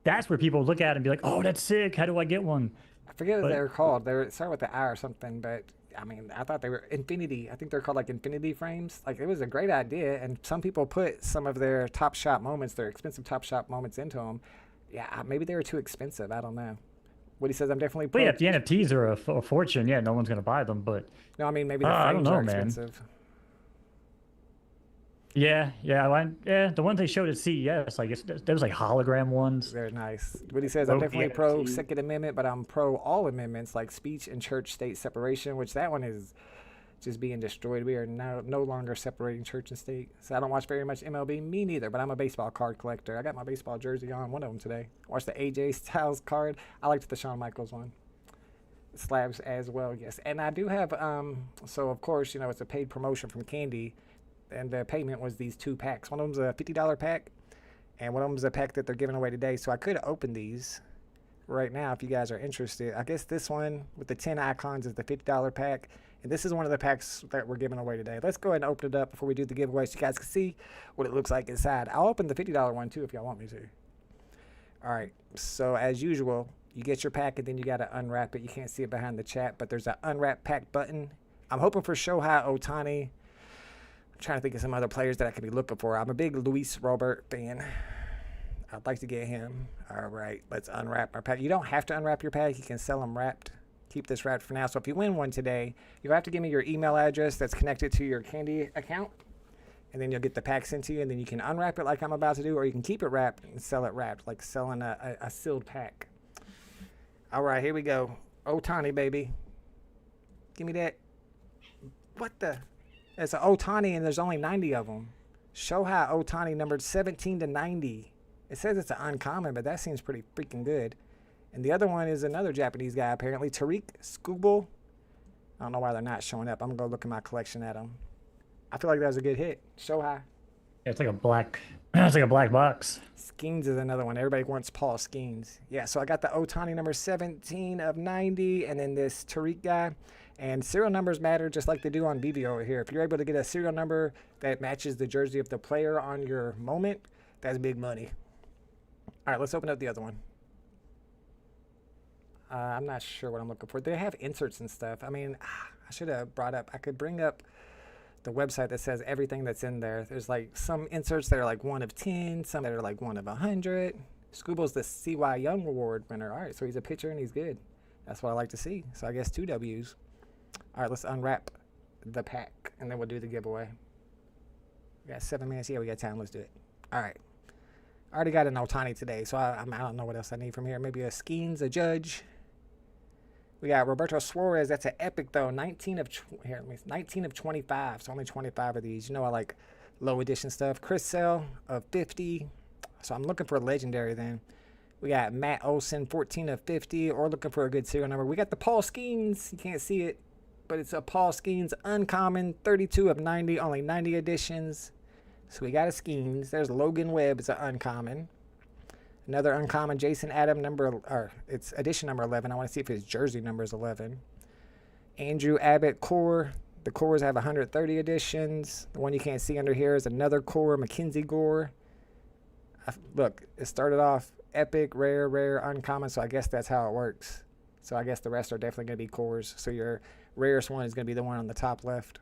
that's where people look at it and be like, oh, that's sick. How do I get one? I forget what they were called. They were started with the I or something, but I mean, I thought they were infinity. I think they're called like infinity frames. Like, it was a great idea, and some people put some of their Top Shot moments, their expensive Top Shot moments into them. Yeah, maybe they were too expensive. I don't know. What he says, I'm definitely. But yeah, if the NFTs are a fortune, yeah, no one's gonna buy them. But no, I mean maybe the frames are expensive. Yeah, the ones they showed at CES, like there was like hologram ones. They're nice. What he says, I'm definitely pro Second Amendment, but I'm pro all amendments like speech and church-state separation, which that one is just being destroyed. We are no longer separating church and state. So I don't watch very much MLB. Me neither, but I'm a baseball card collector. I got my baseball jersey on, one of them today. I watched the AJ Styles card. I liked the Shawn Michaels one. Slabs as well, yes. And I do have, so of course, you know, it's a paid promotion from Candy. And the payment was these 2 packs. One of them's a $50 pack, and one of them's a pack that they're giving away today. So I could open these right now if you guys are interested. I guess this one with the 10 icons is the $50 pack, and this is one of the packs that we're giving away today. Let's go ahead and open it up before we do the giveaway so you guys can see what it looks like inside. I'll open the $50 one too if y'all want me to. All right, so as usual, you get your pack and then you got to unwrap it. You can't see it behind the chat, but there's an unwrap pack button. I'm hoping for Shohei Ohtani. Trying to think of some other players that I could be looking for. I'm a big Luis Robert fan. I'd like to get him. All right, let's unwrap our pack. You don't have to unwrap your pack. You can sell them wrapped. Keep this wrapped for now. So if you win one today, you'll have to give me your email address that's connected to your Candy account, and then you'll get the pack sent to you, and then you can unwrap it like I'm about to do, or you can keep it wrapped and sell it wrapped, like selling a sealed pack. All right, here we go. Ohtani, baby. Give me that. What the? It's an Ohtani, and there's only 90 of them. Shohei Ohtani, numbered 17 to 90. It says it's an uncommon, but that seems pretty freaking good. And the other one is another Japanese guy, apparently. Tariq Skubal. I don't know why they're not showing up. I'm going to go look in my collection at them. I feel like that was a good hit. Shohei. Yeah, it's like a black box. Skeens is another one. Everybody wants Paul Skeens. Yeah, so I got the Ohtani number 17 of 90, and then this Tariq guy. And serial numbers matter just like they do on BB over here. If you're able to get a serial number that matches the jersey of the player on your moment, that's big money. All right, let's open up the other one. I'm not sure what I'm looking for. They have inserts and stuff. I mean, I should have brought up, I could bring up the website that says everything that's in there. There's like some inserts that are like 1 of 10, some that are like 1 of 100. Scooble's the C.Y. Young Award winner. All right, so he's a pitcher and he's good. That's what I like to see. So I guess 2 W's. All right, let's unwrap the pack and then we'll do the giveaway. We got 7 minutes. Yeah, we got time. Let's do it. All right. I already got an Ohtani today, so I don't know what else I need from here. Maybe a Skeens, a Judge. We got Roberto Suarez. That's an epic, though. 19 of 25, so only 25 of these. You know I like low edition stuff. Chris Sale of 50. So I'm looking for a legendary then. We got Matt Olson, 14 of 50, or looking for a good serial number. We got the Paul Skeens. You can't see it, but it's a Paul Skeens uncommon, 32 of 90, only 90 editions. So we got a Skeens. There's Logan Webb. It's an uncommon. Another uncommon, Jason Adam, it's edition number 11. I want to see if his jersey number is 11. Andrew Abbott Core. The Cores have 130 editions. The one you can't see under here is another Core, Mackenzie Gore. Look, it started off epic, rare, uncommon, so I guess that's how it works. So I guess the rest are definitely going to be Cores. So your rarest one is going to be the one on the top left.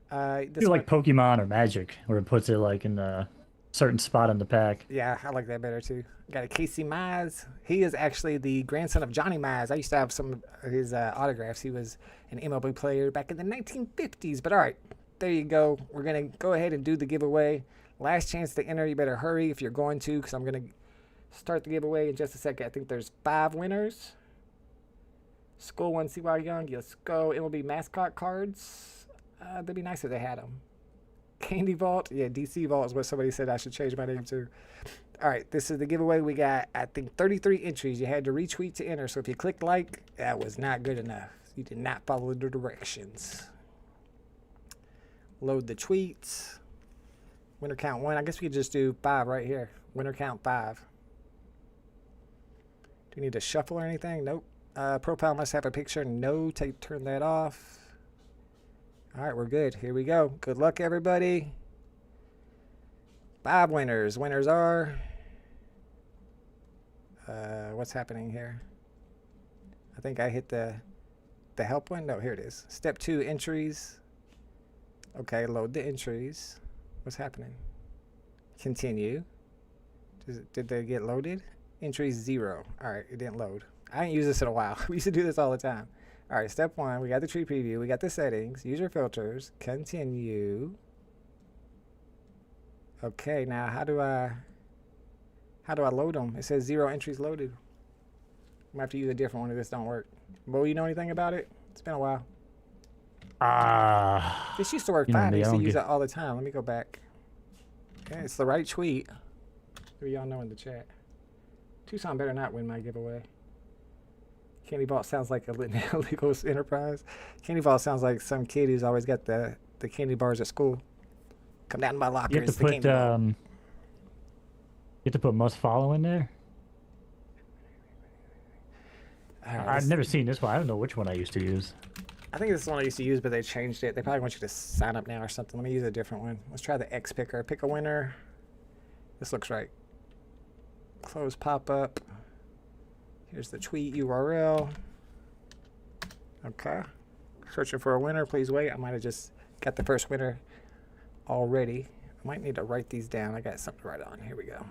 You're like Pokemon or Magic, where it puts it like in a certain spot on the pack. Yeah, I like that better too. Got a Casey Mize. He is actually the grandson of Johnny Mize. I used to have some of his autographs. He was an MLB player back in the 1950s. But all right, there you go. We're going to go ahead and do the giveaway. Last chance to enter. You better hurry if you're going to, because I'm going to start the giveaway in just a second. I think there's 5 winners. School 1 C.Y. Young. Let's go. MLB mascot cards. That'd be nice if they had them. Candy Vault. Yeah, DC Vault is what somebody said I should change my name to. All right, this is the giveaway. We got, I think, 33 entries. You had to retweet to enter. So if you clicked like, that was not good enough. You did not follow the directions. Load the tweets. Winner count 1. I guess we could just do 5 right here. Winner count 5. Do we need to shuffle or anything? Nope. Profile must have a picture. No. Turn that off. All right, we're good. Here we go. Good luck, everybody. 5 winners. Winners are... what's happening here? I think I hit the help one. No, here it is. Step 2, entries. Okay, load the entries. What's happening? Continue. Did they get loaded? Entries 0. All right, it didn't load. I ain't used this in a while. We used to do this all the time. All right, step 1, we got the tree preview. We got the settings, user filters, continue. Okay, now how do I load them? It says 0 entries loaded. I'm gonna have to use a different one if this don't work. Bo, you know anything about it? It's been a while. This used to work fine. I used to use it all the time. Let me go back. Okay, it's the right tweet. Maybe y'all know in the chat. Tucson better not win my giveaway. Candy Vault sounds like a illegal enterprise. Candy Vault sounds like some kid who's always got the candy bars at school. Come down to my locker. You have to put must follow in there. Right, I've never seen this one. I don't know which one I used to use. I think this is the one I used to use, but they changed it. They probably want you to sign up now or something. Let me use a different one. Let's try the X picker. Pick a winner. This looks right. Close pop-up. Here's the tweet URL. Okay. Searching for a winner. Please wait. I might have just got the first winner already. I might need to write these down. I got something to write on. Here we go.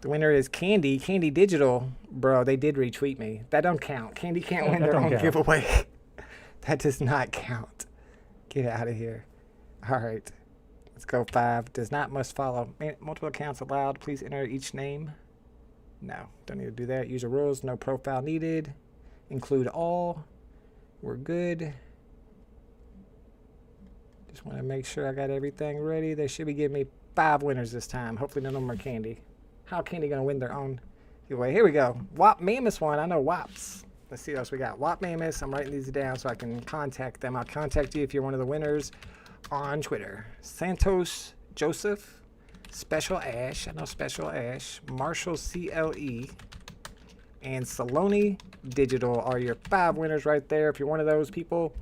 The winner is Candy. Candy Digital. Bro, they did retweet me. That don't count. Candy can't win their own giveaway. That does not count. Get out of here. All right. Let's go 5. Does not must follow. Multiple accounts allowed. Please enter each name. No, don't need to do that. User rules, no profile needed. Include all. We're good. Just want to make sure I got everything ready. They should be giving me 5 winners this time. Hopefully none of them are Candy. How Candy going to win their own giveaway? Here we go. WAP Mammoth one. I know WAPs. Let's see what else we got. WAP Mammoth. I'm writing these down so I can contact them. I'll contact you if you're one of the winners on Twitter. Santos Joseph. Special Ash, I know Special Ash, Marshall CLE, and Saloni Digital are your 5 winners right there. If you're one of those people,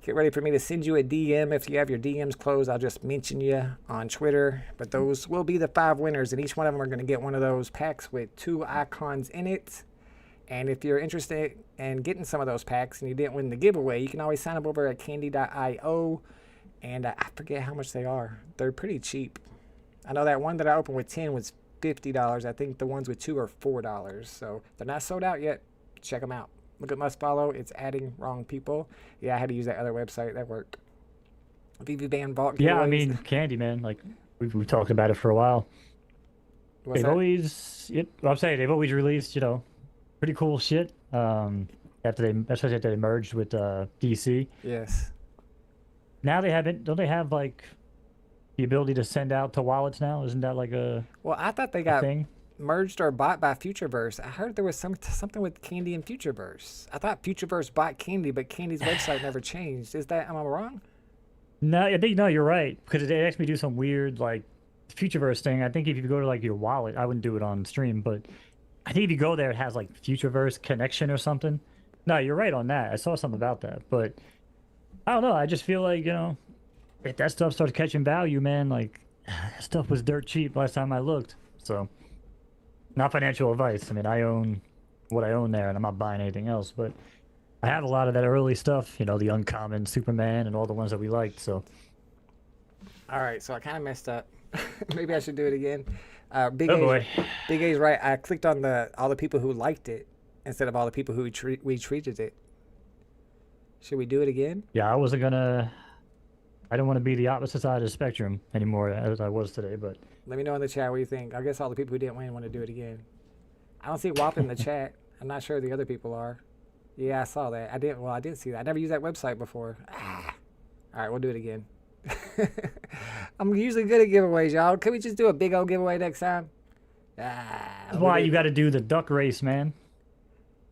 get ready for me to send you a DM. If you have your DMs closed, I'll just mention you on Twitter. But those will be the 5 winners, and each one of them are going to get one of those packs with 2 icons in it. And if you're interested in getting some of those packs and you didn't win the giveaway, you can always sign up over at candy.io. And I forget how much they are. They're pretty cheap. I know that one that I opened with 10 was $50. I think the ones with 2 are $4. So they're not sold out yet. Check them out. Look at must follow. It's adding wrong people. Yeah, I had to use that other website. That worked. VV Van Vault. Yeah, I mean, Candy, man. Like we've talked about it for a while. What's they've that? always, I'm saying they've always released, pretty cool shit. Especially after they merged with DC. Yes. Now they haven't. Don't they have like the ability to send out to wallets now? Isn't that like a Well, I thought they got thing? merged or bought by Futureverse. I heard there was something with Candy and Futureverse. I thought Futureverse bought Candy, but Candy's website never changed. Am I wrong? No, I think you're right, because they asked me to do some weird like Futureverse thing. I think if you go to like your wallet, I wouldn't do it on stream, but I think if you go there, it has like Futureverse connection or something. No, you're right on that. I saw something about that, but I don't know. I just feel like if that stuff starts catching value, man, like that stuff was dirt cheap last time I looked. So, not financial advice. I mean, I own what I own there, and I'm not buying anything else, but I have a lot of that early stuff, the Uncommon, Superman, and all the ones that we liked, so. All right, so I kind of messed up. Maybe I should do it again. Big boy. Big A's right. I clicked on all the people who liked it instead of all the people who retweeted it. Should we do it again? Yeah, I don't want to be the opposite side of the spectrum anymore as I was today, but. Let me know in the chat what you think. I guess all the people who didn't win want to do it again. I don't see WAP in the chat. I'm not sure the other people are. Yeah, I saw that. I did see that. I never used that website before. All right, we'll do it again. I'm usually good at giveaways, y'all. Can we just do a big old giveaway next time? That's why you got to do the duck race, man.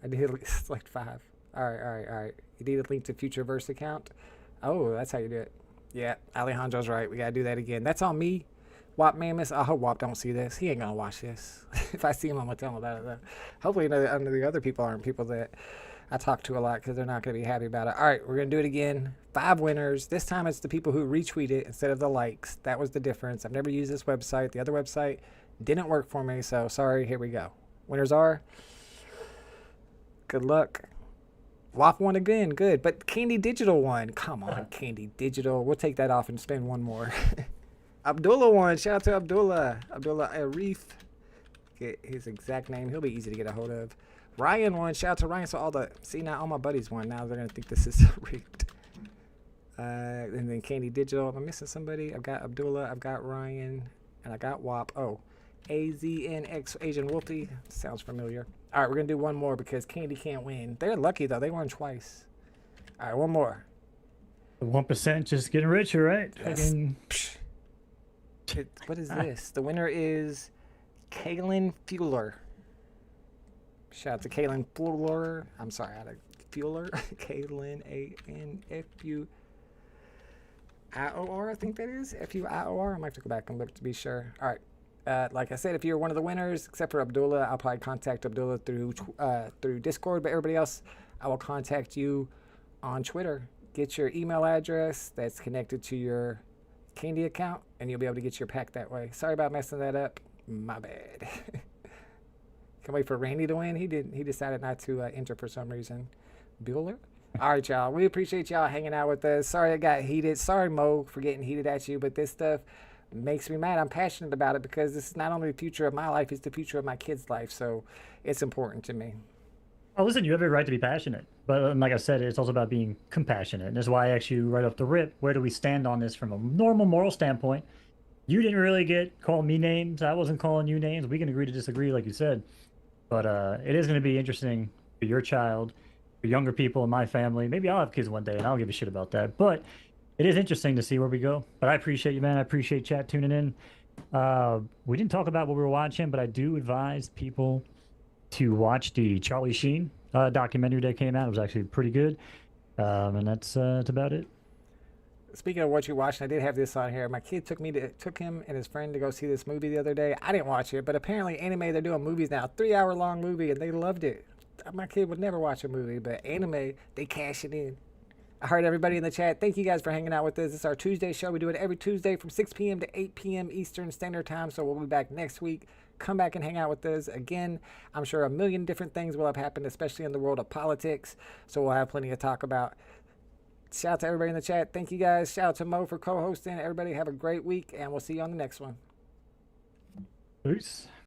I did select 5. All right. You need a link to Futureverse account. Oh, that's how you do it. Yeah, Alejandro's right. We got to do that again. That's on me. WAP Mammoth. I hope WAP don't see this. He ain't going to watch this. If I see him, I'm going to tell him about it, though. Hopefully none of the other people aren't people that I talk to a lot because they're not going to be happy about it. All right, we're going to do it again. 5 winners. This time it's the people who retweet it instead of the likes. That was the difference. I've never used this website. The other website didn't work for me, so sorry. Here we go. Winners are... Good luck. WAP won again. Good. But Candy Digital won. Come on, Candy Digital. We'll take that off and spend one more. Abdullah won. Shout out to Abdullah. Abdullah Arif. Get his exact name. He'll be easy to get a hold of. Ryan won. Shout out to Ryan. So now all my buddies won. Now they're going to think this is rigged. And then Candy Digital. Am I missing somebody? I've got Abdullah. I've got Ryan. And I got WAP. Oh. AZNX Asian Wolfie. Sounds familiar. All right, we're going to do one more because Candy can't win. They're lucky, though. They won twice. All right, one more. The 1% just getting richer, right? Yes. What is this? The winner is Kaylin Fuller. Shout out to Kaylin Fuller. I'm sorry, I had Fuller. Kaylin, A-N-F-U-I-O-R, I think that is. F-U-I-O-R. I might have to go back and look to be sure. All right. Like I said, if you're one of the winners, except for Abdullah, I'll probably contact Abdullah through Discord. But everybody else, I will contact you on Twitter. Get your email address that's connected to your Candy account, and you'll be able to get your pack that way. Sorry about messing that up. My bad. Can't wait for Randy to win. He decided not to enter for some reason. Bueller. All right, y'all. We appreciate y'all hanging out with us. Sorry it got heated. Sorry, Mo, for getting heated at you. But this stuff makes me mad. I'm passionate about it because this is not only the future of my life, it's the future of my kids' life. So it's important to me. Oh, listen, you have every right to be passionate. But like I said, it's also about being compassionate. And that's why I asked you right off the rip, where do we stand on this from a normal moral standpoint? You didn't really get called me names. I wasn't calling you names. We can agree to disagree, like you said. But it is going to be interesting for your child, for younger people in my family. Maybe I'll have kids one day, and I don't give a shit about that. But it is interesting to see where we go. But I appreciate you, man. I appreciate chat tuning in. We didn't talk about what we were watching, but I do advise people to watch the Charlie Sheen documentary that came out. It was actually pretty good. And that's about it. Speaking of what you watched, I did have this on here. My kid took him and his friend to go see this movie the other day. I didn't watch it, but apparently anime, they're doing movies now, 3-hour long movie, and they loved it. My kid would never watch a movie, but anime, they cash it in. I heard everybody in the chat. Thank you guys for hanging out with us. This is our Tuesday show. We do it every Tuesday from 6 p.m. to 8 p.m. Eastern Standard Time, so we'll be back next week. Come back and hang out with us. Again, I'm sure a million different things will have happened, especially in the world of politics, so we'll have plenty to talk about. Shout out to everybody in the chat. Thank you guys. Shout out to Mo for co-hosting. Everybody have a great week, and we'll see you on the next one. Peace.